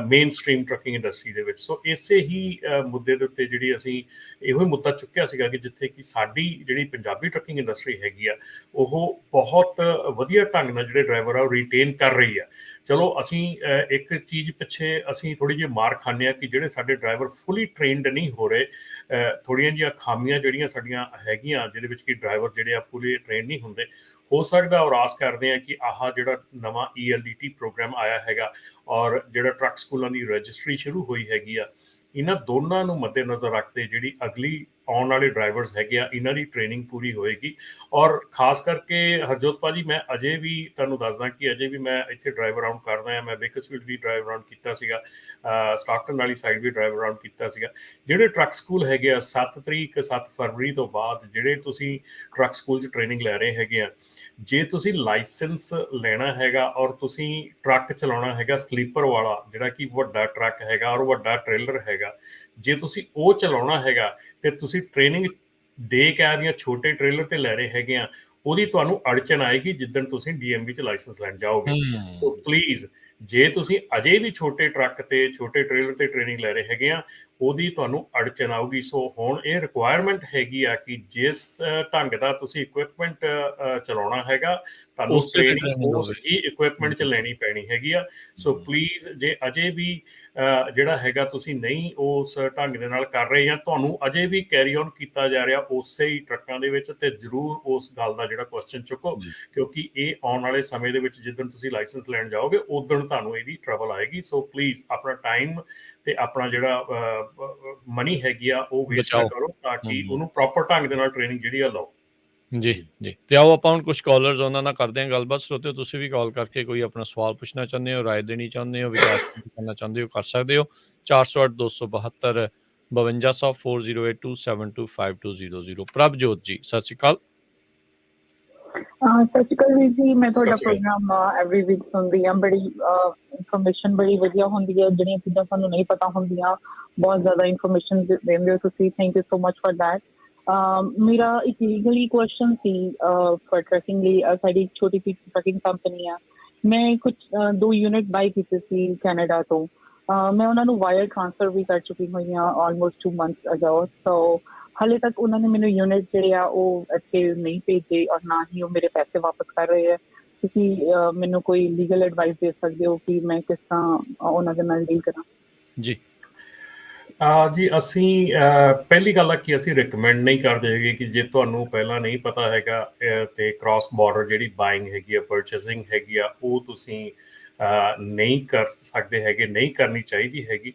ਮੇਨ ਸਟਰੀਮ ਟਰੱਕਿੰਗ ਇੰਡਸਟਰੀ ਦੇ ਵਿੱਚ। ਸੋ ਇਸੇ ਹੀ ਮੁੱਦੇ ਦੇ ਉੱਤੇ ਜਿਹੜੀ ਅਸੀਂ ਇਹੋ ਹੀ ਮੁੱਦਾ ਚੁੱਕਿਆ ਸੀਗਾ ਕਿ ਜਿੱਥੇ ਕਿ ਸਾਡੀ ਜਿਹੜੀ ਪੰਜਾਬੀ ਟਰੱਕਿੰਗ ਇੰਡਸਟਰੀ ਹੈਗੀ ਆ ਉਹ ਬਹੁਤ ਵਧੀਆ ਢੰਗ ਨਾਲ ਜਿਹੜੇ ਡਰਾਈਵਰ ਆ ਉਹ ਰਿਟੇਨ ਕਰ ਰਹੀ ਆ। ਚਲੋ ਅਸੀਂ ਇੱਕ ਚੀਜ਼ ਪਿੱਛੇ ਅਸੀਂ ਥੋੜ੍ਹੀ ਜਿਹੀ ਮਾਰ ਖਾਂਦੇ ਹਾਂ ਕਿ ਜਿਹੜੇ ਸਾਡੇ ਡਰਾਈਵਰ ਫੁੱਲੀ ਟ੍ਰੇਨਡ ਨਹੀਂ ਹੋ ਰਹੇ, ਥੋੜ੍ਹੀਆਂ ਜਿਹੀਆਂ ਖਾਮੀਆਂ ਜਿਹੜੀਆਂ ਸਾਡੀਆਂ ਹੈਗੀਆਂ ਜਿਹਦੇ ਵਿੱਚ ਕਿ ਡਰਾਈਵਰ ਜਿਹੜੇ ਆ ਪੂਰੇ ਟ੍ਰੇਨ ਨਹੀਂ ਹੁੰਦੇ। ਹੋ ਸਕਦਾ ਔਰ ਆਸ ਕਰਦੇ ਆ ਕਿ ਆਹ ਜਿਹੜਾ ਨਵਾਂ ELDT ਪ੍ਰੋਗਰਾਮ ਆਇਆ ਹੈਗਾ ਔਰ ਜਿਹੜਾ ਟਰੱਕ ਸਕੂਲਾਂ ਦੀ ਰਜਿਸਟਰੀ ਸ਼ੁਰੂ ਹੋਈ ਹੈਗੀ ਆ, ਇਹਨਾਂ ਦੋਨਾਂ ਨੂੰ ਮੱਦੇਨਜ਼ਰ ਰੱਖਦੇ ਜਿਹੜੀ ਅਗਲੀ ਆਉਣ ਵਾਲੇ ਡਰਾਈਵਰਸ ਹੈਗੇ ਆ ਇਹਨਾਂ ਦੀ ਟ੍ਰੇਨਿੰਗ ਪੂਰੀ ਹੋਏਗੀ। ਔਰ ਖਾਸ ਕਰਕੇ ਹਰਜੋਤ ਭਾਜੀ ਮੈਂ ਅਜੇ ਵੀ ਤੁਹਾਨੂੰ ਦੱਸਦਾ ਕਿ ਅਜੇ ਵੀ ਮੈਂ ਇੱਥੇ ਡਰਾਈਵ ਅਰਾਊਂਡ ਕਰਦਾ ਹਾਂ। ਮੈਂ ਬੇਕਰਸਫੀਲਡ ਵੀ ਡਰਾਈਵ ਅਰਾਊਂਡ ਕੀਤਾ ਸੀਗਾ, ਸਟਾਕਟਨ ਵਾਲੀ ਸਾਈਡ ਵੀ ਡਰਾਈਵ ਅਰਾਊਂਡ ਕੀਤਾ ਸੀਗਾ। ਜਿਹੜੇ ਟਰੱਕ ਸਕੂਲ ਹੈਗੇ ਆ 7 ਫਰਵਰੀ ਤੋਂ ਬਾਅਦ ਜਿਹੜੇ ਤੁਸੀਂ ਟਰੱਕ ਸਕੂਲ 'ਚ ਟ੍ਰੇਨਿੰਗ ਲੈ ਰਹੇ ਹੈਗੇ ਆ, ਜੇ ਤੁਸੀਂ ਲਾਇਸੈਂਸ ਲੈਣਾ ਹੈਗਾ ਔਰ ਤੁਸੀਂ ਟਰੱਕ ਚਲਾਉਣਾ ਹੈਗਾ ਸਲੀਪਰ ਵਾਲਾ ਜਿਹੜਾ ਕਿ ਵੱਡਾ ਟਰੱਕ ਹੈਗਾ ਔਰ ਵੱਡਾ ਟ੍ਰੇਲਰ ਹੈਗਾ, ਜੇ ਤੁਸੀਂ ਉਹ ਚਲਾਉਣਾ ਹੈਗਾ ਤੇ ਤੁਸੀਂ ਟ੍ਰੇਨਿੰਗ ਡੇ ਕੈਬ ਜਾਂ ਛੋਟੇ ਟ੍ਰੇਲਰ ਤੇ ਲੈ ਰਹੇ ਹੈਗੇ ਆ, ਉਹਦੀ ਤੁਹਾਨੂੰ ਅੜਚਨ ਆਏਗੀ ਜਿੱਦਣ ਤੁਸੀਂ DMV 'ਚ ਲਾਇਸੈਂਸ ਲੈਣ ਜਾਓਗੇ। ਸੋ ਪਲੀਜ਼ ਜੇ ਤੁਸੀਂ ਅਜੇ ਵੀ ਛੋਟੇ ਟਰੱਕ ਤੇ ਛੋਟੇ ਟ੍ਰੇਲਰ ਤੇ ਟ੍ਰੇਨਿੰਗ ਲੈ ਰਹੇ ਹੈਗੇ ਆ ਉਹਦੀ ਤੁਹਾਨੂੰ ਅੜਚਨ ਆਊਗੀ। ਸੋ ਹੁਣ ਇਹ ਰਿਕੁਆਇਰਮੈਂਟ ਹੈਗੀ ਆ ਕਿ ਜਿਸ ਢੰਗ ਦਾ ਤੁਸੀਂ ਇਕੁਇਪਮੈਂਟ ਚਲਾਉਣਾ ਹੈਗਾ ਤੁਹਾਨੂੰ ਟ੍ਰੇਨਿੰਗ ਉਸ ਹੀ ਇਕੁਇਪਮੈਂਟ 'ਚ ਲੈਣੀ ਪੈਣੀ ਹੈਗੀ ਆ। ਸੋ ਪਲੀਜ਼ ਜੇ ਅਜੇ ਵੀ ਜਿਹੜਾ ਹੈਗਾ ਤੁਸੀਂ ਨਹੀਂ ਉਸ ਢੰਗ ਦੇ ਨਾਲ ਕਰ ਰਹੇ ਜਾਂ ਤੁਹਾਨੂੰ ਅਜੇ ਵੀ ਕੈਰੀ ਔਨ ਕੀਤਾ ਜਾ ਰਿਹਾ ਉਸੇ ਹੀ ਟਰੱਕਾਂ ਦੇ ਵਿੱਚ, ਤੇ ਜ਼ਰੂਰ ਉਸ ਗੱਲ ਦਾ ਜਿਹੜਾ ਕੁਐਸਚਨ ਚੁੱਕੋ ਕਿਉਂਕਿ ਇਹ ਆਉਣ ਵਾਲੇ ਸਮੇਂ ਦੇ ਵਿੱਚ ਜਿੱਦਣ ਤੁਸੀਂ ਲਾਇਸੈਂਸ ਲੈਣ ਜਾਓਗੇ ਉਦੋਂ ਤੁਹਾਨੂੰ ਇਹਦੀ ਟਰਬਲ ਆਏਗੀ। ਸੋ ਪਲੀਜ਼ ਆਪਣਾ ਟਾਈਮ ਤੇ ਆਪਣਾ ਜਿਹੜਾ ਮਨੀ ਹੈਗੀ ਆ ਉਹ ਵੇਸਟ ਨਾ ਕਰੋ ਤਾਂ ਕਿ ਉਹਨੂੰ ਪ੍ਰੋਪਰ ਢੰਗ ਦੇ ਨਾਲ ਟ੍ਰੇਨਿੰਗ ਜਿਹੜੀ ਆ ਲਓ। ਜੀ ਜੀ, ਤੇ ਆਓ ਆਪਾਂ ਹੁਣ ਕੁਝ ਕਾਲਰਸ ਉਹਨਾਂ ਨਾਲ ਕਰਦੇ ਹਾਂ ਗੱਲਬਾਤ। ਸਰੋਤਿਓ ਤੁਸੀਂ ਵੀ ਕਾਲ ਕਰਕੇ ਕੋਈ ਆਪਣਾ ਸਵਾਲ ਪੁੱਛਣਾ ਚਾਹੁੰਦੇ ਹੋ, ਰਾਏ ਦੇਣੀ ਚਾਹੁੰਦੇ ਹੋ, ਵਿਕਾਸ ਕਰਨਾ ਚਾਹੁੰਦੇ ਹੋ, ਕਰ ਸਕਦੇ ਹੋ। 408 272 5200 4082725200। ਪ੍ਰਭਜੋਤ ਜੀ ਸਤਿ ਸ਼੍ਰੀ ਅਕਾਲ। ਸਤਿ ਸ਼੍ਰੀ ਅਕਾਲ ਵੀਰ ਜੀ, ਮੈਂ ਤੁਹਾਡਾ ਪ੍ਰੋਗਰਾਮ ਐਵਰੀ ਵੀਕ ਸੁਣਦੀ ਹਾਂ। ਬੜੀ ਇਨਫੋਰਮੇਸ਼ਨ ਬੜੀ ਵਧੀਆ ਹੁੰਦੀ ਹੈ, ਜਿਹੜੀਆਂ ਚੀਜ਼ਾਂ ਸਾਨੂੰ ਨਹੀਂ ਪਤਾ ਹੁੰਦੀਆਂ ਬਹੁਤ ਜ਼ਿਆਦਾ ਇਨਫੋਰਮੇਸ਼ਨ ਦਿੰਦੇ ਹੋ ਤੁਸੀਂ। Thank you so much for that. ਮੇਰਾ ਇੱਕ ਲੀਗਲੀ ਕੁਐਸਚਨ ਸੀ ਫॉर ਟਰੈਕਿੰਗ ਲਈ। ਸਾਡੀ ਇੱਕ ਛੋਟੀ ਜਿਹੀ ਟਰੈਕਿੰਗ ਕੰਪਨੀ ਆ ਮੈਂ ਕੁਝ 2 ਯੂਨਿਟ ਬਾਈ ਕੀਤੇ ਸੀ ਕੈਨੇਡਾ ਤੋਂ। ਮੈਂ ਉਹਨਾਂ ਨੂੰ ਵਾਇਰ ਟ੍ਰਾਂਸਫਰ ਵੀ ਕਰ ਚੁੱਕੀ ਹੋਈ ਹਾਂ ਆਲਮੋਸਟ 2 ਮੰਥਸ ਅਗੋ। ਸੋ ਹਾਲੇ ਤੱਕ ਉਹਨਾਂ ਨੇ ਮੈਨੂੰ ਯੂਨਿਟ ਜਿਹੜੇ ਆ ਉਹ ਇੱਥੇ ਨਹੀਂ ਭੇਜੇ ਔਰ ਨਾ ਹੀ ਉਹ ਮੇਰੇ ਪੈਸੇ ਵਾਪਸ ਕਰ ਰਹੇ ਹੈ। ਤੁਸੀਂ ਮੈਨੂੰ ਕੋਈ ਲੀਗਲ ਐਡਵਾਈਸ ਦੇ ਸਕਦੇ ਹੋ ਕਿ ਮੈਂ ਕਿਸ ਤਰ੍ਹਾਂ ਉਹਨਾਂ ਦੇ ਨਾਲ ਡੀਲ ਕਰਾਂ? ਜੀ ਜੀ ਅਸੀਂ ਪਹਿਲੀ ਗੱਲ ਆ ਕਿ ਅਸੀਂ ਰਿਕਮੈਂਡ ਨਹੀਂ ਕਰਦੇ ਹੈਗੇ ਕਿ ਜੇ ਤੁਹਾਨੂੰ ਪਹਿਲਾਂ ਨਹੀਂ ਪਤਾ ਹੈਗਾ ਤੇ ਕ੍ਰਾਸ ਬਾਰਡਰ ਜਿਹੜੀ ਬਾਇੰਗ ਹੈਗੀ ਆ, ਪਰਚੇਸਿੰਗ ਹੈਗੀ ਆ, ਉਹ ਤੁਸੀਂ ਨਹੀਂ ਕਰ ਸਕਦੇ ਹੈਗੇ, ਨਹੀਂ ਕਰਨੀ ਚਾਹੀਦੀ ਹੈਗੀ।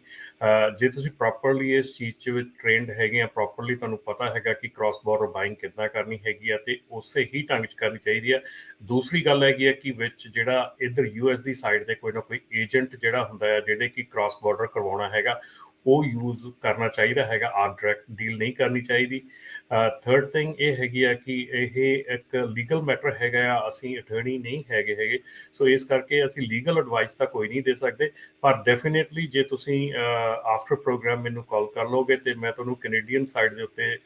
ਜੇ ਤੁਸੀਂ ਪ੍ਰੋਪਰਲੀ ਇਸ ਚੀਜ਼ 'ਚ ਟ੍ਰੇਨਡ ਹੈਗੇ ਆ, ਪ੍ਰੋਪਰਲੀ ਤੁਹਾਨੂੰ ਪਤਾ ਹੈਗਾ ਕਿ ਕ੍ਰਾਸ ਬਾਰਡਰ ਬਾਇੰਗ ਕਿੱਦਾਂ ਕਰਨੀ ਹੈਗੀ ਆ ਤੇ ਉਸੇ ਹੀ ਢੰਗ 'ਚ ਕਰਨੀ ਚਾਹੀਦੀ ਆ। ਦੂਸਰੀ ਗੱਲ ਹੈਗੀ ਆ ਕਿ ਵਿੱਚ ਜਿਹੜਾ ਇੱਧਰ US ਦੀ ਸਾਈਡ 'ਤੇ ਕੋਈ ਨਾ ਕੋਈ ਏਜੰਟ ਜਿਹੜਾ ਹੁੰਦਾ ਆ ਜਿਹੜੇ ਕਿ ਕ੍ਰਾਸ ਬਾਰਡਰ ਕਰਵਾਉਣਾ ਹੈਗਾ, ਉਹ ਯੂਜ਼ ਕਰਨਾ ਚਾਹੀਦਾ ਹੈਗਾ। ਆਪ ਡਾਇਰੈਕਟ ਡੀਲ ਨਹੀਂ ਕਰਨੀ ਚਾਹੀਦੀ। ਥਰਡ ਥਿੰਗ ਇਹ ਹੈਗੀ ਆ ਕਿ ਇਹ ਇੱਕ ਲੀਗਲ ਮੈਟਰ ਹੈਗਾ ਆ, ਅਸੀਂ ਅਟਰਨੀ ਨਹੀਂ ਹੈਗੇ, ਸੋ ਇਸ ਕਰਕੇ ਅਸੀਂ ਲੀਗਲ ਐਡਵਾਈਸ ਤਾਂ ਕੋਈ ਨਹੀਂ ਦੇ ਸਕਦੇ। ਪਰ ਡੈਫੀਨੇਟਲੀ ਜੇ ਤੁਸੀਂ ਆਫਟਰ ਪ੍ਰੋਗਰਾਮ ਮੈਨੂੰ ਕਾਲ ਕਰ ਲਓਗੇ ਤੇ ਮੈਂ ਤੁਹਾਨੂੰ ਕੈਨੇਡੀਅਨ ਸਾਈਡ ਦੇ ਉੱਤੇ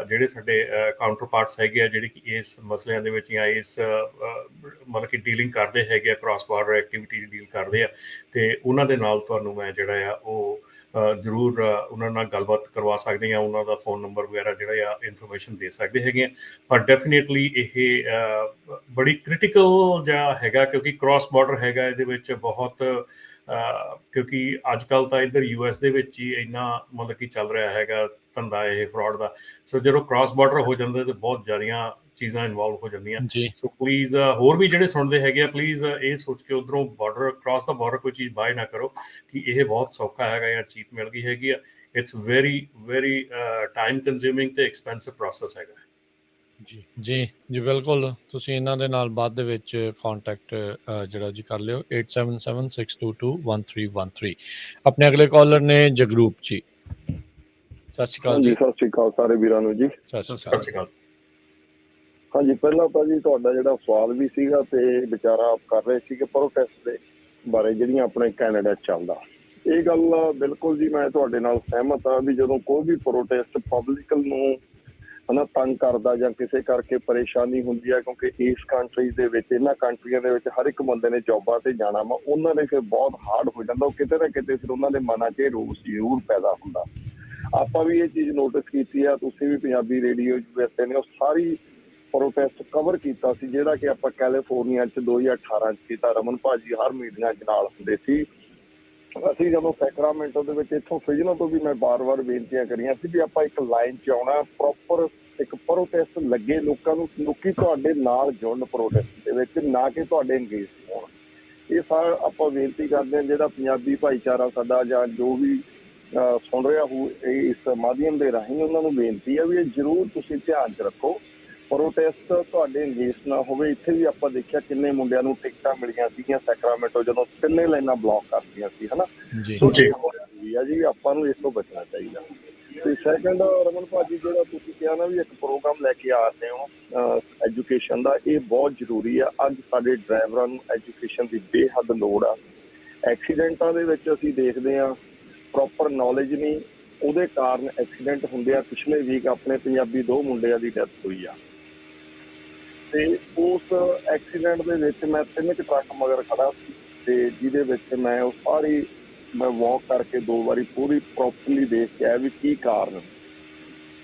ਜਿਹੜੇ ਸਾਡੇ ਕਾਊਂਟਰ ਪਾਰਟਸ ਹੈਗੇ ਆ ਜਿਹੜੇ ਕਿ ਇਸ ਮਸਲਿਆਂ ਦੇ ਵਿੱਚ ਜਾਂ ਇਸ ਮਤਲਬ ਕਿ ਡੀਲਿੰਗ ਕਰਦੇ ਹੈਗੇ ਆ, ਕ੍ਰਾਸ ਬਾਰਡਰ ਐਕਟੀਵਿਟੀ ਡੀਲ ਕਰਦੇ ਆ, ਤੇ ਉਹਨਾਂ ਦੇ ਨਾਲ ਤੁਹਾਨੂੰ ਮੈਂ ਜਿਹੜਾ ਆ ਉਹ ਜ਼ਰੂਰ ਉਹਨਾਂ ਨਾਲ ਗੱਲਬਾਤ ਕਰਵਾ ਸਕਦੇ ਹਾਂ, ਉਹਨਾਂ ਦਾ ਫੋਨ ਨੰਬਰ ਵਗੈਰਾ ਜਿਹੜਾ ਆ ਇਨਫੋਰਮੇਸ਼ਨ ਦੇ ਸਕਦੇ ਹੈਗੇ ਆ। ਪਰ ਡੈਫੀਨੇਟਲੀ ਇਹ ਬੜੀ ਕ੍ਰਿਟੀਕਲ ਜਿਹਾ ਹੈਗਾ ਕਿਉਂਕਿ ਕ੍ਰਾਸ ਬਾਰਡਰ ਹੈਗਾ, ਇਹਦੇ ਵਿੱਚ ਬਹੁਤ ਕਿਉਂਕਿ ਅੱਜ ਕੱਲ੍ਹ ਤਾਂ ਇੱਧਰ US ਦੇ ਵਿੱਚ ਹੀ ਇੰਨਾ ਮਤਲਬ ਕਿ ਚੱਲ ਰਿਹਾ ਹੈਗਾ ਧੰਦਾ ਇਹ ਫਰਾਡ ਦਾ। ਸੋ ਜਦੋਂ ਕ੍ਰਾਸ ਬਾਰਡਰ ਹੋ ਜਾਂਦਾ ਤਾਂ ਬਹੁਤ ਜ਼ਿਆਦੀਆਂ ਚੀਜ਼ਾਂ ਇਨਵੋਲਵ ਹੋ ਜਾਂਦੀਆਂ। ਸੋ ਪਲੀਜ਼ ਹੋਰ ਵੀ ਜਿਹੜੇ ਸੁਣਦੇ ਹੈਗੇ ਆ, ਪਲੀਜ਼ ਇਹ ਸੋਚ ਕੇ ਉੱਧਰੋਂ ਬਾਰਡਰ ਕ੍ਰਾਸ ਦਾ ਬਾਰਡਰ ਕੋਈ ਚੀਜ਼ ਬਾਏ ਨਾ ਕਰੋ ਕਿ ਇਹ ਬਹੁਤ ਸੌਖਾ ਹੈਗਾ ਜਾਂ ਚੀਪ ਮਿਲ ਗਈ ਹੈਗੀ ਆ। ਇਟਸ ਵੈਰੀ ਟਾਈਮ ਕੰਜ਼ਿਊਮਿੰਗ ਤੇ ਐਕਸਪੈਂਸਿਵ ਪ੍ਰੋਸੈਸ ਹੈਗਾ। ਜੀ ਬਿਲਕੁਲ। ਤੁਸੀਂ ਇਹਨਾਂ ਦੇ ਨਾਲ ਬਾਅਦ ਦੇ ਵਿੱਚ ਕੰਟੈਕਟ ਜਿਹੜਾ ਜੀ ਕਰ ਲਿਓ 8776221313। ਆਪਣੇ ਅਗਲੇ ਕਾਲਰ ਨੇ ਜਗਰੂਪ ਜੀ। ਸਤਿ ਸ਼੍ਰੀ ਅਕਾਲ ਜੀ। ਸਤਿ ਸ਼੍ਰੀ ਅਕਾਲ ਸਾਰੇ ਵੀਰਾਂ ਨੂੰ ਜੀ। ਸਤਿ ਸ਼੍ਰੀ ਅਕਾਲ। ਹਾਂਜੀ, ਪਹਿਲਾਂ ਤਾਂ ਜੀ ਤੁਹਾਡਾ ਜਿਹੜਾ ਸਵਾਲ ਵੀ ਸੀਗਾ ਤੇ ਵਿਚਾਰਾ ਆਪ ਕਰ ਰਹੇ ਸੀਗੇ ਪ੍ਰੋਟੈਸਟ ਦੇ ਬਾਰੇ ਜਿਹੜੀਆਂ ਆਪਣੇ ਕੈਨੇਡਾ 'ਚ ਚੱਲਦਾ, ਇਹ ਗੱਲ ਬਿਲਕੁਲ ਜੀ ਮੈਂ ਤੁਹਾਡੇ ਨਾਲ ਸਹਿਮਤ ਹਾਂ ਵੀ ਜਦੋਂ ਕੋਈ ਵੀ ਪ੍ਰੋਟੈਸਟ ਪਬਲਿਕ ਨੂੰ ਤੰਗ ਕਰਦਾ ਜਾਂ ਕਿਸੇ ਕਰਕੇ ਪਰੇਸ਼ਾਨੀ ਹੁੰਦੀ ਹੈ, ਕਿਉਂਕਿ ਇਸ ਕੰਟਰੀ ਦੇ ਵਿੱਚ, ਇਹਨਾਂ ਕੰਟਰੀਆਂ ਦੇ ਵਿੱਚ ਹਰ ਇੱਕ ਬੰਦੇ ਨੇ ਜੋਬਾਂ ਤੇ ਜਾਣਾ ਵਾ, ਉਹਨਾਂ ਦੇ ਫਿਰ ਬਹੁਤ ਹਾਰਡ ਹੋ ਜਾਂਦਾ। ਉਹ ਕਿਤੇ ਨਾ ਕਿਤੇ ਫਿਰ ਉਹਨਾਂ ਦੇ ਮਨਾਂ 'ਚ ਰੋਸ ਜ਼ਰੂਰ ਪੈਦਾ ਹੁੰਦਾ। ਆਪਾਂ ਵੀ ਇਹ ਚੀਜ਼ ਨੋਟਿਸ ਕੀਤੀ ਆ, ਤੁਸੀਂ ਵੀ ਪੰਜਾਬੀ ਰੇਡੀਓ USA ਨੇ ਉਹ ਸਾਰੀ ਪ੍ਰੋਟੈਸਟ ਕਵਰ ਕੀਤਾ ਸੀ ਜਿਹੜਾ ਕਿ ਆਪਾਂ ਕੈਲੀਫੋਰਨੀਆ 'ਚ 2018 'ਚ ਕੀਤਾ। ਰਮਨ ਭਾਜੀ ਹਰ ਮੀਟਿੰਗਾਂ 'ਚ ਨਾਲ ਹੁੰਦੇ ਸੀ। ਅਸੀਂ ਜਦੋਂ ਸੈਕਰਾਮੈਂਟੋ ਦੇ ਵਿੱਚ ਇੱਥੋਂ ਫਿਜ਼ਨੋ ਤੋਂ ਵੀ ਮੈਂ ਵਾਰ-ਵਾਰ ਬੇਨਤੀਆਂ ਕਰੀਆਂ ਸੀ ਵੀ ਆਪਾਂ ਇੱਕ ਲਾਈਨ 'ਚ ਆਉਣਾ, ਪ੍ਰੋਪਰ ਇੱਕ ਪ੍ਰੋਟੈਸਟ ਲੱਗੇ, ਲੋਕੀ ਤੁਹਾਡੇ ਨਾਲ ਜੁੜਨ ਪ੍ਰੋਟੈਸਟ ਦੇ ਵਿੱਚ, ਨਾ ਕਿ ਤੁਹਾਡੇ ਅੰਗੇਜ ਹੋਣ। ਇਹ ਸਾਰਾ ਆਪਾਂ ਬੇਨਤੀ ਕਰਦੇ ਹਾਂ ਜਿਹੜਾ ਪੰਜਾਬੀ ਭਾਈਚਾਰਾ ਸਾਡਾ ਜਾਂ ਜੋ ਵੀ ਸੁਣ ਰਿਹਾ ਹੋ ਇਸ ਮਾਧਿਅਮ ਦੇ ਰਾਹੀਂ, ਉਹਨਾਂ ਨੂੰ ਬੇਨਤੀ ਹੈ ਵੀ ਇਹ ਜ਼ਰੂਰ ਤੁਸੀਂ ਧਿਆਨ 'ਚ ਰੱਖੋ ਪ੍ਰੋਟੈਸਟ ਤੁਹਾਡੇ ਅੰਗੇਜ ਨਾ ਹੋਵੇ। ਇੱਥੇ ਵੀ ਆਪਾਂ ਦੇਖਿਆ ਕਿੰਨੇ ਮੁੰਡਿਆਂ ਨੂੰ ਟਿਕਟਾਂ ਮਿਲੀਆਂ ਸੀਗੀਆਂ ਸੈਕਰਾਮੈਂਟੋ ਜਦੋਂ 3 ਲਾਈਨਾਂ ਬਲੌਕ ਕਰਦੀਆਂ ਸੀ, ਹਨਾ ਜੀ। ਆਪਾਂ ਨੂੰ ਇਸ ਤੋਂ ਬਚਣਾ ਚਾਹੀਦਾ। ਤੇ ਸੈਕੰਡ, ਰਮਨ ਭਾਜੀ ਜਿਹੜਾ ਤੁਸੀਂ ਕਿਹਾ ਨਾ ਵੀ ਇੱਕ ਪ੍ਰੋਗਰਾਮ ਲੈ ਕੇ ਆ ਰਹੇ ਹੋ ਐਜੂਕੇਸ਼ਨ ਦਾ, ਇਹ ਬਹੁਤ ਜ਼ਰੂਰੀ ਆ। ਅੱਜ ਸਾਡੇ ਡਰਾਈਵਰਾਂ ਨੂੰ ਐਜੂਕੇਸ਼ਨ ਦੀ ਬੇਹੱਦ ਲੋੜ ਆ। ਐਕਸੀਡੈਂਟਾਂ ਦੇ ਵਿੱਚ ਅਸੀਂ ਦੇਖਦੇ ਹਾਂ ਪ੍ਰੋਪਰ ਨੌਲੇਜ ਨਹੀਂ, ਉਹਦੇ ਕਾਰਨ ਐਕਸੀਡੈਂਟ ਹੁੰਦੇ ਆ। ਪਿਛਲੇ ਵੀਕ ਆਪਣੇ ਪੰਜਾਬੀ 2 ਮੁੰਡਿਆਂ ਦੀ ਡੈਥ ਹੋਈ ਆ ਤੇ ਉਸ ਐਕਸੀਡੈਂਟ ਦੇ ਵਿੱਚ ਮੈਂ 3 ਟਰੱਕ ਮਗਰ ਖੜਾ ਸੀ ਤੇ ਜਿਹਦੇ ਵਿੱਚ ਮੈਂ ਉਹ ਸਾਰੀ ਮੈਂ ਵਾਕ ਕਰਕੇ 2 ਵਾਰੀ ਪੂਰੀ ਪ੍ਰੋਪਰਲੀ ਦੇਖ ਕੇ ਆਇਆ ਵੀ ਕੀ ਕਾਰਨ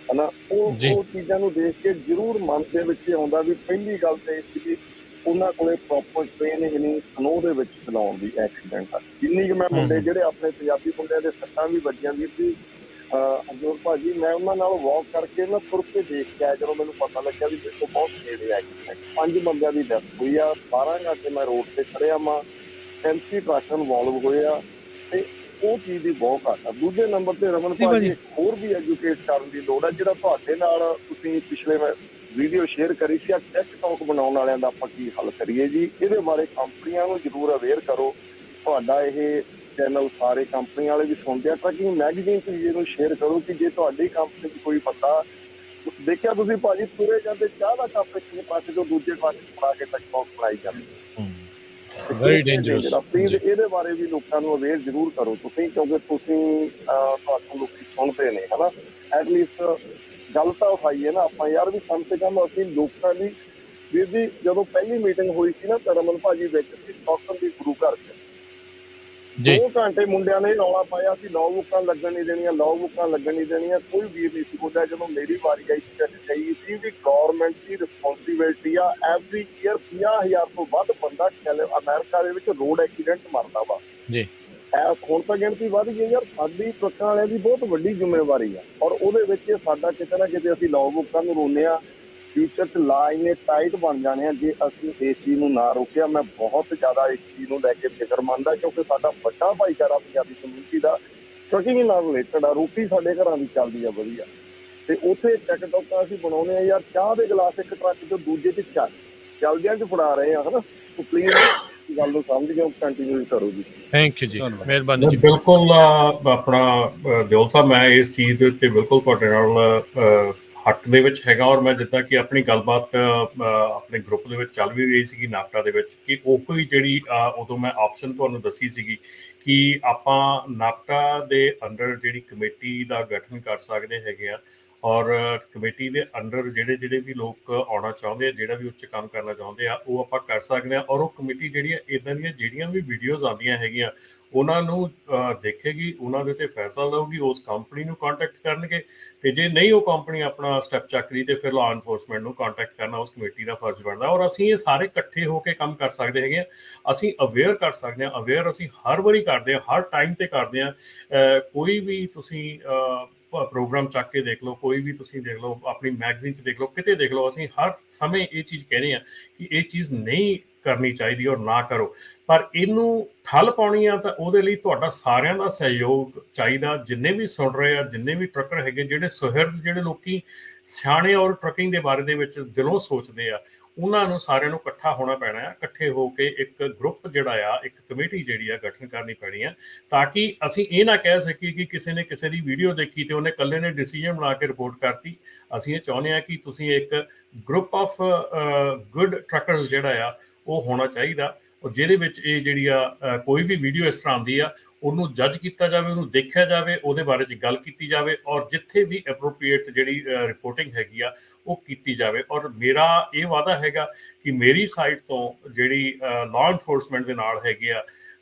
ਹਨਾ। ਉਹ ਚੀਜ਼ਾਂ ਨੂੰ ਦੇਖ ਕੇ ਜ਼ਰੂਰ ਮਨ ਦੇ ਵਿੱਚ ਆਉਂਦਾ ਵੀ ਪਹਿਲੀ ਗੱਲ ਤਾਂ ਇਹ ਸੀ ਉਹਨਾਂ ਕੋਲੇ ਪ੍ਰੋਪਰ ਟ੍ਰੇਨਿੰਗ ਨਹੀਂ ਸਨੋ ਦੇ ਵਿੱਚ ਚਲਾਉਣ ਦੀ। ਐਕਸੀਡੈਂਟ ਜਿੰਨੀ ਕੁ ਮੈਂ ਮੁੰਡੇ ਜਿਹੜੇ ਆਪਣੇ ਪੰਜਾਬੀ ਮੁੰਡਿਆਂ ਦੇ ਸੱਟਾਂ ਵੀ ਵੱਜੀਆਂ ਵੀ ਸੀ ਹਰਜੋਤ ਭਾਜੀ, ਮੈਂ ਉਹਨਾਂ ਨਾਲ ਵਾਕ ਕਰਕੇ ਨਾ ਤੁਰ ਕੇ ਦੇਖ ਕੇ ਆਇਆ। ਜਦੋਂ ਮੈਨੂੰ ਪਤਾ ਲੱਗਿਆ ਵੀ ਦੇਖੋ ਬਹੁਤ ਨੇੜੇ ਐਕਸੀਡੈਂਟ, 5 ਬੰਦਿਆਂ ਦੀ ਡੈਥ ਹੋਈ ਆ। 12 ਘੰਟੇ ਮੈਂ ਰੋਡ ਤੇ ਖੜਿਆ ਵਾਂ, 35 ਟਰੱਕ ਇਨਵੋਲਵ ਹੋਏ ਆ ਤੇ ਉਹ ਚੀਜ਼ ਦੀ ਬਹੁਤ ਘੱਟ ਆ। ਦੂਜੇ ਨੰਬਰ ਤੇ ਰਮਨ ਭਾਜੀ ਹੋਰ ਵੀ ਐਜੂਕੇਟ ਕਰਨ ਦੀ ਲੋੜ ਆ। ਜਿਹੜਾ ਤੁਹਾਡੇ ਨਾਲ ਤੁਸੀਂ ਪਿਛਲੇ ਵੀਡੀਓ ਸ਼ੇਅਰ ਕਰੀ ਸੀ ਟਿਕਟੌਕ ਬਣਾਉਣ ਵਾਲਿਆਂ ਦਾ ਆਪਾਂ ਕੀ ਹੱਲ ਕਰੀਏ ਜੀ, ਇਹਦੇ ਬਾਰੇ ਕੰਪਨੀਆਂ ਨੂੰ ਜ਼ਰੂਰ ਅਵੇਅਰ ਕਰੋ। ਤੁਹਾਡਾ ਇਹ ਚੈਨਲ ਸਾਰੇ ਕੰਪਨੀ ਵਾਲੇ ਵੀ ਸੁਣਦੇ ਆ, ਟਰੱਕਿੰਗ ਮੈਗਜ਼ੀਨ 'ਚ ਇਹਨੂੰ ਸ਼ੇਅਰ ਕਰੋ ਕਿ ਜੇ ਤੁਹਾਡੀ ਕੰਪਨੀ 'ਚ ਕੋਈ ਬੰਦਾ ਦੇਖਿਆ ਤੁਸੀਂ ਭਾਜੀ ਤੁਰੇ ਜਾਂਦੇ ਚਾਹ ਦਾ ਕੱਪ ਇੱਕ ਪਾਸੇ ਤੋਂ ਦੂਜੇ ਪਾਸੇ ਫੜਾ ਕੇ ਟਿਕਟੌਕ ਬਣਾਈ ਜਾਂਦੇ, ਵੈਰੀ ਡੇਂਜਰਸ। ਪਲੀਜ਼ ਇਹਦੇ ਬਾਰੇ ਵੀ ਲੋਕਾਂ ਨੂੰ ਅਵੇਅਰ ਜ਼ਰੂਰ ਕਰੋ ਤੁਸੀਂ, ਕਿਉਂਕਿ ਤੁਸੀਂ ਤੁਹਾਨੂੰ ਲੋਕੀ ਸੁਣਦੇ ਨੇ ਹਨਾ। ਐਟਲੀਸਟ ਗੱਲ ਤਾਂ ਉਠਾਈਏ ਨਾ ਆਪਾਂ ਯਾਰ ਵੀ ਕਮ ਸੇ ਕਮ ਅਸੀਂ ਲੋਕਾਂ ਦੀ ਵੀਰ ਜੀ ਜਦੋਂ ਪਹਿਲੀ ਮੀਟਿੰਗ ਹੋਈ ਸੀ ਨਾ ਰਮਨ ਭਾਜੀ ਵਿੱਚ ਸੀ ਸਟਾਕਨ ਦੀ ਗੁਰੂ ਘਰ 'ਚ, ਜੀ 2 ਘੰਟੇ ਮੁੰਡਿਆਂ ਨੇ ਰੌਲਾ ਪਾਇਆ ਸੀ ਲੌ ਬੁੱਕਾਂ ਲੱਗਣ ਨਹੀਂ ਦੇਣੀਆਂ, ਲੌ ਬੁੱਕਾਂ ਲੱਗਣ ਨਹੀਂ ਦੇਣੀਆਂ, ਕੋਈ ਵੀਰ ਨਹੀਂ ਸੀ ਬੋਲਿਆ। ਜਦੋਂ ਮੇਰੀ ਵਾਰੀ ਆਈ ਸੀ ਤੇ ਕਹੀ ਸੀ ਵੀ ਗੌਰਮੈਂਟ ਦੀ ਰਿਸਪੌਂਸਿਬਿਲਟੀ ਆ, ਐਵਰੀ ਈਅਰ 50,000 ਤੋਂ ਵੱਧ ਬੰਦਾ ਅਮਰੀਕਾ ਦੇ ਵਿੱਚ ਰੋਡ ਐਕਸੀਡੈਂਟ ਮਰਦਾ ਵਾ। ਜੀ ਹੁਣ ਤਾਂ ਗਿਣਤੀ ਵੱਧ ਗਈ ਯਾਰ, ਸਾਡੀ ਟਰੱਕਾਂ ਵਾਲਿਆਂ ਦੀ ਬਹੁਤ ਵੱਡੀ ਜ਼ਿੰਮੇਵਾਰੀ ਆ, ਔਰ ਉਹਦੇ ਵਿੱਚ ਸਾਡਾ ਕਿਤੇ ਨਾ ਕਿਤੇ ਅਸੀਂ ਲੌ ਬੁੱਕਾਂ ਨੂੰ ਰੋਂਦੇ ਹਾਂ। ਫਿਊਚਰ 'ਚ ਲਾ ਇੰਨੇ ਟਾਈਟ ਬਣ ਜਾਣੇ ਆ ਜੇ ਅਸੀਂ ਇਸ ਚੀਜ਼ ਨੂੰ ਨਾ ਰੋਕਿਆ। ਮੈਂ ਬਹੁਤ ਜ਼ਿਆਦਾ ਇਸ ਚੀਜ਼ ਨੂੰ ਲੈ ਕੇ ਫਿਕਰਮੰਦ ਆ, ਕਿਉਂਕਿ ਸਾਡਾ ਵੱਡਾ ਭਾਈਚਾਰਾ ਪੰਜਾਬੀ ਕਮਿਊਨਿਟੀ ਦਾ ਟਰੱਕਿੰਗ ਨਾਲ ਰਿਲੇਟਡ ਆ। ਰੋਟੀ ਸਾਡੇ ਘਰਾਂ ਦੀ ਚੱਲਦੀ ਆ ਵਧੀਆ, ਤੇ ਉੱਥੇ ਟਿਕਟੋਕਾਂ ਅਸੀਂ ਬਣਾਉਂਦੇ ਆ ਯਾਰ, ਚਾਹ ਦੇ ਗਲਾਸ ਇੱਕ ਟਰੱਕ ਤੋਂ ਦੂਜੇ 'ਚ ਚੱਲਦਿਆਂ 'ਚ ਫੜਾ ਰਹੇ ਆ, ਹਨਾ। ਸੋ ਪਲੀਜ਼ ਗੱਲ ਨੂੰ ਸਮਝ ਕੇ ਕੰਟੀਨਿਊ ਕਰੋ ਜੀ। ਥੈਂਕ ਯੂ ਜੀ, ਮਿਹਰਬਾਨੀ ਜੀ। ਬਿਲਕੁਲ ਆਪਣਾ ਦਿਓਲ ਸਾਹਿਬ, ਮੈਂ ਇਸ ਚੀਜ਼ ਦੇ ਉੱਤੇ ਬਿਲਕੁਲ ਤੁਹਾਡੇ ਨਾਲ ਹੱਕ ਦੇ ਵਿੱਚ ਹੈਗਾ। ਔਰ ਮੈਂ ਜਿੱਦਾਂ ਕਿ ਆਪਣੀ ਗੱਲਬਾਤ ਆਪਣੇ ਗਰੁੱਪ ਦੇ ਵਿੱਚ ਚੱਲ ਵੀ ਰਹੀ ਸੀਗੀ ਨਾਪਟਾ ਦੇ ਵਿੱਚ, ਕਿ ਉਹ ਹੀ ਜਿਹੜੀ ਉਦੋਂ ਮੈਂ ਆਪਸ਼ਨ ਤੁਹਾਨੂੰ ਦੱਸੀ ਸੀਗੀ ਕਿ ਆਪਾਂ ਨਾਪਟਾ ਦੇ ਅੰਡਰ ਜਿਹੜੀ ਕਮੇਟੀ ਦਾ ਗਠਨ ਕਰ ਸਕਦੇ ਹੈਗੇ ਆ, ਔਰ ਕਮੇਟੀ ਦੇ ਅੰਡਰ ਜਿਹੜੇ ਵੀ ਲੋਕ ਆਉਣਾ ਚਾਹੁੰਦੇ ਆ, ਜਿਹੜਾ ਵੀ ਉੱਚ ਕੰਮ ਕਰਨਾ ਚਾਹੁੰਦੇ ਆ, ਉਹ ਆਪਾਂ ਕਰ ਸਕਦੇ ਆ। ਔਰ ਉਹ ਕਮੇਟੀ ਜਿਹੜੀ ਆ ਇੱਦਾਂ ਦੀਆਂ ਜਿਹੜੀਆਂ ਵੀ ਵੀਡੀਓਜ਼ ਆਉਂਦੀਆਂ ਹੈਗੀਆਂ ਉਹਨਾਂ ਨੂੰ ਦੇਖੇਗੀ, ਉਹਨਾਂ ਦੇ ਉੱਤੇ ਫੈਸਲਾ ਲਊਗੀ, ਉਸ ਕੰਪਨੀ ਨੂੰ ਕੰਟੈਕਟ ਕਰਨਗੇ, ਤੇ ਜੇ ਨਹੀਂ ਉਹ ਕੰਪਨੀ ਆਪਣਾ ਸਟੈਪ ਚੱਕਦੀ ਤੇ ਫਿਰ ਲਾਅ ਐਨਫੋਰਸਮੈਂਟ ਨੂੰ ਕੰਟੈਕਟ ਕਰਨਾ ਉਸ ਕਮੇਟੀ ਦਾ ਫਰਜ਼ ਬਣਦਾ। ਔਰ ਅਸੀਂ ਇਹ ਸਾਰੇ ਇਕੱਠੇ ਹੋ ਕੇ ਕੰਮ ਕਰ ਸਕਦੇ ਹੈਗੇ ਆ। ਅਸੀਂ ਅਵੇਅਰ ਕਰ ਸਕਦੇ ਹਾਂ, ਅਵੇਅਰ ਅਸੀਂ ਹਰ ਵਾਰੀ ਕਰਦੇ ਹਾਂ, ਹਰ ਟਾਈਮ ਤੇ ਕਰਦੇ ਹਾਂ। ਕੋਈ ਵੀ ਤੁਸੀਂ ਪ੍ਰੋਗਰਾਮ ਚੱਕ ਕੇ ਦੇਖ ਲਓ, ਕੋਈ ਵੀ ਤੁਸੀਂ ਦੇਖ ਲਓ, ਆਪਣੀ ਮੈਗਜ਼ੀਨ 'ਚ ਦੇਖ ਲਓ, ਕਿਤੇ ਦੇਖ ਲਓ, ਅਸੀਂ ਹਰ ਸਮੇਂ ਇਹ ਚੀਜ਼ ਕਹਿ ਰਹੇ ਹਾਂ ਕਿ ਇਹ ਚੀਜ਼ ਨਹੀਂ ਕਰਨੀ ਚਾਹੀਦੀ ਔਰ ਨਾ ਕਰੋ। ਪਰ ਇਹਨੂੰ ਠੱਲ ਪਾਉਣੀ ਆ ਤਾਂ ਉਹਦੇ ਲਈ ਤੁਹਾਡਾ ਸਾਰਿਆਂ ਦਾ ਸਹਿਯੋਗ ਚਾਹੀਦਾ। ਜਿੰਨੇ ਵੀ ਸੁਣ ਰਹੇ ਆ, ਜਿੰਨੇ ਵੀ ਟਰੱਕਰ ਹੈਗੇ, ਜਿਹੜੇ ਸੁਹਿਰਦ, ਜਿਹੜੇ ਲੋਕੀ ਸਿਆਣੇ ਔਰ ਟਰੱਕਿੰਗ ਦੇ ਬਾਰੇ ਦੇ ਵਿੱਚ ਦਿਲੋਂ ਸੋਚਦੇ ਆ, ਉਹਨਾਂ ਨੂੰ ਸਾਰਿਆਂ ਨੂੰ ਇਕੱਠਾ ਹੋਣਾ ਪੈਣਾ ਹੈ। ਇਕੱਠੇ ਹੋ ਕੇ ਇੱਕ ਗਰੁੱਪ ਜਿਹੜਾ ਆ, ਇੱਕ ਕਮੇਟੀ ਜਿਹੜੀ ਆ ਗਠਨ ਕਰਨੀ ਪੈਣੀ ਆ, ਤਾਂ ਕਿ ਅਸੀਂ ਇਹ ਨਾ ਕਹਿ ਸਕੀਏ ਕਿ ਕਿਸੇ ਨੇ ਕਿਸੇ ਦੀ ਵੀਡੀਓ ਦੇਖੀ ਤੇ ਉਹਨੇ ਇਕੱਲੇ ਨੇ ਡਿਸੀਜਨ ਬਣਾ ਕੇ ਰਿਪੋਰਟ ਕਰਤੀ। ਅਸੀਂ ਇਹ ਚਾਹੁੰਦੇ ਹਾਂ ਕਿ ਤੁਸੀਂ ਇੱਕ ਗਰੁੱਪ ਆਫ ਗੁੱਡ ਟਰੱਕਰਸ ਜਿਹੜਾ ਆ ਉਹ ਹੋਣਾ ਚਾਹੀਦਾ, ਔਰ ਜਿਹਦੇ ਵਿੱਚ ਇਹ ਜਿਹੜੀ ਆ ਕੋਈ ਵੀ ਵੀਡੀਓ ਇਸ ਤਰ੍ਹਾਂ ਆਉਂਦੀ ਆ ਉਹਨੂੰ ਜੱਜ ਕੀਤਾ ਜਾਵੇ, ਉਹਨੂੰ ਦੇਖਿਆ ਜਾਵੇ, ਉਹਦੇ ਬਾਰੇ 'ਚ ਗੱਲ ਕੀਤੀ ਜਾਵੇ, ਔਰ ਜਿੱਥੇ ਵੀ ਐਪਰੋਪਰੀਏਟ ਜਿਹੜੀ ਰਿਪੋਰਟਿੰਗ ਹੈਗੀ ਆ ਉਹ ਕੀਤੀ ਜਾਵੇ। ਔਰ ਮੇਰਾ ਇਹ ਵਾਅਦਾ ਹੈਗਾ ਕਿ ਮੇਰੀ ਸਾਈਡ ਤੋਂ ਜਿਹੜੀ ਲਾਅ ਐਨਫੋਰਸਮੈਂਟ ਦੇ ਨਾਲ ਹੈਗੇ ਆ,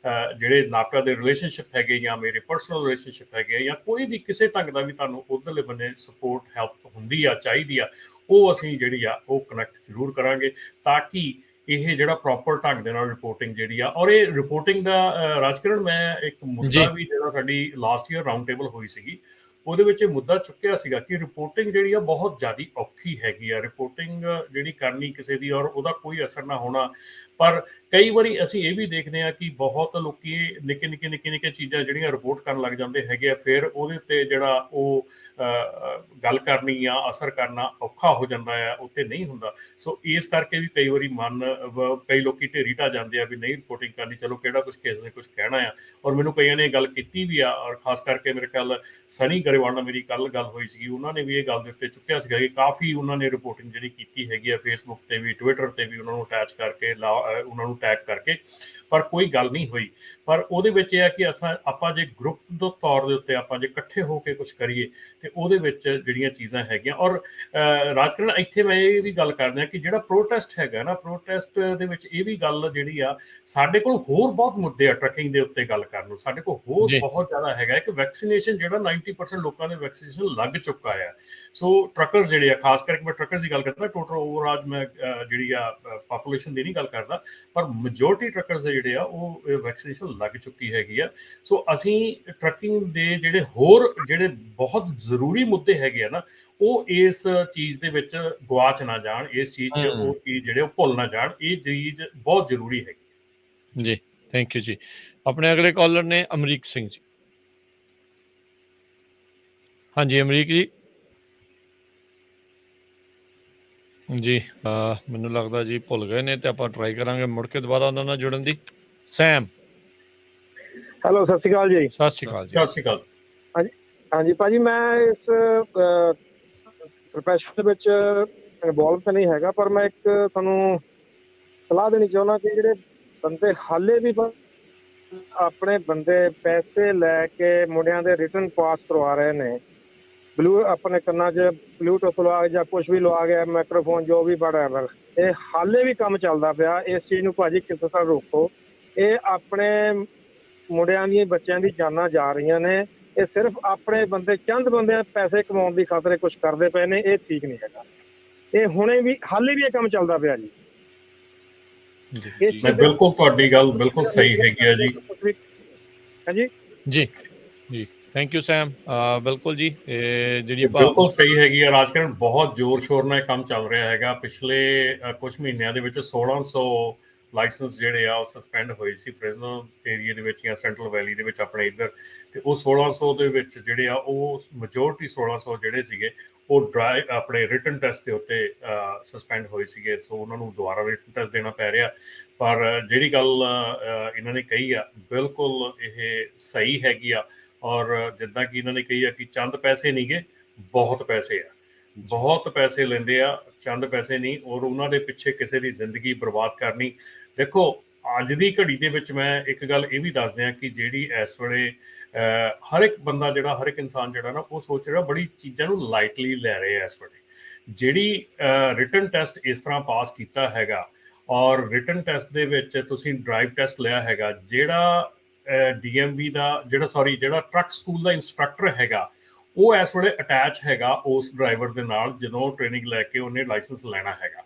ਜਿਹੜੇ ਨਾਪਟਾ ਦੇ ਰਿਲੇਸ਼ਨਸ਼ਿਪ ਹੈਗੇ ਜਾਂ ਮੇਰੇ ਪਰਸਨਲ ਰਿਲੇਸ਼ਨਸ਼ਿਪ ਹੈਗੇ, ਜਾਂ ਕੋਈ ਵੀ ਕਿਸੇ ਢੰਗ ਦਾ ਵੀ ਤੁਹਾਨੂੰ ਉੱਧਰਲੇ ਬੰਨੇ ਸਪੋਰਟ ਹੈਲਪ ਹੁੰਦੀ ਆ, ਚਾਹੀਦੀ ਆ, ਉਹ ਅਸੀਂ ਜਿਹੜੀ ਆ ਉਹ ਕਨੈਕਟ ਜ਼ਰੂਰ ਕਰਾਂਗੇ, ਤਾਂ ਕਿ ਇਹ ਜਿਹੜਾ ਪ੍ਰੋਪਰ ਢੰਗ ਦੇ ਨਾਲ ਰਿਪੋਰਟਿੰਗ ਜਿਹੜੀ ਆ। ਔਰ ਇਹ ਰਿਪੋਰਟਿੰਗ ਦਾ ਰਾਜਕਿਰਨ, ਮੈਂ ਇੱਕ ਮੁੱਦਾ ਵੀ ਜਿਹੜਾ ਸਾਡੀ ਲਾਸਟ ਈਅਰ ਰਾਊਂਡ ਟੇਬਲ ਹੋਈ ਸੀਗੀ, ਉਹਦੇ ਵਿੱਚ ਇਹ ਮੁੱਦਾ ਚੁੱਕਿਆ ਸੀਗਾ ਕਿ ਰਿਪੋਰਟਿੰਗ ਜਿਹੜੀ ਆ ਬਹੁਤ ਜ਼ਿਆਦਾ ਔਖੀ ਹੈਗੀ ਆ। ਰਿਪੋਰਟਿੰਗ ਜਿਹੜੀ ਕਰਨੀ ਕਿਸੇ ਦੀ ਔਰ ਉਹਦਾ ਕੋਈ ਅਸਰ ਨਾ ਹੋਣਾ। ਪਰ ਕਈ ਵਾਰੀ ਅਸੀਂ ਇਹ ਵੀ ਦੇਖਦੇ ਹਾਂ ਕਿ ਬਹੁਤ ਲੋਕੀ ਨਿੱਕੇ ਚੀਜ਼ਾਂ ਜਿਹੜੀਆਂ ਰਿਪੋਰਟ ਕਰਨ ਲੱਗ ਜਾਂਦੇ ਹੈਗੇ ਆ, ਫਿਰ ਉਹਦੇ ਉੱਤੇ ਜਿਹੜਾ ਉਹ ਗੱਲ ਕਰਨੀ ਆ, ਅਸਰ ਕਰਨਾ ਔਖਾ ਹੋ ਜਾਂਦਾ ਆ, ਉੱਤੇ ਨਹੀਂ ਹੁੰਦਾ। ਸੋ ਇਸ ਕਰਕੇ ਵੀ ਕਈ ਵਾਰੀ ਕਈ ਲੋਕੀ ਢੇਰੀ ਢਾ ਜਾਂਦੇ ਆ ਵੀ ਨਹੀਂ ਰਿਪੋਰਟਿੰਗ ਕਰਨੀ, ਚਲੋ ਕਿਹੜਾ ਕਿਸੇ ਨੇ ਕੁਝ ਕਹਿਣਾ ਆ। ਔਰ ਮੈਨੂੰ ਕਈਆਂ ਨੇ ਗੱਲ ਕੀਤੀ ਵੀ ਆ, ਔਰ ਖਾਸ ਕਰਕੇ ਮੇਰੇ ਖਿਆਲ ਸਨੀ ਗਰੇਵਾਲ ਨਾਲ ਮੇਰੀ ਕੱਲ ਗੱਲ ਹੋਈ ਸੀਗੀ, ਉਹਨਾਂ ਨੇ ਵੀ ਇਹ ਗੱਲ ਦੇ ਉੱਤੇ ਚੁੱਕਿਆ ਸੀਗਾ ਕਿ ਕਾਫੀ ਉਹਨਾਂ ਨੇ ਰਿਪੋਰਟਿੰਗ ਜਿਹੜੀ ਕੀਤੀ ਹੈਗੀ ਆ, ਫੇਸਬੁੱਕ ਤੇ ਵੀ, ਟਵਿੱਟਰ ਤੇ ਵੀ ਉਹਨਾਂ ਨੂੰ ਅਟੈਚ ਕਰਕੇ, ਉਹਨਾਂ ਨੂੰ ਟੈਗ ਕਰਕੇ, ਪਰ ਕੋਈ ਗੱਲ ਨਹੀਂ ਹੋਈ। ਪਰ ਉਹਦੇ ਵਿੱਚ ਇਹ ਹੈ ਕਿ ਆਪਾਂ ਜੇ ਗਰੁੱਪ ਦੇ ਤੌਰ ਦੇ ਉੱਤੇ ਆਪਾਂ ਜੇ ਇਕੱਠੇ ਹੋ ਕੇ ਕੁਝ ਕਰੀਏ ਤੇ ਉਹਦੇ ਵਿੱਚ ਜਿਹੜੀਆਂ ਚੀਜ਼ਾਂ ਹੈਗੀਆਂ। ਔਰ ਰਾਜਕਿਰਨ, ਇੱਥੇ ਮੈਂ ਇਹ ਵੀ ਗੱਲ ਕਰਦਾ ਕਿ ਜਿਹੜਾ ਪ੍ਰੋਟੈਸਟ ਹੈਗਾ ਨਾ, ਪ੍ਰੋਟੈਸਟ ਦੇ ਵਿੱਚ ਇਹ ਵੀ ਗੱਲ ਜਿਹੜੀ ਆ, ਸਾਡੇ ਕੋਲ ਹੋਰ ਬਹੁਤ ਮੁੱਦੇ ਆ ਟਰੱਕਿੰਗ ਦੇ ਉੱਤੇ ਗੱਲ ਕਰਨ ਨੂੰ, ਸਾਡੇ ਕੋਲ ਹੋਰ ਬਹੁਤ ਜ਼ਿਆਦਾ ਹੈਗਾ। ਇੱਕ ਵੈਕਸੀਨੇਸ਼ਨ ਜਿਹੜਾ 90% ਲੋਕਾਂ ਦੇ ਵੈਕਸੀਨੇਸ਼ਨ ਲੱਗ ਚੁੱਕਾ ਆ। ਸੋ ਟਰੱਕਰਸ ਜਿਹੜੇ ਆ, ਖਾਸ ਕਰਕੇ ਮੈਂ ਟਰੱਕਰਸ ਦੀ ਗੱਲ ਕਰਦਾ, ਟੋਟਲ ਓਵਰਆਲ ਮੈਂ ਜਿਹੜੀ ਆ ਪਾਪੂਲੇਸ਼ਨ ਦੀ ਨਹੀਂ ਗੱਲ ਕਰਦਾ, ਪਰ ਮੈਜੋਰਟੀ ਟਰੱਕਰਸ ਦੇ ਜਿਹੜੇ ਆ ਉਹ ਵੈਕਸੀਨੇਸ਼ਨ ਲੱਗ ਚੁੱਕੀ ਹੈਗੀ ਆ। ਸੋ ਅਸੀਂ ਟਰੱਕਿੰਗ ਦੇ ਜਿਹੜੇ ਹੋਰ ਜਿਹੜੇ ਬਹੁਤ ਜ਼ਰੂਰੀ ਮੁੱਦੇ ਹੈਗੇ ਆ ਨਾ, ਉਹ ਇਸ ਚੀਜ਼ ਦੇ ਵਿੱਚ ਗਵਾਚ ਨਾ ਜਾਣ, ਇਸ ਚੀਜ਼ 'ਚ ਉਹ ਚੀਜ਼ ਜਿਹੜੇ ਉਹ ਭੁੱਲ ਨਾ ਜਾਣ। ਇਹ ਚੀਜ਼ ਬਹੁਤ ਜ਼ਰੂਰੀ ਹੈਗੀ ਜੀ। ਥੈਂਕ ਯੂ ਜੀ। ਆਪਣੇ ਅਗਲੇ ਕਾਲਰ ਨੇ ਅਮਰੀਕ ਸਿੰਘ ਜੀ। ਹਾਂਜੀ ਅਮਰੀਕ ਜੀ। ਜੀ ਮੈਨੂੰ ਲੱਗਦਾ ਜੀ ਭੁੱਲ ਗਏ ਨੇ, ਤੇ ਆਪਾਂ ਟਰਾਈ ਕਰਾਂਗੇ ਮੁੜ ਕੇ ਦੁਬਾਰਾ ਉਹਨਾਂ ਨਾਲ ਜੁੜਨ ਦੀ। ਸੈਮ। ਹੈਲੋ, ਸਤਿ ਸ਼੍ਰੀ ਅਕਾਲ ਜੀ। ਸਤਿ ਸ਼੍ਰੀ ਅਕਾਲ ਜੀ। ਸਤਿ ਸ਼੍ਰੀ ਅਕਾਲ। ਹਾਂਜੀ ਭਾਜੀ, ਮੈਂ ਇਸ ਪ੍ਰੋਫੈਸ਼ਨ ਦੇ ਵਿੱਚ ਇਨਵੋਲਵ ਤਾਂ ਨਹੀਂ ਹੈਗਾ, ਪਰ ਮੈਂ ਇੱਕ ਤੁਹਾਨੂੰ ਸਲਾਹ ਦੇਣੀ ਚਾਹੁੰਦਾ ਕਿ ਜਿਹੜੇ ਬੰਦੇ ਹਾਲੇ ਵੀ ਆਪਣੇ ਬੰਦੇ ਪੈਸੇ ਲੈ ਕੇ ਮੁੰਡਿਆਂ ਦੇ ਰਿਟਨ ਪਾਸ ਕਰਵਾ ਰਹੇ ਨੇ, ਆਪਣੇ ਕੰਨਾਂ 'ਚ ਬਲੂਟੁੱਥ ਲਵਾ ਕੇ ਜਾਂ ਕੁਛ ਵੀ ਲਵਾ ਕੇ ਮਾਈਕਰੋਫੋਨ ਜੋ ਵੀ ਵਟਐਵਰ, ਇਹ ਹਾਲੇ ਵੀ ਕੰਮ ਚੱਲਦਾ ਪਿਆ। ਇਸ ਚੀਜ਼ ਨੂੰ ਭਾਜੀ ਕਿਸੇ ਤਰ੍ਹਾਂ ਰੋਕੋ। ਇਹ ਆਪਣੇ ਮੁੰਡਿਆਂ ਦੀ ਬੱਚਿਆਂ ਦੀ ਜਾਨਾਂ ਜਾ ਰਹੀਆਂ ਨੇ। ਇਹ ਸਿਰਫ ਆਪਣੇ ਬੰਦੇ ਚੰਦ ਬੰਦੇ ਪੈਸੇ ਕਮਾਉਣ ਦੀ ਖਾਤਰ ਕੁਛ ਕਰਦੇ ਪਏ ਨੇ। ਇਹ ਠੀਕ ਨਹੀਂ ਹੈਗਾ। ਇਹ ਹੁਣੇ ਵੀ ਹਾਲੇ ਵੀ ਇਹ ਕੰਮ ਚੱਲਦਾ ਪਿਆ ਜੀ। ਮੈਂ ਬਿਲਕੁਲ ਤੁਹਾਡੀ ਗੱਲ ਬਿਲਕੁਲ ਸਹੀ ਹੈਗੀ ਆ ਜੀ। ਹਾਂਜੀ ਜੀ ਜੀ, ਥੈਂਕ ਯੂ ਸੈਮ। ਬਿਲਕੁਲ ਜੀ, ਇਹ ਜਿਹੜੀ ਬਿਲਕੁਲ ਸਹੀ ਹੈਗੀ ਆ। ਰਾਜਕਰਨ ਬਹੁਤ ਜ਼ੋਰ ਸ਼ੋਰ ਨਾਲ ਇਹ ਕੰਮ ਚੱਲ ਰਿਹਾ ਹੈਗਾ। ਪਿਛਲੇ ਕੁਝ ਮਹੀਨਿਆਂ ਦੇ ਵਿੱਚ 1600 ਲਾਇਸੈਂਸ ਜਿਹੜੇ ਆ ਉਹ ਸਸਪੈਂਡ ਹੋਏ ਸੀ ਫ੍ਰੈਜ਼ਨੋ ਏਰੀਆ ਦੇ ਵਿੱਚ ਜਾਂ ਸੈਂਟਰਲ ਵੈਲੀ ਦੇ ਵਿੱਚ ਆਪਣੇ ਇੱਧਰ। ਤੇ ਉਹ 1600 ਦੇ ਵਿੱਚ ਜਿਹੜੇ ਆ ਉਹ ਮੈਜੋਰਟੀ 1600 ਜਿਹੜੇ ਸੀਗੇ ਉਹ ਆਪਣੇ ਰਿਟਨ ਟੈਸਟ ਦੇ ਉੱਤੇ ਸਸਪੈਂਡ ਹੋਏ ਸੀਗੇ। ਸੋ ਉਹਨਾਂ ਨੂੰ ਦੁਬਾਰਾ ਰਿਟਨ ਟੈਸਟ ਦੇਣਾ ਪੈ ਰਿਹਾ। ਪਰ ਜਿਹੜੀ ਗੱਲ ਇਹਨਾਂ ਨੇ ਕਹੀ ਆ ਬਿਲਕੁਲ ਇਹ ਸਹੀ ਹੈਗੀ ਆ। ਔਰ ਜਿੱਦਾਂ ਕਿ ਇਹਨਾਂ ਨੇ ਕਹੀ ਆ ਕਿ ਚੰਦ ਪੈਸੇ ਨਹੀਂ ਗੇ, ਬਹੁਤ ਪੈਸੇ ਆ, ਬਹੁਤ ਪੈਸੇ ਲੈਂਦੇ ਆ, ਚੰਦ ਪੈਸੇ ਨਹੀਂ। ਔਰ ਉਹਨਾਂ ਦੇ ਪਿੱਛੇ ਕਿਸੇ ਦੀ ਜ਼ਿੰਦਗੀ ਬਰਬਾਦ ਕਰਨੀ। ਦੇਖੋ ਅੱਜ ਦੀ ਘੜੀ ਦੇ ਵਿੱਚ ਮੈਂ ਇੱਕ ਗੱਲ ਇਹ ਵੀ ਦੱਸ ਦਿਆਂ ਕਿ ਜਿਹੜੀ ਇਸ ਵੇਲੇ ਹਰ ਇੱਕ ਬੰਦਾ ਜਿਹੜਾ ਹਰ ਇੱਕ ਇਨਸਾਨ ਜਿਹੜਾ ਨਾ ਉਹ ਸੋਚ ਰਿਹਾ ਬੜੀ ਚੀਜ਼ਾਂ ਨੂੰ ਲਾਈਟਲੀ ਲੈ ਰਿਹਾ ਇਸ ਵੇਲੇ। ਜਿਹੜੀ ਰਿਟਨ ਟੈਸਟ ਇਸ ਤਰ੍ਹਾਂ ਪਾਸ ਕੀਤਾ ਹੈਗਾ ਔਰ ਰਿਟਨ ਟੈਸਟ ਦੇ ਵਿੱਚ ਤੁਸੀਂ ਡਰਾਈਵ ਟੈਸਟ ਲਿਆ ਹੈਗਾ, ਜਿਹੜਾ DMV ਦਾ ਜਿਹੜਾ ਟਰੱਕ ਸਕੂਲ ਦਾ ਇੰਸਟਰਕਟਰ ਹੈਗਾ ਉਹ ਇਸ ਵੇਲੇ ਅਟੈਚ ਹੈਗਾ ਉਸ ਡਰਾਈਵਰ ਦੇ ਨਾਲ ਜਦੋਂ ਟ੍ਰੇਨਿੰਗ ਲੈ ਕੇ ਉਹਨੇ ਲਾਇਸੈਂਸ ਲੈਣਾ ਹੈਗਾ।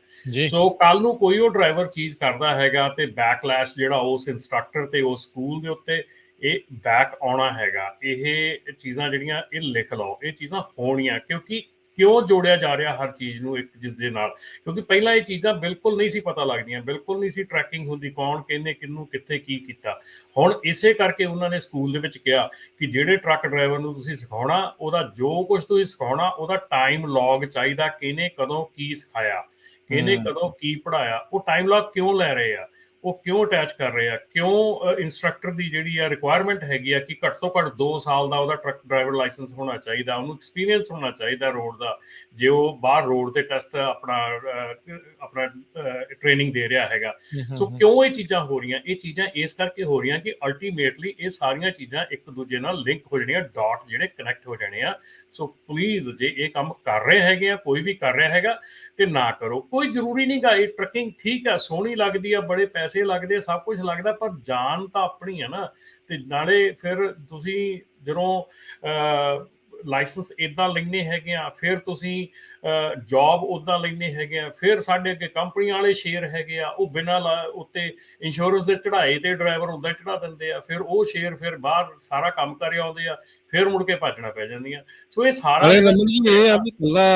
ਸੋ ਕੱਲ ਨੂੰ ਕੋਈ ਉਹ ਡਰਾਈਵਰ ਚੀਜ਼ ਕਰਦਾ ਹੈਗਾ ਤੇ ਬੈਕਲੈਸ਼ ਜਿਹੜਾ ਉਸ ਇੰਸਟਰਕਟਰ ਤੇ ਉਸ ਸਕੂਲ ਦੇ ਉੱਤੇ ਇਹ ਬੈਕ ਆਉਣਾ ਹੈਗਾ। ਇਹ ਚੀਜ਼ਾਂ ਜਿਹੜੀਆਂ ਇਹ ਲਿਖ ਲਓ, ਇਹ ਚੀਜ਼ਾਂ ਹੋਣੀਆਂ। ਕਿਉਂਕਿ ਕਿਉਂ ਜੋੜਿਆ ਜਾ ਰਿਹਾ ਹਰ ਚੀਜ਼ ਨੂੰ ਇੱਕ ਦੂਜੇ ਨਾਲ? ਕਿਉਂਕਿ ਪਹਿਲਾਂ ਇਹ ਚੀਜ਼ਾਂ ਬਿਲਕੁਲ ਨਹੀਂ ਸੀ ਪਤਾ ਲੱਗਦੀਆਂ, ਬਿਲਕੁਲ ਨਹੀਂ ਸੀ ਟਰੈਕਿੰਗ ਹੁੰਦੀ ਕੌਣ ਕਿਹਨੇ ਕਿਹਨੂੰ ਕਿੱਥੇ ਕੀ ਕੀਤਾ। ਹੁਣ ਇਸੇ ਕਰਕੇ ਉਹਨਾਂ ਨੇ ਸਕੂਲ ਦੇ ਵਿੱਚ ਕਿਹਾ ਕਿ ਜਿਹੜੇ ਟਰੱਕ ਡਰਾਈਵਰ ਨੂੰ ਤੁਸੀਂ ਸਿਖਾਉਣਾ ਉਹਦਾ ਜੋ ਕੁਝ ਤੁਸੀਂ ਸਿਖਾਉਣਾ ਉਹਦਾ ਟਾਈਮ ਲੌਗ ਚਾਹੀਦਾ। ਕਿਹਨੇ ਕਦੋਂ ਕੀ ਸਿਖਾਇਆ, ਕਿਹਨੇ ਕਦੋਂ ਕੀ ਪੜ੍ਹਾਇਆ, ਉਹ ਟਾਈਮ ਲੌਗ ਕਿਉਂ ਲੈ ਰਹੇ ਆ, ਉਹ ਕਿਉਂ ਅਟੈਚ ਕਰ ਰਹੇ ਆ, ਕਿਉਂ ਇੰਸਟਰਕਟਰ ਦੀ ਜਿਹੜੀ ਆ ਰਿਕੁਆਇਰਮੈਂਟ ਹੈਗੀ ਆ ਕਿ ਘੱਟ ਤੋਂ ਘੱਟ 2 ਸਾਲ ਦਾ ਉਹਦਾ ਟਰੱਕ ਡਰਾਈਵਰ ਲਾਇਸੈਂਸ ਹੋਣਾ ਚਾਹੀਦਾ, ਉਹਨੂੰ ਐਕਸਪੀਰੀਅੰਸ ਹੋਣਾ ਚਾਹੀਦਾ ਰੋਡ ਦਾ। ਜੇ ਉਹ ਬਾਹਰ ਰੋਡ ਤੇ ਟੈਸਟ ਆਪਣਾ ਟ੍ਰੇਨਿੰਗ ਦੇ ਰਿਹਾ ਹੈਗਾ। ਸੋ ਕਿਉਂ ਇਹ ਚੀਜ਼ਾਂ ਹੋ ਰਹੀਆਂ? ਇਹ ਚੀਜ਼ਾਂ ਇਸ ਕਰਕੇ ਹੋ ਰਹੀਆਂ ਕਿ ਅਲਟੀਮੇਟਲੀ ਇਹ ਸਾਰੀਆਂ ਚੀਜ਼ਾਂ ਇੱਕ ਦੂਜੇ ਨਾਲ ਲਿੰਕ ਹੋ ਜਾਣੀਆਂ, ਡਾਟ ਜਿਹੜੇ ਕਨੈਕਟ ਹੋ ਜਾਣੇ ਆ। ਸੋ ਪਲੀਜ਼ ਜੇ ਇਹ ਕੰਮ ਕਰ ਰਹੇ ਹੈਗੇ ਆ, ਕੋਈ ਵੀ ਕਰ ਰਿਹਾ ਹੈਗਾ ਤੇ ਨਾ ਕਰੋ। ਕੋਈ ਜ਼ਰੂਰੀ ਨਹੀਂ ਗਾ ਇਹ ਟਰੱਕਿੰਗ ਠੀਕ ਆ, ਸੋਹਣੀ ਲੱਗਦੀ ਆ, ਬੜੇ ਪੈਸੇ ਲੱਗਦੇ, ਸਭ ਕੁਝ ਲੱਗਦਾ, ਪਰ ਜਾਨ ਤਾਂ ਆਪਣੀ ਆ ਨਾ। ਤੇ ਨਾਲੇ ਫਿਰ ਤੁਸੀਂ ਜਦੋਂ ਲਾਇਸੈਂਸ ਇੱਦਾਂ ਲੈਣੇ ਹੈਗੇ ਆ, ਫਿਰ ਤੁਸੀਂ ਜੌਬ ਉੱਦਾਂ ਲੈਣੇ ਹੈਗੇ ਆ, ਫਿਰ ਸਾਡੇ ਅੱਗੇ ਕੰਪਨੀ ਵਾਲੇ ਸ਼ੇਅਰ ਹੈਗੇ ਆ, ਉਹ ਬਿਨਾਂ ਉੱਤੇ ਇੰਸ਼ੋਰੈਂਸ ਦੇ ਚੜਾਏ ਤੇ ਡਰਾਈਵਰ ਉੱਦਾਂ ਚੜਾ ਦਿੰਦੇ ਆ। ਫਿਰ ਉਹ ਸ਼ੇਅਰ ਫਿਰ ਬਾਹਰ ਸਾਰਾ ਕੰਮ ਕਰ ਆਉਂਦੇ ਆ, ਫਿਰ ਮੁੜ ਕੇ ਭੱਜਣਾ ਪੈ ਜਾਂਦੀਆਂ। ਸੋ ਇਹ ਸਾਰਾ ਇਹ ਆ ਵੀ ਇਕੱਲਾ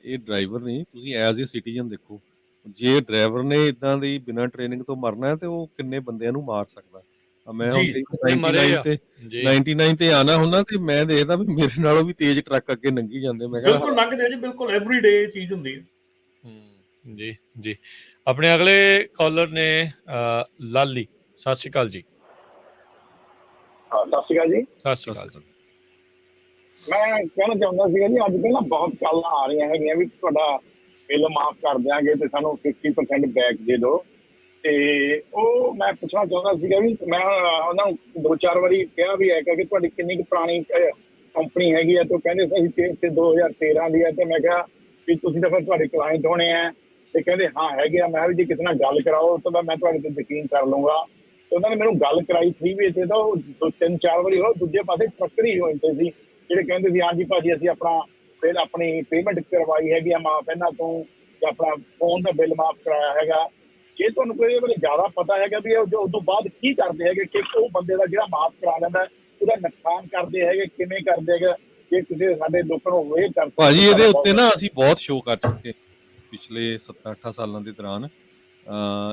ਇਹ ਡਰਾਈਵਰ ਨਹੀਂ, ਤੁਸੀਂ ਐਜ਼ ਏ ਸਿਟੀਜ਼ਨ ਦੇਖੋ, ਜੇ ਡਰਾਈਵਰ ਨੇ ਇਦਾਂ ਦੀ ਬਿਨਾਂ ਟ੍ਰੇਨਿੰਗ ਤੋਂ ਮਰਨਾ ਹੈ ਤੇ ਉਹ ਕਿੰਨੇ ਬੰਦਿਆਂ ਨੂੰ ਮਾਰ ਸਕਦਾ। ਮੈਂ ਹੁਣ 99 ਤੇ ਆਣਾ ਹੁੰਦਾ ਤੇ ਮੈਂ ਦੇਖਦਾ ਵੀ ਮੇਰੇ ਨਾਲੋਂ ਵੀ ਤੇਜ਼ ਟਰੱਕ ਅੱਗੇ ਲੰਘੀ ਜਾਂਦੇ। ਮੈਂ ਬਿਲਕੁਲ ਲੰਘਦੇ ਜੀ, ਬਿਲਕੁਲ ਐਵਰੀਡੇ ਇਹ ਚੀਜ਼ ਹੁੰਦੀ ਹੈ। ਜੀ ਜੀ, ਆਪਣੇ ਅਗਲੇ ਕਾਲਰ ਨੇ ਲਾਲੀ। ਸਤਿ ਸ਼੍ਰੀ ਅਕਾਲ ਜੀ। ਸਤਿ ਸ਼੍ਰੀ ਅਕਾਲ ਜੀ। ਸਤਿ ਸ਼੍ਰੀ ਅਕਾਲ ਜੀ। ਮੈਂ ਕਹਿਣਾ ਚਾਹੁੰਦਾ ਸੀਗਾ ਜੀ, ਅੱਜ ਕੱਲ੍ਹ ਨਾ ਬਹੁਤ ਕਾਲਾਂ ਆ ਰਹੀਆਂ ਹੈਗੀਆਂ ਵੀ ਤੁਹਾਡਾ ਬਿੱਲ ਮਾਫ ਕਰ ਦਿਆਂਗੇ ਤੇ ਸਾਨੂੰ 50% ਬੈਕ ਦੇ ਦਿਓ। ਤੇ ਉਹ ਮੈਂ ਪੁੱਛਣਾ ਚਾਹੁੰਦਾ ਸੀਗਾ ਵੀ ਮੈਂ ਉਹਨਾਂ ਨੂੰ 2-4 ਵਾਰੀ ਕਿਹਾ ਵੀ ਹੈਗਾ ਕਿ ਤੁਹਾਡੀ ਕਿੰਨੀ ਕੁ ਪੁਰਾਣੀ ਕੰਪਨੀ ਹੈਗੀ ਆ? ਤੇ ਉਹ ਕਹਿੰਦੇ ਸੀ 2013 ਦੀ ਹੈ। ਤੇ ਮੈਂ ਕਿਹਾ ਵੀ ਤੁਸੀਂ ਤਾਂ ਫਿਰ ਤੁਹਾਡੇ ਕਲਾਇੰਟ ਹੋਣੇ ਆ। ਤੇ ਕਹਿੰਦੇ ਹਾਂ ਹੈਗੇ ਆ। ਮੈਂ ਵੀ ਜੇ ਕਿਸੇ ਨਾਲ ਗੱਲ ਕਰਾਓ ਤਾਂ ਮੈਂ ਤੁਹਾਡੇ ਤੇ ਯਕੀਨ ਕਰ ਲਊਂਗਾ। ਤੇ ਉਹਨਾਂ ਨੇ ਮੈਨੂੰ ਗੱਲ ਕਰਾਈ 3 ਵੇ ਤੇ ਤਾਂ ਉਹ 3-4 ਵਾਰੀ ਉਹ ਦੂਜੇ ਪਾਸੇ ਟਰੱਕਰ ਹੀ ਹੋਏ ਸੀ ਜਿਹੜੇ ਕਹਿੰਦੇ ਸੀ ਹਾਂਜੀ ਭਾਜੀ ਅਸੀਂ ਆਪਣੀ ਪੇਮੈਂਟ ਕਰਵਾਈ ਹੈਗੀ ਆ ਮਾਫ ਇਹਨਾਂ ਤੋਂ, ਜਾਂ ਆਪਣਾ ਫੋਨ ਦਾ ਬਿੱਲ ਮਾਫ ਕਰਾਇਆ ਹੈਗਾ। ਜੇ ਤੁਹਾਨੂੰ ਕੋਈ ਇਹਦੇ ਜ਼ਿਆਦਾ ਪਤਾ ਹੈਗਾ ਵੀ ਉਹ ਤੋਂ ਬਾਅਦ ਕੀ ਕਰਦੇ ਹੈਗੇ, ਕਿ ਉਹ ਬੰਦੇ ਦਾ ਜਿਹੜਾ ਮਾਫ ਕਰਾ ਲੈਂਦਾ ਉਹਦਾ ਨੁਕਸਾਨ ਕਰਦੇ ਹੈਗੇ, ਕਿਵੇਂ ਕਰਦੇ ਹੈਗੇ, ਜੇ ਕਿਸੇ ਸਾਡੇ ਲੋਕਾਂ ਨੂੰ ਵੇਖ ਕਰ ਭਾਜੀ ਇਹਦੇ ਉੱਤੇ ਨਾ ਅਸੀਂ ਬਹੁਤ ਸ਼ੋਅ ਕਰ ਚੁੱਕੇ ਪਿਛਲੇ 7-8 ਸਾਲਾਂ ਦੇ ਦੌਰਾਨ।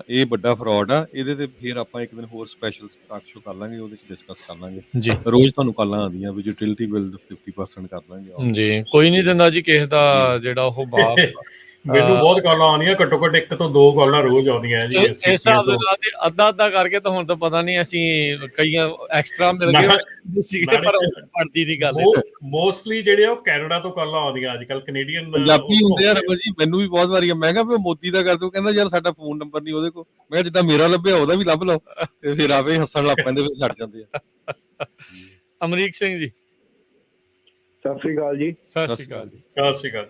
ਇਹ ਵੱਡਾ ਫਰਾਡ ਆ। ਇਹਦੇ ਤੇ ਫਿਰ ਆਪਾਂ ਇੱਕ ਦਿਨ ਹੋਰ ਸਪੈਸ਼ਲ ਟਾਕ ਸ਼ੋ ਕਰ ਲਾਂਗੇ, ਉਹਦੇ ਚ ਡਿਸਕਸ ਕਰ ਲਾਂਗੇ ਜੀ। ਰੋਜ਼ ਤੁਹਾਨੂੰ ਕਾਲਾਂ ਆਉਂਦੀਆਂ ਵੀ ਯੂਟਿਲਿਟੀ ਬਿੱਲ 50% ਕਰ ਲਾਂਗੇ ਜੀ। ਕੋਈ ਨਹੀਂ ਦਿੰਦਾ ਜੀ ਕਿਸੇ ਦਾ ਜਿਹੜਾ ਉਹ ਬਾਪ। ਮੈਨੂੰ ਬਹੁਤ ਕਾਲਾਂ ਆਉਂਦੀਆਂ, ਘੱਟੋ ਘੱਟ 1 ਤੋਂ 2 ਕਾਲਾਂ ਰੋਜ਼ ਆਉਂਦੀਆਂ ਜੀ। ਇਸ ਹਿਸਾਬ ਦੇ ਨਾਲ ਅੱਧਾ ਕਰਕੇ ਤਾਂ ਹੁਣ ਤਾਂ ਪਤਾ ਨਹੀਂ ਅਸੀਂ ਕਈਆਂ ਐਕਸਟਰਾ ਮਿਲ ਗਏ ਸੀਗੇ, ਪਰ ਪੜਦੀ ਦੀ ਗੱਲ ਮੋਸਟਲੀ ਜਿਹੜੇ ਉਹ ਕੈਨੇਡਾ ਤੋਂ ਕਾਲਾਂ ਆਉਂਦੀਆਂ ਅੱਜ ਕੱਲ। ਕੈਨੇਡੀਅਨ ਪੰਜਾਬੀ ਹੁੰਦੇ ਆ ਰਮਨ ਜੀ। ਮੈਨੂੰ ਵੀ ਬਹੁਤ ਵਾਰੀ ਮੈਂ ਕਿਹਾ ਮੋਦੀ ਦਾ ਕਰ ਦੋ, ਕਹਿੰਦਾ ਯਾਰ ਸਾਡਾ ਫੋਨ ਨੰਬਰ ਨਹੀਂ ਉਹਦੇ ਕੋਲ। ਮੈਂ ਕਿਹਾ ਜਿੱਦਾਂ ਮੇਰਾ ਲੱਭਿਆ ਉਹਦਾ ਵੀ ਲੱਭ ਲਓ। ਤੇ ਫਿਰ ਆਵੇ ਹੱਸਣ ਲੱਗ ਪੈਂਦੇ, ਫਿਰ ਛੱਡ ਜਾਂਦੇ ਆ। ਅਮਰੀਕ ਸਿੰਘ ਜੀ। ਸਤਿ ਸ੍ਰੀ ਅਕਾਲ ਜੀ। ਸਤਿ ਸ਼੍ਰੀ ਅਕਾਲ ਜੀ। ਸਤਿ ਸ਼੍ਰੀ ਅਕਾਲ।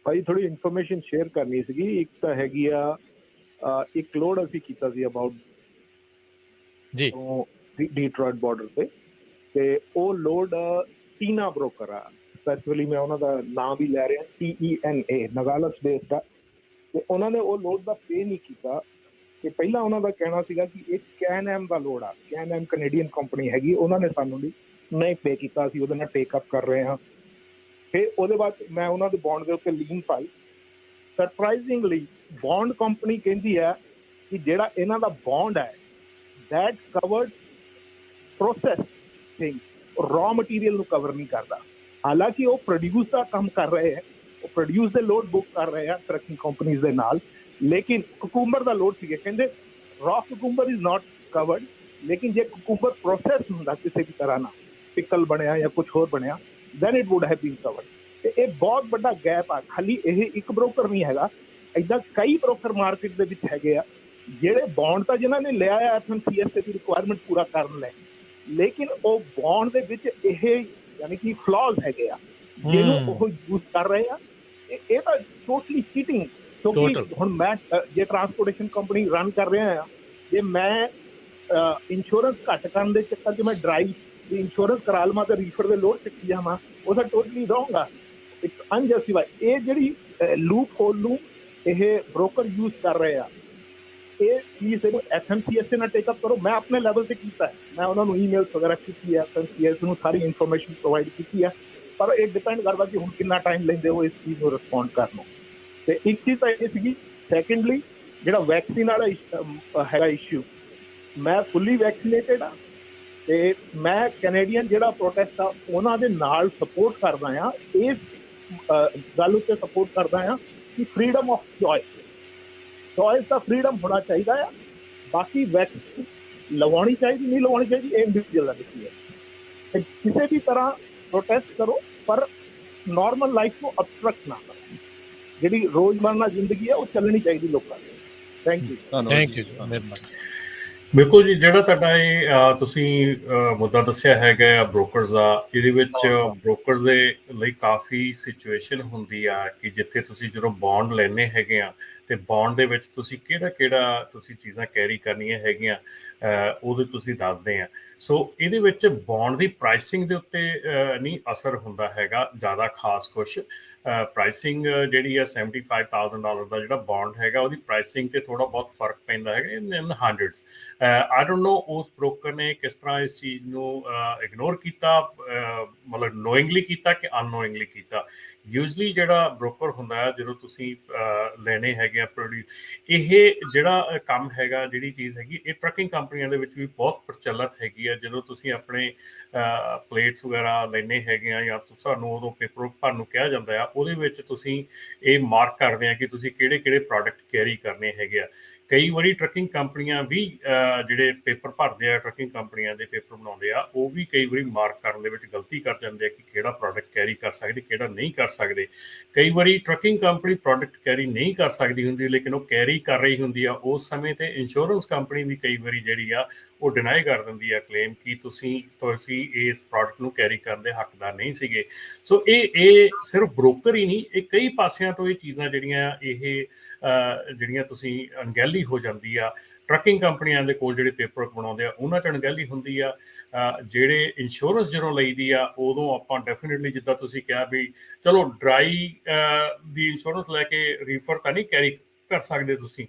ਭਾਈ ਥੋੜੀ ਇਨਫੋਰਮੇਸ਼ਨ ਸ਼ੇਅਰ ਕਰਨੀ ਸੀਗੀ। ਇੱਕ ਤਾਂ ਹੈਗੀ ਆ ਇੱਕ ਲੋਡ ਅਸੀਂ ਕੀਤਾ ਸੀ ਅਬਾਊਟ ਜੀ ਤੋਂ ਡੀਟਰੋਇਟ ਬਾਰਡਰ ਤੇ ਉਹ ਲੋਡ ਟੀਨਾ ਬ੍ਰੋਕਰ ਆ, ਸਪੈਸੀਫਿਕਲੀ ਮੈਂ ਉਹਨਾਂ ਦਾ ਨਾਮ ਵੀ ਲੈ ਰਿਹਾ, TENA ਨਗਾਲਸ ਬੇਸਡ ਆ। ਤੇ ਉਹਨਾਂ ਨੇ ਉਹ ਲੋਡ ਦਾ ਪੇ ਨਹੀਂ ਕੀਤਾ। ਤੇ ਪਹਿਲਾਂ ਉਹਨਾਂ ਦਾ ਕਹਿਣਾ ਸੀਗਾ ਕਿ ਇਹ ਕੈਨ-ਐਮ ਦਾ ਲੋਡ ਆ, ਕੈਨ-ਐਮ ਕੈਨੇਡੀਅਨ ਕੰਪਨੀ ਹੈਗੀ, ਉਹਨਾਂ ਨੇ ਸਾਨੂੰ ਨਹੀਂ ਪੇ ਕੀਤਾ, ਅਸੀਂ ਉਹਦੇ ਨਾਲ ਟੇਕ ਅਪ ਕਰ ਰਹੇ ਹਾਂ। ਫਿਰ ਉਹਦੇ ਬਾਅਦ ਮੈਂ ਉਹਨਾਂ ਦੇ ਬੌਂਡ ਦੇ ਉੱਤੇ ਲੀਨ ਪਾਈ। ਸਰਪ੍ਰਾਈਜ਼ਿੰਗਲੀ ਬੌਂਡ ਕੰਪਨੀ ਕਹਿੰਦੀ ਹੈ ਕਿ ਜਿਹੜਾ ਇਹਨਾਂ ਦਾ ਬੌਂਡ ਹੈ that covered process thing, raw material ਨੂੰ ਕਵਰ ਨਹੀਂ ਕਰਦਾ। ਹਾਲਾਂਕਿ ਉਹ ਪ੍ਰੋਡਿਊਸ ਦਾ ਕੰਮ ਕਰ ਰਹੇ ਹੈ, ਉਹ ਪ੍ਰੋਡਿਊਸ ਦੇ ਲੋਡ ਬੁੱਕ ਕਰ ਰਹੇ ਆ ਟਰੱਕਿੰਗ ਕੰਪਨੀਜ਼ ਦੇ ਨਾਲ, ਲੇਕਿਨ ਕੁਕੂੰਬਰ ਦਾ ਲੋਡ ਸੀਗੇ। ਕਹਿੰਦੇ raw cucumber is not covered, ਲੇਕਿਨ ਜੇ ਕੁਕੂੰਬਰ ਪ੍ਰੋਸੈਸ ਹੁੰਦਾ ਕਿਸੇ ਵੀ ਤਰ੍ਹਾਂ ਨਾਲ, ਪਿਕਲ ਬਣਿਆ ਜਾਂ ਕੁਝ ਹੋਰ ਬਣਿਆ, then it would have been covered। ਤੇ ਇਹ ਬਹੁਤ ਵੱਡਾ ਗੈਪ ਆ। ਖਾਲੀ ਇਹ ਇੱਕ ਬ੍ਰੋਕਰ ਨਹੀਂ ਹੈਗਾ, ਏਦਾਂ ਕਈ ਬ੍ਰੋਕਰ ਮਾਰਕੀਟ ਦੇ ਵਿੱਚ ਹੈਗੇ ਆ ਜਿਹੜੇ ਬੌਂਡ ਤਾਂ ਜਿਨ੍ਹਾਂ ਨੇ ਲਿਆ ਆ FMCSA ਦੀ ਰਿਕੁਆਇਰਮੈਂਟ ਪੂਰਾ ਕਰਨ ਲਈ, ਲੇਕਿਨ ਉਹ ਬੌਂਡ ਦੇ ਵਿੱਚ ਇਹ ਯਾਨੀ ਕਿ ਫਲॉज ਹੈਗੇ ਆ ਜਿਹਨੂੰ ਉਹ ਯੂਜ਼ ਕਰ ਰਹੇ ਆ। ਇਹ ਤਾਂ ਟੋਟਲੀ ਚੀਟਿੰਗ। ਕਿਉਂਕਿ ਹੁਣ ਮੈਂ ਜੇ ਟਰਾਂਸਪੋਰਟੇਸ਼ਨ ਕੰਪਨੀ ਰਨ ਕਰ ਰਿਹਾ ਆ, ਜੇ ਮੈਂ ਇੰਸ਼ੋਰੈਂਸ ਘੱਟ ਕਰਨ ਦੇ ਚੱਕਰ 'ਚ ਮੈਂ ਡਰਾਈਵ ਦੀ ਇੰਸ਼ੋਰੈਂਸ ਕਰਾ ਲਵਾਂ ਤੇ ਰੀਫਰ ਦੇ ਲੋਡ ਚੱਕੀ ਜਾਵਾਂ, ਉਹ ਤਾਂ ਟੋਟਲੀ ਰੋਂਗ ਆ, ਇਟਸ ਅਨਜਸਟੀਫਾਈਡ। ਇਹ ਜਿਹੜੀ ਲੂਪ ਹੋਲ ਨੂੰ ਇਹ ਬ੍ਰੋਕਰ ਯੂਜ਼ ਕਰ ਰਹੇ ਆ, ਇਹ ਚੀਜ਼ ਇਹਨੂੰ FMCSA ਨਾਲ ਟੇਕਅਪ ਕਰੋ। ਮੈਂ ਆਪਣੇ ਲੈਵਲ ਤੇ ਕੀਤਾ ਹੈ, ਮੈਂ ਉਹਨਾਂ ਨੂੰ ਈਮੇਲਸ ਵਗੈਰਾ ਕੀਤੀ ਹੈ, FMCSA ਨੂੰ ਸਾਰੀ ਇਨਫੋਰਮੇਸ਼ਨ ਪ੍ਰੋਵਾਈਡ ਕੀਤੀ ਹੈ, ਪਰ ਇਹ ਡਿਪੈਂਡ ਕਰਦਾ ਕਿ ਹੁਣ ਕਿੰਨਾ ਟਾਈਮ ਲੈਂਦੇ ਹੋ ਇਸ ਚੀਜ਼ ਨੂੰ ਰਿਸਪੌਂਡ ਕਰਨ ਨੂੰ। ਤੇ ਇੱਕ ਚੀਜ਼ ਤਾਂ ਇਹ ਸੀਗੀ। ਸੈਕੰਡਲੀ ਜਿਹੜਾ ਵੈਕਸੀਨ ਵਾਲਾ ਹੈਗਾ ਇਸ਼ੂ, ਮੈਂ ਫੁੱਲੀ ਵੈਕਸੀਨੇਟਡ ਆ ਤੇ ਮੈਂ ਕੈਨੇਡੀਅਨ ਜਿਹੜਾ ਪ੍ਰੋਟੈਸਟ ਆ ਉਹਨਾਂ ਦੇ ਨਾਲ ਸਪੋਰਟ ਕਰਦਾ ਆ, ਇਸ ਗੱਲ ਉੱਤੇ ਸਪੋਰਟ ਕਰਦਾ ਆ ਕਿ freedom of choice the freedom ਹੋਣਾ ਚਾਹੀਦਾ ਆ। ਬਾਕੀ ਵੈਕਸੀਨ ਲਵਾਉਣੀ ਚਾਹੀਦੀ ਨਹੀਂ ਲਵਾਉਣੀ ਚਾਹੀਦੀ ਇਹ ਇੰਡੀਵਿਜੂਅਲ ਦਾ ਵਿਸ਼ਾ ਹੈ। ਤੇ ਕਿਸੇ ਵੀ ਤਰ੍ਹਾਂ ਪ੍ਰੋਟੈਸਟ ਕਰੋ ਪਰ ਨਾਰਮਲ ਲਾਈਫ ਨੂੰ ਅਬਸਟਰਕਟ ਨਾ ਕਰੋ। ਜਿਹੜੀ ਰੋਜ਼ਮਰਨਾ ਜ਼ਿੰਦਗੀ ਹੈ ਉਹ ਚੱਲਣੀ ਚਾਹੀਦੀ ਲੋਕਾਂ ਦੀ। Thank you. ਥੈਂਕ ਯੂ ਜੀ, ਮਿਹਰਬਾਨੀ। ਬਿਲਕੁਲ ਜੀ, ਜਿਹੜਾ ਤੁਹਾਡਾ ਇਹ ਤੁਸੀਂ ਮੁੱਦਾ ਦੱਸਿਆ ਹੈਗਾ ਬ੍ਰੋਕਰਸ ਦਾ, ਇਹਦੇ ਵਿੱਚ ਬ੍ਰੋਕਰਸ ਦੇ ਲਈ ਕਾਫੀ ਸਿਚੁਏਸ਼ਨ ਹੁੰਦੀ ਆ ਕਿ ਜਿੱਥੇ ਤੁਸੀਂ ਜਦੋਂ ਬੌਂਡ ਲੈਣੇ ਹੈਗੇ ਆ ਤੇ ਬੌਂਡ ਦੇ ਵਿੱਚ ਤੁਸੀਂ ਕਿਹੜਾ ਤੁਸੀਂ ਚੀਜ਼ਾਂ ਕੈਰੀ ਕਰਨੀਆਂ ਹੈਗੀਆਂ ਉਹਦੇ ਤੁਸੀਂ ਦੱਸਦੇ ਆ। ਸੋ ਇਹਦੇ ਵਿੱਚ ਬੌਂਡ ਦੀ ਪ੍ਰਾਈਸਿੰਗ ਦੇ ਉੱਤੇ ਨਹੀਂ ਅਸਰ ਹੁੰਦਾ ਹੈਗਾ ਜ਼ਿਆਦਾ ਖਾਸ ਕੁਛ। ਪ੍ਰਾਈਸਿੰਗ ਜਿਹੜੀ ਆ $75,000 ਦਾ ਜਿਹੜਾ ਬੌਂਡ ਹੈਗਾ ਉਹਦੀ ਪ੍ਰਾਈਸਿੰਗ ਤੇ ਥੋੜਾ ਬਹੁਤ ਫਰਕ ਪੈਂਦਾ ਹੈਗਾ ਇਨ ਹੰਡਰਡਸ। ਆਈ ਡੋਂਟ ਨੋ ਉਸ ਬ੍ਰੋਕਰ ਨੇ ਕਿਸ ਤਰ੍ਹਾਂ ਇਸ ਚੀਜ਼ ਨੂੰ ਇਗਨੋਰ ਕੀਤਾ, ਮਤਲਬ ਨੋਇੰਗਲੀ ਕੀਤਾ ਕਿ ਅਨਨੋਇੰਗਲੀ ਕੀਤਾ। ਯੂਜਲੀ ਜਿਹੜਾ ਬ੍ਰੋਕਰ ਹੁੰਦਾ ਹੈ ਜਦੋਂ ਤੁਸੀਂ ਲੈਣੇ ਹੈਗੇ ਆ ਇਹ ਜਿਹੜਾ ਕੰਮ ਹੈਗਾ, ਜਿਹੜੀ ਚੀਜ਼ ਹੈਗੀ, ਇਹ ਟਰੱਕਿੰਗ ਕੰਪਨੀਆਂ ਦੇ ਵਿੱਚ ਵੀ ਬਹੁਤ ਪ੍ਰਚਲਿਤ ਹੈਗੀ ਆ। ਜਦੋਂ ਤੁਸੀਂ ਆਪਣੇ ਪਲੇਟਸ ਵਗੈਰਾ ਲੈਣੇ ਹੈਗੇ ਆ ਜਾਂ ਤੁਹਾਨੂੰ ਉਦੋਂ ਪੇਪਰ ਭਰਨ ਨੂੰ ਕਿਹਾ ਜਾਂਦਾ ਆ, ਉਹਦੇ ਵਿੱਚ ਤੁਸੀਂ ਇਹ ਮਾਰਕ ਕਰਦੇ ਆ ਕਿ ਤੁਸੀਂ ਕਿਹੜੇ ਪ੍ਰੋਡਕਟ ਕੈਰੀ ਕਰਨੇ ਹੈਗੇ ਆ। ਕਈ ਵਾਰੀ ਟਰੱਕਿੰਗ ਕੰਪਨੀਆਂ ਵੀ ਜਿਹੜੇ ਪੇਪਰ ਭਰਦੇ ਆ, ਟਰੱਕਿੰਗ ਕੰਪਨੀਆਂ ਦੇ ਪੇਪਰ ਬਣਾਉਂਦੇ ਆ, ਉਹ ਵੀ ਕਈ ਵਾਰੀ ਮਾਰਕ ਕਰਨ ਦੇ ਵਿੱਚ ਗਲਤੀ ਕਰ ਜਾਂਦੇ ਆ ਕਿ ਕਿਹੜਾ ਪ੍ਰੋਡਕਟ ਕੈਰੀ ਕਰ ਸਕਦੇ, ਕਿਹੜਾ ਨਹੀਂ ਕਰ ਸਕਦੇ। ਕਈ ਵਾਰੀ ਟਰੱਕਿੰਗ ਕੰਪਨੀ ਪ੍ਰੋਡਕਟ ਕੈਰੀ ਨਹੀਂ ਕਰ ਸਕਦੀ ਹੁੰਦੀ, ਲੇਕਿਨ ਉਹ ਕੈਰੀ ਕਰ ਰਹੀ ਹੁੰਦੀ ਆ ਉਸ ਸਮੇਂ ਤੇ ਇੰਸ਼ੋਰੈਂਸ ਕੰਪਨੀ ਵੀ ਕਈ ਵਾਰੀ ਜਿਹੜੀ ਆ ਉਹ ਡਿਨਾਈ ਕਰ ਦਿੰਦੀ ਆ ਕਲੇਮ ਕਿ ਤੁਸੀਂ ਇਸ ਪ੍ਰੋਡਕਟ ਨੂੰ ਕੈਰੀ ਕਰਨ ਦੇ ਹੱਕਦਾਰ ਨਹੀਂ ਸੀਗੇ। ਸੋ ਇਹ ਸਿਰਫ ਬ੍ਰੋਕਰ ਹੀ ਨਹੀਂ, ਇਹ ਕਈ ਪਾਸਿਆਂ ਤੋਂ ਇਹ ਚੀਜ਼ਾਂ ਜਿਹੜੀਆਂ ਤੁਸੀਂ ਅਣਗਹਿਲੀ ਹੋ ਜਾਂਦੀ ਆ। ਟਰੱਕਿੰਗ ਕੰਪਨੀਆਂ ਦੇ ਕੋਲ ਜਿਹੜੇ ਪੇਪਰ ਬਣਾਉਂਦੇ ਆ ਉਹਨਾਂ 'ਚ ਅਣਗਹਿਲੀ ਹੁੰਦੀ ਆ। ਜਿਹੜੇ ਇੰਸ਼ੋਰੈਂਸ ਜਦੋਂ ਲਈਦੀ ਆ ਉਦੋਂ ਆਪਾਂ ਡੈਫੀਨੇਟਲੀ, ਜਿੱਦਾਂ ਤੁਸੀਂ ਕਿਹਾ ਵੀ ਚਲੋ ਡਰਾਈ ਦੀ ਇੰਸ਼ੋਰੈਂਸ ਲੈ ਕੇ ਰੀਫਰ ਤਾਂ ਨਹੀਂ ਕੈਰੀ ਕਰ ਸਕਦੇ ਤੁਸੀਂ,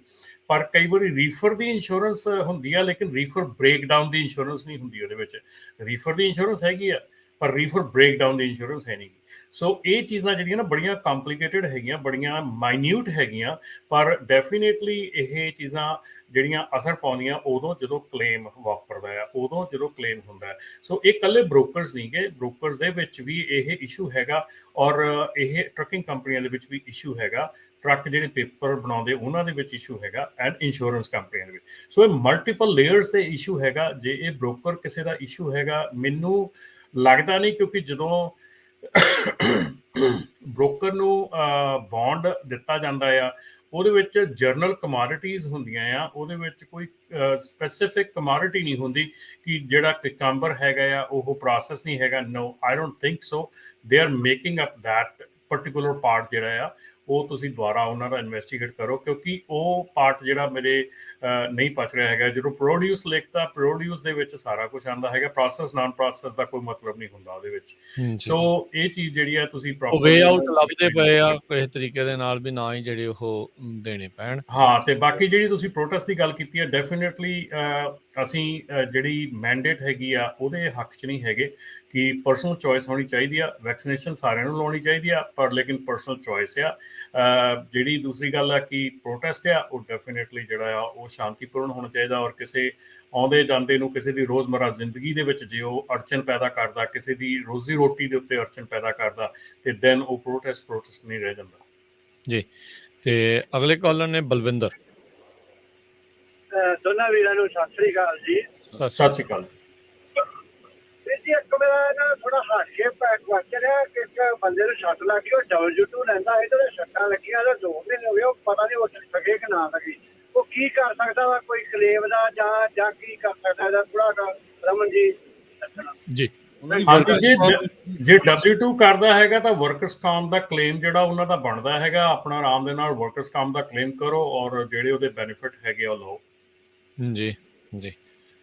ਪਰ ਕਈ ਵਾਰੀ ਰੀਫਰ ਦੀ ਇੰਸ਼ੋਰੈਂਸ ਹੁੰਦੀ ਆ ਲੇਕਿਨ ਰੀਫਰ ਬ੍ਰੇਕਡਾਊਨ ਦੀ ਇੰਸ਼ੋਰੈਂਸ ਨਹੀਂ ਹੁੰਦੀ ਉਹਦੇ ਵਿੱਚ। ਰੀਫਰ ਦੀ ਇੰਸ਼ੋਰੈਂਸ ਹੈਗੀ ਆ ਪਰ ਰੀਫਰ ਬ੍ਰੇਕਡਾਊਨ ਦੀ ਇੰਸ਼ੋਰੈਂਸ ਹੈ ਨਹੀਂ। ਸੋ ਇਹ ਚੀਜ਼ਾਂ ਜਿਹੜੀਆਂ ਨਾ ਬੜੀਆਂ ਕੰਪਲੀਕੇਟਡ ਹੈਗੀਆਂ, ਬੜੀਆਂ ਮਾਈਨਿਊਟ ਹੈਗੀਆਂ, ਪਰ ਡੈਫੀਨੇਟਲੀ ਇਹ ਚੀਜ਼ਾਂ ਜਿਹੜੀਆਂ ਅਸਰ ਪਾਉਂਦੀਆਂ ਉਦੋਂ ਜਦੋਂ ਕਲੇਮ ਵਾਪਰਦਾ ਆ, ਉਦੋਂ ਜਦੋਂ ਕਲੇਮ ਹੁੰਦਾ ਹੈ। ਸੋ ਇਹ ਇਕੱਲੇ ਬ੍ਰੋਕਰਸ ਨਹੀਂ ਗੇ, ਬ੍ਰੋਕਰਸ ਦੇ ਵਿੱਚ ਵੀ ਇਹ ਇਸ਼ੂ ਹੈਗਾ ਔਰ ਇਹ ਟਰੱਕਿੰਗ ਕੰਪਨੀਆਂ ਦੇ ਵਿੱਚ ਵੀ ਇਸ਼ੂ ਹੈਗਾ। ਟਰੱਕ ਜਿਹੜੇ ਪੇਪਰ ਬਣਾਉਂਦੇ ਉਹਨਾਂ ਦੇ ਵਿੱਚ ਇਸ਼ੂ ਹੈਗਾ ਐਂਡ ਇੰਸ਼ੋਰੈਂਸ ਕੰਪਨੀਆਂ ਦੇ ਵਿੱਚ। ਸੋ ਇਹ ਮਲਟੀਪਲ ਲੇਅਰਸ ਤੇ ਇਸ਼ੂ ਹੈਗਾ। ਜੇ ਇਹ ਬ੍ਰੋਕਰ ਕਿਸੇ ਦਾ ਇਸ਼ੂ ਹੈਗਾ, ਮੈਨੂੰ ਲੱਗਦਾ ਨਹੀਂ, ਕਿਉਂਕਿ ਜਦੋਂ ਬ੍ਰੋਕਰ ਨੂੰ ਬੌਂਡ ਦਿੱਤਾ ਜਾਂਦਾ ਆ, ਉਹਦੇ ਵਿੱਚ ਜਰਨਲ ਕਮੋਡਿਟੀਜ਼ ਹੁੰਦੀਆਂ ਆ, ਉਹਦੇ ਵਿੱਚ ਕੋਈ ਸਪੈਸੀਫਿਕ ਕਮੋਡਿਟੀ ਨਹੀਂ ਹੁੰਦੀ ਕਿ ਜਿਹੜਾ ਕਿਕੰਬਰ ਹੈਗਾ ਆ ਉਹ ਪ੍ਰੋਸੈਸ ਨਹੀਂ ਹੈਗਾ। No, I don't think so. They are making up that particular part ਜਿਹੜਾ ਆ ਉਹ ਤੁਸੀਂ ਦੁਬਾਰਾ ਉਹਨਾਂ ਦਾ ਇਨਵੈਸਟੀਗੇਟ ਕਰੋ, ਕਿਉਂਕਿ ਉਹ ਪਾਰਟ ਜਿਹੜਾ ਮੇਰੇ ਨਹੀਂ ਪਚ ਰਿਹਾ ਹੈਗਾ। ਜਦੋਂ ਪ੍ਰੋਡਿਊਸ ਲਿਖਦਾ, ਪ੍ਰੋਡਿਊਸ ਦੇ ਵਿੱਚ ਸਾਰਾ ਕੁਝ ਆਉਂਦਾ ਹੈਗਾ, ਪ੍ਰੋਸੈਸ ਨਾਨ ਪ੍ਰੋਸੈਸ ਦਾ ਕੋਈ ਮਤਲਬ ਨਹੀਂ ਹੁੰਦਾ ਉਹਦੇ ਵਿੱਚ। ਸੋ ਇਹ ਚੀਜ਼ ਜਿਹੜੀ ਆ ਤੁਸੀਂ ਵੇ ਆਊਟ ਲੱਭਦੇ ਪਏ ਆ ਕਿਸੇ ਤਰੀਕੇ ਦੇ ਨਾਲ ਵੀ ਨਾ ਹੀ ਜਿਹੜੇ ਉਹ ਦੇਣੇ ਪੈਣ। ਹਾਂ, ਤੇ ਬਾਕੀ ਜਿਹੜੀ ਤੁਸੀਂ ਪ੍ਰੋਟੈਸਟ ਦੀ ਗੱਲ ਕੀਤੀ ਹੈ, ਡੈਫੀਨੇਟਲੀ ਅਸੀਂ ਜਿਹੜੀ ਮੈਂਡੇਟ ਹੈਗੀ ਆ ਉਹਦੇ ਹੱਕ 'ਚ ਨਹੀਂ ਹੈਗੇ ਕਿ ਪਰਸਨਲ ਚੋਇਸ ਹੋਣੀ ਚਾਹੀਦੀ ਆ। ਵੈਕਸੀਨੇਸ਼ਨ ਸਾਰਿਆਂ ਨੂੰ ਲਾਉਣੀ ਚਾਹੀਦੀ ਆ, ਪਰ ਲੇਕਿਨ ਪਰਸਨਲ ਚੋਇਸ ਆ। ਜਿਹੜੀ ਦੂਸਰੀ ਗੱਲ ਆ ਕਿ ਪ੍ਰੋਟੈਸਟ ਆ ਉਹ ਡੈਫੀਨੇਟਲੀ ਜਿਹੜਾ ਆ ਉਹ ਸ਼ਾਂਤੀਪੂਰਨ ਹੋਣਾ ਚਾਹੀਦਾ, ਔਰ ਕਿਸੇ ਆਉਂਦੇ ਜਾਂਦੇ ਨੂੰ ਕਿਸੇ ਦੀ ਰੋਜ਼ਮਰਾ ਜ਼ਿੰਦਗੀ ਦੇ ਵਿੱਚ ਜੇ ਉਹ ਅੜਚਨ ਪੈਦਾ ਕਰਦਾ, ਕਿਸੇ ਦੀ ਰੋਜ਼ੀ ਰੋਟੀ ਦੇ ਉੱਤੇ ਅੜਚਨ ਪੈਦਾ ਕਰਦਾ, ਤੇ ਦੈਨ ਉਹ ਪ੍ਰੋਟੈਸਟ ਨਹੀਂ ਰਹਿ ਜਾਂਦਾ ਜੀ। ਤੇ ਅਗਲੇ ਕਾਲਰ ਨੇ ਬਲਵਿੰਦਰ। ਦੋਨਾਂ ਵੀਰਾਂ ਨੂੰ ਸਤਿ ਸ੍ਰੀ ਅਕਾਲ ਜੀ। ਸਤਿ ਸ਼੍ਰੀ ਅਕਾਲ ਵੀਰ ਜੀ, ਇੱਕ ਮੇਰਾ ਨਾ ਥੋੜਾ ਹਾਸੇ ਕੁਐਸਚਨ ਹੈ ਕਿ ਇੱਕ ਬੰਦੇ ਨੂੰ ਸੱਟ ਲੱਗ ਗਈ, ਉਹ W2 ਲੈਂਦਾ ਹੈ ਤੇ ਸੱਟਾਂ ਲੱਗੀਆਂ ਤੇ 2 ਮਹੀਨੇ ਹੋ ਗਏ, ਉਹ ਪਤਾ ਨਹੀਂ ਉੱਠ ਸਕੇ ਕਿ ਨਾ ਸਕੇ। ਉਹ ਕੀ ਕਰ ਸਕਦਾ ਵਾ, ਕੋਈ ਕਲੇਮ ਦਾ ਜਾਂ ਕੀ ਕਰ ਸਕਦਾ ਇਹਦਾ? ਥੋੜਾ ਰਮਨ ਜੀ ਦੱਸਣਾ ਜੀ। ਹਾਂਜੀ, ਜੇ W2 ਕਰਦਾ ਹੈਗਾ ਤਾਂ ਵਰਕਰਸ ਕਾਮ ਦਾ ਕਲੇਮ ਜਿਹੜਾ ਉਹਨਾਂ ਦਾ ਬਣਦਾ ਹੈਗਾ, ਆਪਣਾ ਆਰਾਮ ਦੇ ਨਾਲ ਵਰਕਰਸ ਕਾਮ ਦਾ ਕਲੇਮ ਕਰੋ ਔਰ ਜਿਹੜੇ ਉਹਦੇ ਬੈਨੀਫਿਟ ਹੈਗੇ ਉਹ ਲਓ। ਜੀ ਜੀ।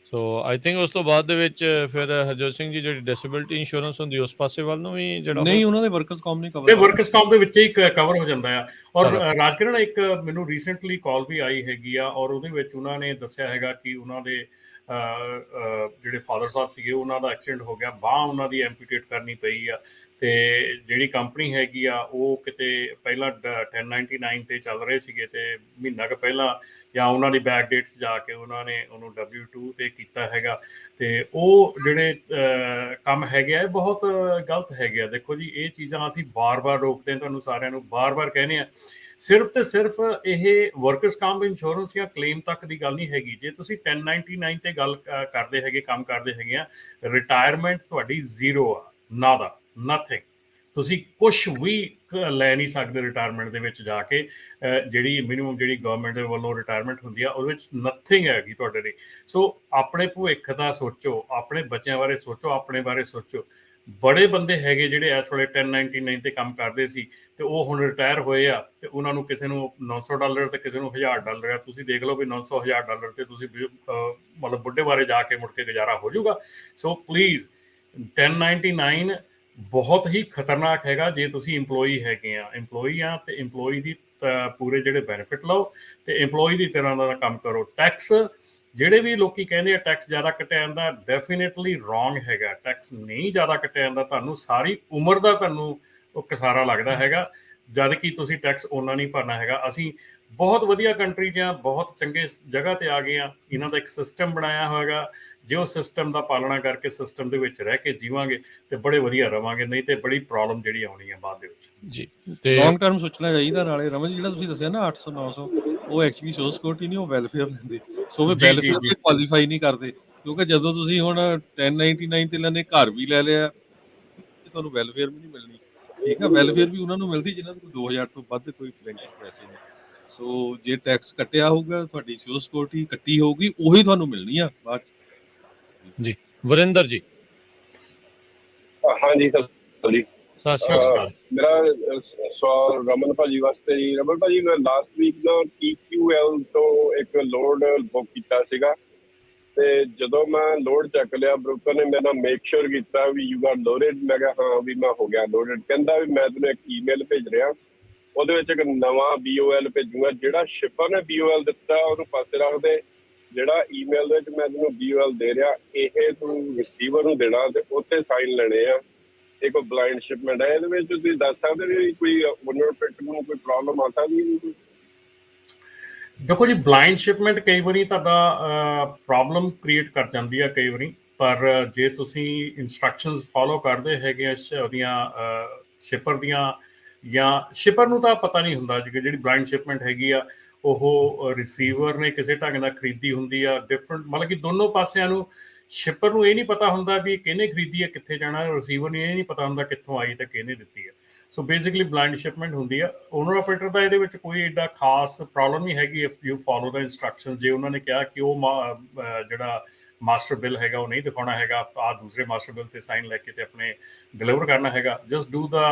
ਸੋ ਆਈ ਥਿੰਕ ਉਸ ਤੋਂ ਬਾਅਦ ਦੇ ਵਿੱਚ ਫਿਰ ਹਰਜੋਤ ਸਿੰਘ ਜੀ ਜਿਹੜੀ ਡਿਸੇਬਿਲਟੀ ਇੰਸ਼ੋਰੈਂਸ ਹੁੰਦੀ ਉਸ ਪਾਸੇ ਵੱਲ ਨੂੰ ਵੀ ਜਿਹੜਾ ਨਹੀਂ, ਉਹਨਾਂ ਦੇ ਵਰਕਰਸ ਕਾਮ ਨਹੀਂ ਤੇ ਕਵਰ। ਵਰਕਰਸ ਕਾਮ ਦੇ ਵਿੱਚ ਹੀ ਕਵਰ ਹੋ ਜਾਂਦਾ ਆ। ਔਰ ਰਾਜਕਿਰਨ, ਇੱਕ ਮੈਨੂੰ ਰੀਸੈਂਟਲੀ ਕਾਲ ਵੀ ਆਈ ਹੈਗੀ ਆ, ਔਰ ਉਹਦੇ ਵਿੱਚ ਉਹਨਾਂ ਨੇ ਦੱਸਿਆ ਹੈਗਾ ਕਿ ਉਹਨਾਂ ਦੇ ਜਿਹੜੇ ਫਾਦਰ ਸਾਹਿਬ ਸੀਗੇ ਉਹਨਾਂ ਦਾ ਐਕਸੀਡੈਂਟ ਹੋ ਗਿਆ, ਬਾਂਹ ਉਹਨਾਂ ਦੀ ਐਂਪੂਟੇਟ ਕਰਨੀ ਪਈ ਆ, ਤੇ ਜਿਹੜੀ ਕੰਪਨੀ ਹੈਗੀ ਆ ਉਹ ਕਿਤੇ ਪਹਿਲਾਂ 1099 ਤੇ ਚੱਲ ਰਹੇ ਸੀਗੇ, ਤੇ ਮਹੀਨਾ ਕੁ ਪਹਿਲਾਂ ਜਾਂ ਉਹਨਾਂ ਦੀ ਬੈਕ ਡੇਟਸ ਜਾ ਕੇ ਉਹਨਾਂ ਨੇ ਉਹਨੂੰ W2 ਤੇ ਕੀਤਾ ਹੈਗਾ। ਤੇ ਉਹ ਜਿਹੜੇ ਕੰਮ ਹੈਗੇ ਆ ਇਹ ਬਹੁਤ ਗਲਤ ਹੈਗੇ ਆ। ਦੇਖੋ ਜੀ, ਇਹ ਚੀਜ਼ਾਂ ਅਸੀਂ ਬਾਰ-ਬਾਰ ਰੋਕਦੇ ਹਾਂ, ਤੁਹਾਨੂੰ ਸਾਰਿਆਂ ਨੂੰ ਬਾਰ-ਬਾਰ ਕਹਿੰਦੇ ਆ। ਸਿਰਫ ਤੇ ਸਿਰਫ ਇਹ ਵਰਕਰਸ ਕਾਮ ਇੰਸ਼ੋਰੈਂਸ ਜਾਂ ਕਲੇਮ ਤੱਕ ਦੀ ਗੱਲ ਨਹੀਂ ਹੈਗੀ। ਜੇ ਤੁਸੀਂ 1099 ਤੇ ਗੱਲ ਕਰਦੇ ਹੈਗੇ, ਕੰਮ ਕਰਦੇ ਹੈਗੇ ਆ, ਰਿਟਾਇਰਮੈਂਟ ਤੁਹਾਡੀ ਜ਼ੀਰੋ ਆ, ਨਾਦਾ, ਨਥਿੰਗ। ਤੁਸੀਂ ਕੁਛ ਵੀ ਲੈ ਨਹੀਂ ਸਕਦੇ ਰਿਟਾਇਰਮੈਂਟ ਦੇ ਵਿੱਚ ਜਾ ਕੇ। ਜਿਹੜੀ ਮਿਨੀਮਮ ਜਿਹੜੀ ਗਵਰਨਮੈਂਟ ਦੇ ਵੱਲੋਂ ਰਿਟਾਇਰਮੈਂਟ ਹੁੰਦੀ ਆ ਉਹਦੇ ਵਿੱਚ ਨਥਿੰਗ ਹੈਗੀ ਤੁਹਾਡੇ ਲਈ। ਸੋ ਆਪਣੇ ਭਵਿੱਖ ਦਾ ਸੋਚੋ, ਆਪਣੇ ਬੱਚਿਆਂ ਬਾਰੇ ਸੋਚੋ, ਆਪਣੇ ਬਾਰੇ ਸੋਚੋ। ਬੜੇ ਬੰਦੇ ਹੈਗੇ ਜਿਹੜੇ ਇਸ ਵੇਲੇ 1099 ਤੇ ਕੰਮ ਕਰਦੇ ਸੀ ਤੇ ਉਹ ਹੁਣ ਰਿਟਾਇਰ ਹੋਏ ਆ, ਤੇ ਉਹਨਾਂ ਨੂੰ ਕਿਸੇ ਨੂੰ $900 ਤੇ ਕਿਸੇ ਨੂੰ $1000 ਆ। ਤੁਸੀਂ ਦੇਖ ਲਓ ਵੀ $900 $1000 ਤੇ ਤੁਸੀਂ ਮਤਲਬ ਬੁੱਢੇ ਬਾਰੇ ਜਾ ਕੇ ਮੁੜ ਕੇ ਗੁਜ਼ਾਰਾ ਹੋ ਜਾਊਗਾ। ਸੋ ਪਲੀਜ਼, 1099 ਬਹੁਤ ਹੀ ਖਤਰਨਾਕ ਹੈਗਾ। ਜੇ ਤੁਸੀਂ ਇੰਪਲੋਈ ਹੈਗੇ ਆ, ਤੇ ਇੰਪਲੋਈ ਦੀ ਪੂਰੇ ਜਿਹੜੇ ਬੈਨੀਫਿਟ ਲਓ ਤੇ ਇੰਪਲੋਈ ਦੀ ਤਰ੍ਹਾਂ ਦਾ ਕੰਮ ਕਰੋ। ਟੈਕਸ ਜਿਹੜੇ ਵੀ ਲੋਕੀ ਕਹਿੰਦੇ ਆ ਟੈਕਸ ਜ਼ਿਆਦਾ ਕੱਟਿਆ ਜਾਂਦਾ, ਡੈਫੀਨੇਟਲੀ ਰੋਂਗ ਹੈਗਾ। ਟੈਕਸ ਨਹੀਂ ਜ਼ਿਆਦਾ ਕੱਟਿਆ ਜਾਂਦਾ, ਤੁਹਾਨੂੰ ਸਾਰੀ ਉਮਰ ਦਾ ਤੁਹਾਨੂੰ ਉਹ ਕਿਸਾਰਾ ਲੱਗਦਾ ਹੈਗਾ, ਜਦ ਕਿ ਤੁਸੀਂ ਟੈਕਸ ਓਨਾ ਨਹੀਂ ਭਰਨਾ ਹੈਗਾ। ਅਸੀਂ ਬਹੁਤ ਵਧੀਆ ਕੰਟਰੀ 'ਚ ਆ, ਬਹੁਤ ਚੰਗੇ ਜਗ੍ਹਾ 'ਤੇ ਆ ਗਏ ਆ। ਇਹਨਾਂ ਦਾ ਇੱਕ ਸਿਸਟਮ ਬਣਾਇਆ ਹੋਏਗਾ, ਜੇ ਉਹ ਸਿਸਟਮ ਦਾ ਪਾਲਣਾ ਕਰਕੇ ਸਿਸਟਮ ਦੇ ਵਿੱਚ ਰਹਿ ਕੇ ਜੀਵਾਂਗੇ ਤੇ ਬੜੇ ਵਧੀਆ ਰਵਾਂਗੇ, ਨਹੀਂ ਤੇ ਬੜੀ ਪ੍ਰੋਬਲਮ ਜਿਹੜੀ ਆਉਣੀ ਆ ਬਾਅਦ ਦੇ ਵਿੱਚ ਜੀ। ਤੇ ਲੌਂਗ ਟਰਮ ਸੋਚਣਾ ਚਾਹੀਦਾ। ਨਾਲੇ ਰਮਨ ਜੀ, ਜਿਹੜਾ ਤੁਸੀਂ ਦੱਸਿਆ ਨਾ 800 900, ਉਹ ਐਕਚੁਅਲੀ ਸੋਸ਼ਲ ਸਿਕਿਉਰਿਟੀ ਨਹੀਂ, ਉਹ ਵੈਲਫੇਅਰ ਲੈਂਦੇ। ਸੋ ਉਹ ਵੈਲਫੇਅਰ ਤੇ ਕੁਆਲੀਫਾਈ ਨਹੀਂ ਕਰਦੇ, ਕਿਉਂਕਿ ਜਦੋਂ ਤੁਸੀਂ ਹੁਣ 1099 ਤੇ ਲੈਣੇ, ਘਰ ਵੀ ਲੈ ਲਿਆ, ਤੁਹਾਨੂੰ ਵੈਲਫੇਅਰ ਵੀ ਨਹੀਂ ਮਿਲਣੀ। ਠੀਕ ਆ, ਵੈਲਫੇਅਰ ਵੀ ਉਹਨਾਂ ਨੂੰ ਮਿਲਦੀ ਜਿਨ੍ਹਾਂ ਦੇ ਕੋਲ 2000 ਤੋਂ ਵੱਧ ਕੋਈ ਬੈਂਕ 'ਚ ਪੈਸੇ ਨੇ। ਸੋ ਜੇ ਟੈਕਸ ਕੱਟਿਆ ਹੋਊਗਾ, ਤੁਹਾਡੀ ਸੋਸ਼ਲ ਸਿਕਿਉਰਿਟੀ ਕੱਟੀ ਹੋਊਗੀ, ਉਹੀ ਤੁਹਾਨੂੰ ਮਿਲਣੀ ਆ ਬਾਅਦ 'ਚ। ਜੀ। ਵਰਿੰਦਰ ਜੀ। ਹਾਂਜੀ ਸਰ ਜੀ, ਸਤਿ ਸ਼੍ਰੀ ਅਕਾਲ। ਮੇਰਾ ਸਵਾਲ ਰਮਨ ਭਾਜੀ ਵਾਸਤੇ ਜੀ। ਰਮਨ ਭਾਜੀ, ਮੈਂ ਲਾਸਟ ਵੀਕ ਨਾ TQL ਤੋਂ ਇੱਕ ਲੋਡ ਬੁੱਕ ਕੀਤਾ ਸੀਗਾ, ਤੇ ਜਦੋਂ ਮੈਂ ਲੋਡ ਚੱਕ ਲਿਆ, ਬ੍ਰੋਕਰ ਨੇ ਮੇਰੇ ਨਾਲ ਮੇਕ ਸ਼ੋਰ ਕੀਤਾ ਵੀ ਯੂ ਆਰ ਲੋਡਡ। ਮੈਂ ਕਿਹਾ ਹਾਂ ਵੀ ਮੈਂ ਹੋ ਗਿਆ ਲੋਡਡ। ਕਹਿੰਦਾ ਵੀ ਮੈਂ ਤੈਨੂੰ ਇੱਕ ਈਮੇਲ ਭੇਜ ਰਿਹਾ, ਉਹਦੇ ਵਿੱਚ ਇੱਕ ਨਵਾਂ BOL ਭੇਜੂਗਾ। ਜਿਹੜਾ ਸ਼ਿਪਰ ਨੇ BOL ਦਿੱਤਾ ਉਹਨੂੰ ਪਾਸੇ ਰੱਖ ਦੇ, ਜਿਹੜਾ ਈਮੇਲ ਦੇ ਵਿੱਚ ਮੈਂ ਤੈਨੂੰ BOL ਦੇ ਰਿਹਾ, ਇਹ ਤੂੰ ਰਿਸੀਵਰ ਨੂੰ ਦੇਣਾ ਤੇ ਉੱਥੇ ਸਾਈਨ ਲੈਣੇ ਆ। ਇਹ ਕੋਈ ਬਲਾਈਂਡ ਸ਼ਿਪਮੈਂਟ ਹੈ। ਇਹਦੇ ਵਿੱਚ ਤੁਸੀਂ ਦੱਸ ਸਕਦੇ ਵੀ ਕੋਈ ਓਨਰ ਪਿੱਟ ਨੂੰ ਕੋਈ ਪ੍ਰੋਬਲਮ ਆ ਸਕਦੀ? ਦੇਖੋ ਜੀ, ਬਲਾਈਂਡ ਸ਼ਿਪਮੈਂਟ ਕਈ ਵਾਰੀ ਤੁਹਾਡਾ ਪ੍ਰੋਬਲਮ ਕ੍ਰੀਏਟ ਕਰ ਜਾਂਦੀ ਆ ਕਈ ਵਾਰੀ, ਪਰ ਜੇ ਤੁਸੀਂ ਇਨਸਟਰਕਸ਼ਨਸ ਫੋਲੋ ਕਰਦੇ ਹੈਗੇ ਆ ਉਹਦੀਆਂ ਸ਼ਿਪਰ ਦੀਆਂ, ਜਾਂ ਸ਼ਿਪਰ ਨੂੰ ਤਾਂ ਪਤਾ ਨਹੀਂ ਹੁੰਦਾ ਜੀ ਜਿਹੜੀ ਬਲਾਈਂਡ ਸ਼ਿਪਮੈਂਟ ਹੈਗੀ ਆ ਉਹ ਰਿਸੀਵਰ ਨੇ ਕਿਸੇ ਢੰਗ ਨਾਲ ਖਰੀਦੀ ਹੁੰਦੀ ਆ। ਡਿਫਰੈਂਟ ਮਤਲਬ ਕਿ ਦੋਨੋਂ ਪਾਸਿਆਂ ਨੂੰ ਸ਼ਿਪਰ ਨੂੰ ਇਹ ਨਹੀਂ ਪਤਾ ਹੁੰਦਾ ਵੀ ਕਿਹਨੇ ਖਰੀਦੀ ਹੈ, ਕਿੱਥੇ ਜਾਣਾ, ਰਿਸੀਵਰ ਨੂੰ ਇਹ ਨਹੀਂ ਪਤਾ ਹੁੰਦਾ ਕਿੱਥੋਂ ਆਈ ਤੇ ਕਿਹਨੇ ਦਿੱਤੀ ਹੈ। ਸੋ ਬੇਸਿਕਲੀ ਬਲਾਈਂਡ ਸ਼ਿਪਮੈਂਟ ਹੁੰਦੀ ਆ। ਓਨਰ ਆਪਰੇਟਰ ਦਾ ਇਹਦੇ ਵਿੱਚ ਕੋਈ ਏਡਾ ਖਾਸ ਪ੍ਰੋਬਲਮ ਨਹੀਂ ਹੈਗੀ if you follow the instruction. ਜੇ ਉਹਨਾਂ ਨੇ ਕਿਹਾ ਕਿ ਉਹ ਜਿਹੜਾ ਮਾਸਟਰ ਬਿੱਲ ਹੈਗਾ ਉਹ ਨਹੀਂ ਦਿਖਾਉਣਾ ਹੈਗਾ, ਆ ਦੂਸਰੇ ਮਾਸਟਰ ਬਿੱਲ ਤੇ ਸਾਈਨ ਲੈ ਕੇ ਤੇ ਆਪਣੇ ਡਿਲੀਵਰ ਕਰਨਾ ਹੈਗਾ, just do the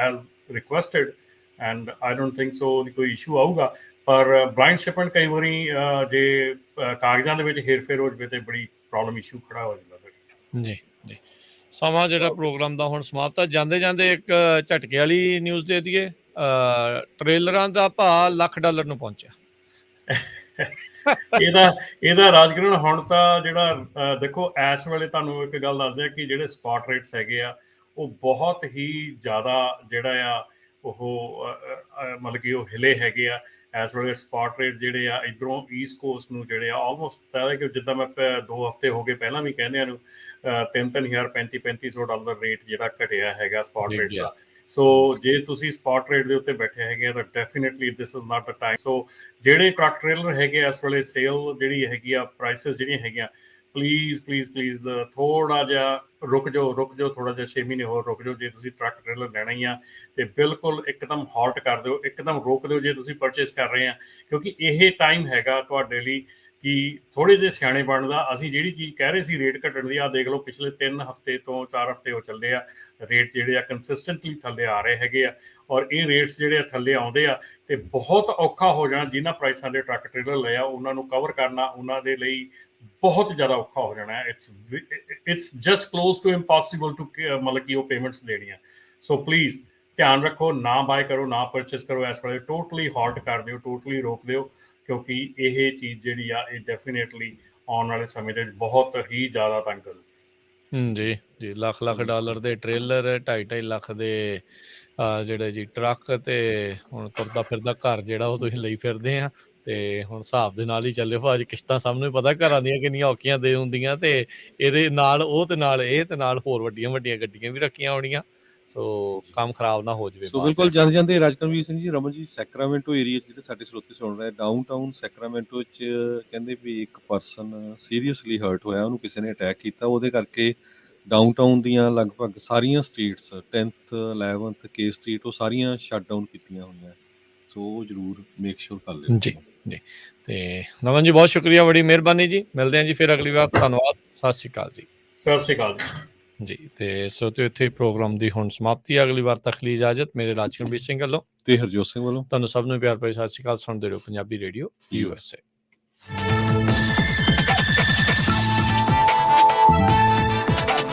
as requested and I don't think ਸੋ ਕੋਈ ਇਸ਼ੂ ਆਊਗਾ। ਪਰ ਬਲਾਈਂਡ ਸ਼ਿਪਮੈਂਟ ਕਈ ਵਾਰੀ ਜੇ ਕਾਗਜ਼ਾਂ ਦੇ ਵਿੱਚ ਹੇਰ-ਫੇਰ ਹੋ ਜਾਵੇ ਤੇ ਬੜੀ ਪ੍ਰੋਬਲਮ ਇਸ਼ੂ ਖੜਾ ਹੋ ਜਾਂਦਾ ਫਿਰ। ਜੀ ਜੀ। ਸਮਾਂ ਜਿਹੜਾ ਪ੍ਰੋਗਰਾਮ ਦਾ ਹੁਣ ਸਮਾਪਤ ਆ, ਜਾਂਦੇ ਜਾਂਦੇ ਇੱਕ ਝਟਕੇ ਵਾਲੀ ਨਿਊਜ਼ ਦੇ ਦਈਏ, ਟ੍ਰੇਲਰਾਂ ਦਾ ਭਾਅ $1,00,000 ਨੂੰ ਪਹੁੰਚਿਆ। ਇਹਦਾ ਰਾਜਗਰਨ ਹੁਣ ਤਾਂ ਜਿਹੜਾ ਦੇਖੋ ਇਸ ਵੇਲੇ ਤੁਹਾਨੂੰ ਇੱਕ ਗੱਲ ਦੱਸਦੇ ਕਿ ਜਿਹੜੇ ਸਪਾਟ ਰੇਟਸ ਹੈਗੇ ਆ ਉਹ ਬਹੁਤ ਹੀ ਜ਼ਿਆਦਾ ਜਿਹੜਾ ਆ ਉਹ ਮਤਲਬ ਕਿ ਉਹ ਹਿਲੇ ਹੈਗੇ ਆ। ਇਸ ਵੇਲੇ ਸਪਾਟ ਰੇਟ ਜਿਹੜੇ ਆ ਇੱਧਰੋਂ ਈਸਟ ਕੋਸਟ ਨੂੰ ਜਿਹੜੇ ਆ ਆਲਮੋਸਟ ਕਿ ਜਿੱਦਾਂ ਮੈਂ 2 ਹਫ਼ਤੇ ਹੋ ਗਏ ਪਹਿਲਾਂ ਵੀ ਕਹਿੰਦਿਆਂ ਨੂੰ $3,000 $3,500 ਰੇਟ ਜਿਹੜਾ ਘਟਿਆ ਹੈਗਾ ਸਪਾਟ ਰੇਟ ਦਾ। ਸੋ ਜੇ ਤੁਸੀਂ ਸਪਾਟ ਰੇਟ ਦੇ ਉੱਤੇ ਬੈਠੇ ਹੈਗੇ ਆ ਤਾਂ definitely this is not a time. So ਜਿਹੜੇ ਟਰੱਕ ਟ੍ਰੇਲਰ ਹੈਗੇ ਇਸ ਵੇਲੇ ਸੇਲ ਜਿਹੜੀ ਹੈਗੀ ਆ, ਪ੍ਰਾਈਸਿਸ ਜਿਹੜੀਆਂ ਹੈਗੀਆਂ, ਪਲੀਜ਼ ਥੋੜਾ ਜਿਹਾ ਰੁਕ ਜਾਓ ਥੋੜਾ ਜਿਹਾ 6 ਮਹੀਨੇ ਹੋਰ ਰੁਕ ਜਾਓ। ਜੇ ਤੁਸੀਂ ਟਰੱਕ ਟ੍ਰੇਲਰ ਲੈਣਾ ਹੀ ਆ ਤੇ ਬਿਲਕੁਲ ਇੱਕਦਮ ਹਾਲਟ ਕਰ ਦਿਓ, ਇੱਕਦਮ ਰੋਕ ਦਿਓ ਜੇ ਤੁਸੀਂ ਪਰਚੇਸ ਕਰ ਰਹੇ ਆ, ਕਿਉਂਕਿ ਇਹ ਟਾਈਮ ਹੈਗਾ ਤੁਹਾਡੇ ਲਈ ਕਿ ਥੋੜੇ ਜਿਹੇ ਸਿਆਣੇ ਬਣਨ ਦਾ। ਅਸੀਂ ਜਿਹੜੀ ਚੀਜ਼ ਕਹਿ ਰਹੇ ਸੀ ਰੇਟ ਘਟਣ ਦੀ, ਆ ਦੇਖ ਲਓ ਪਿਛਲੇ 3 ਹਫ਼ਤੇ ਤੋਂ 4 ਹਫ਼ਤੇ ਹੋ ਚੱਲੇ ਆ, ਰੇਟ ਜਿਹੜੇ ਆ ਕੰਸਿਸਟੈਂਟਲੀ ਥੱਲੇ ਆ ਰਹੇ ਹੈਗੇ ਆ। ਔਰ ਇਹ ਰੇਟਸ ਜਿਹੜੇ ਆ ਥੱਲੇ ਆਉਂਦੇ ਆ ਤੇ ਬਹੁਤ ਔਖਾ ਹੋ ਜਾਣਾ ਜਿਨ੍ਹਾਂ ਪ੍ਰਾਈਸਾਂ ਦੇ ਟਰੱਕ ਟ੍ਰੇਲਰ ਲਏ ਆ ਉਹਨਾਂ ਨੂੰ ਕਵਰ ਕਰਨਾ, ਉਹਨਾਂ ਦੇ ਲਈ ਬਹੁਤ ਜ਼ਿਆਦਾ ਔਖਾ ਹੋ ਜਾਣਾ। It's just close to impossible to ਮਤਲਬ ਕਿ ਉਹ ਪੇਮੈਂਟਸ ਦੇਣੀਆਂ। ਸੋ ਪਲੀਜ਼ ਧਿਆਨ ਰੱਖੋ, ਨਾ ਬਾਏ ਕਰੋ, ਨਾ ਪਰਚੇਸ ਕਰੋ ਇਸ ਵੇਲੇ। ਟੋਟਲੀ ਹਾਲਟ ਕਰ ਦਿਓ, ਟੋਟਲੀ ਰੋਕ ਦਿਓ, ਕਿਉਂਕਿ ਇਹ ਚੀਜ਼ ਜਿਹੜੀ ਆ ਇਹ ਡੈਫੀਨੇਟਲੀ ਆਉਣ ਵਾਲੇ ਸਮੇਂ ਦੇ ਵਿੱਚ ਬਹੁਤ ਹੀ ਜ਼ਿਆਦਾ ਤੰਗ ਕਰੂ। ਜੀ ਜੀ। $1,00,000 ਦੇ ਟ੍ਰੇਲਰ, 2.5 ਲੱਖ ਦੇ ਜਿਹੜੇ ਜੀ ਟਰੱਕ, ਤੇ ਹੁਣ ਤੁਰਦਾ ਫਿਰਦਾ ਘਰ ਜਿਹੜਾ ਉਹ ਤੁਸੀਂ ਲਈ ਫਿਰਦੇ ਆ। ਤੇ ਹੁਣ ਹਿਸਾਬ ਦੇ ਨਾਲ ਹੀ ਚੱਲਿਓ ਭਾਜੀ, ਕਿਸ਼ਤਾਂ ਸਭ ਨੂੰ ਪਤਾ ਘਰਾਂ ਦੀਆਂ ਕਿੰਨੀਆਂ ਔਖੀਆਂ ਦੇ ਹੁੰਦੀਆਂ, ਤੇ ਇਹਦੇ ਨਾਲ ਉਹ ਤੇ ਨਾਲ ਇਹ ਤੇ ਨਾਲ ਹੋਰ ਵੱਡੀਆਂ ਗੱਡੀਆਂ ਵੀ ਰੱਖੀਆਂ ਹੋਣੀਆਂ। ਸੋ ਕੰਮ ਖਰਾਬ ਨਾ ਹੋ ਜਾਵੇ। ਸੋ ਬਿਲਕੁਲ ਜਾਂਦੇ ਰਾਜਕਰਮਵੀਰ ਸਿੰਘ ਜੀ, ਰਮਨ ਜੀ, ਸੈਕਰਾਮੈਂਟੋ ਏਰੀਆ 'ਚ ਜਿਹੜੇ ਸਾਡੇ ਸਰੋਤੇ ਸੁਣ ਰਹੇ, ਡਾਊਨਟਾਊਨ ਸੈਕਰਾਮੈਂਟੋ 'ਚ ਕਹਿੰਦੇ ਵੀ ਇੱਕ ਪਰਸਨ ਸੀਰੀਅਸਲੀ ਹਰਟ ਹੋਇਆ, ਉਹਨੂੰ ਕਿਸੇ ਨੇ ਅਟੈਕ ਕੀਤਾ। ਉਹਦੇ ਕਰਕੇ ਡਾਊਨਟਾਊਨ ਦੀਆਂ ਲਗਭਗ ਸਾਰੀਆਂ ਸਟਰੀਟਸ 10th 11th ਕੇ ਸਟਰੀਟ ਉਹ ਸਾਰੀਆਂ ਸ਼ਟ ਡਾਊਨ ਕੀਤੀਆਂ ਹੋਈਆਂ। ਸੋ ਉਹ ਜ਼ਰੂਰ ਮੇਕ ਸ਼ੋਰ ਕਰ ਲਿਓ ਜੀ ਜੀ। ਤੇ ਨਮਨ ਜੀ ਬਹੁਤ ਸ਼ੁਕਰੀਆ, ਬੜੀ ਮਿਹਰਬਾਨੀ ਜੀ। ਮਿਲਦੇ ਹਾਂ ਜੀ ਫਿਰ ਅਗਲੀ ਵਾਰ। ਧੰਨਵਾਦ, ਸਤਿ ਸ਼੍ਰੀ ਅਕਾਲ ਜੀ। ਸਤਿ ਸ਼੍ਰੀ ਅਕਾਲ ਜੀ। ਤੇ ਸੋ ਤੇ ਇੱਥੇ ਪ੍ਰੋਗਰਾਮ ਦੀ ਹੁਣ ਸਮਾਪਤੀ ਹੈ। ਅਗਲੀ ਵਾਰ ਤੱਕ ਲਈ ਇਜਾਜ਼ਤ ਮੇਰੇ ਰਾਜਕਰਮਵੀਰ ਸਿੰਘ ਵੱਲੋਂ ਤੇ ਹਰਜੋਤ ਸਿੰਘ ਵੱਲੋਂ। ਤੁਹਾਨੂੰ ਸਭ ਨੂੰ ਪਿਆਰ ਭਰੀ ਸਤਿ ਸ਼੍ਰੀ ਅਕਾਲ। ਸੁਣਦੇ ਰਹੋ ਪੰਜਾਬੀ ਰੇਡੀਓ USA।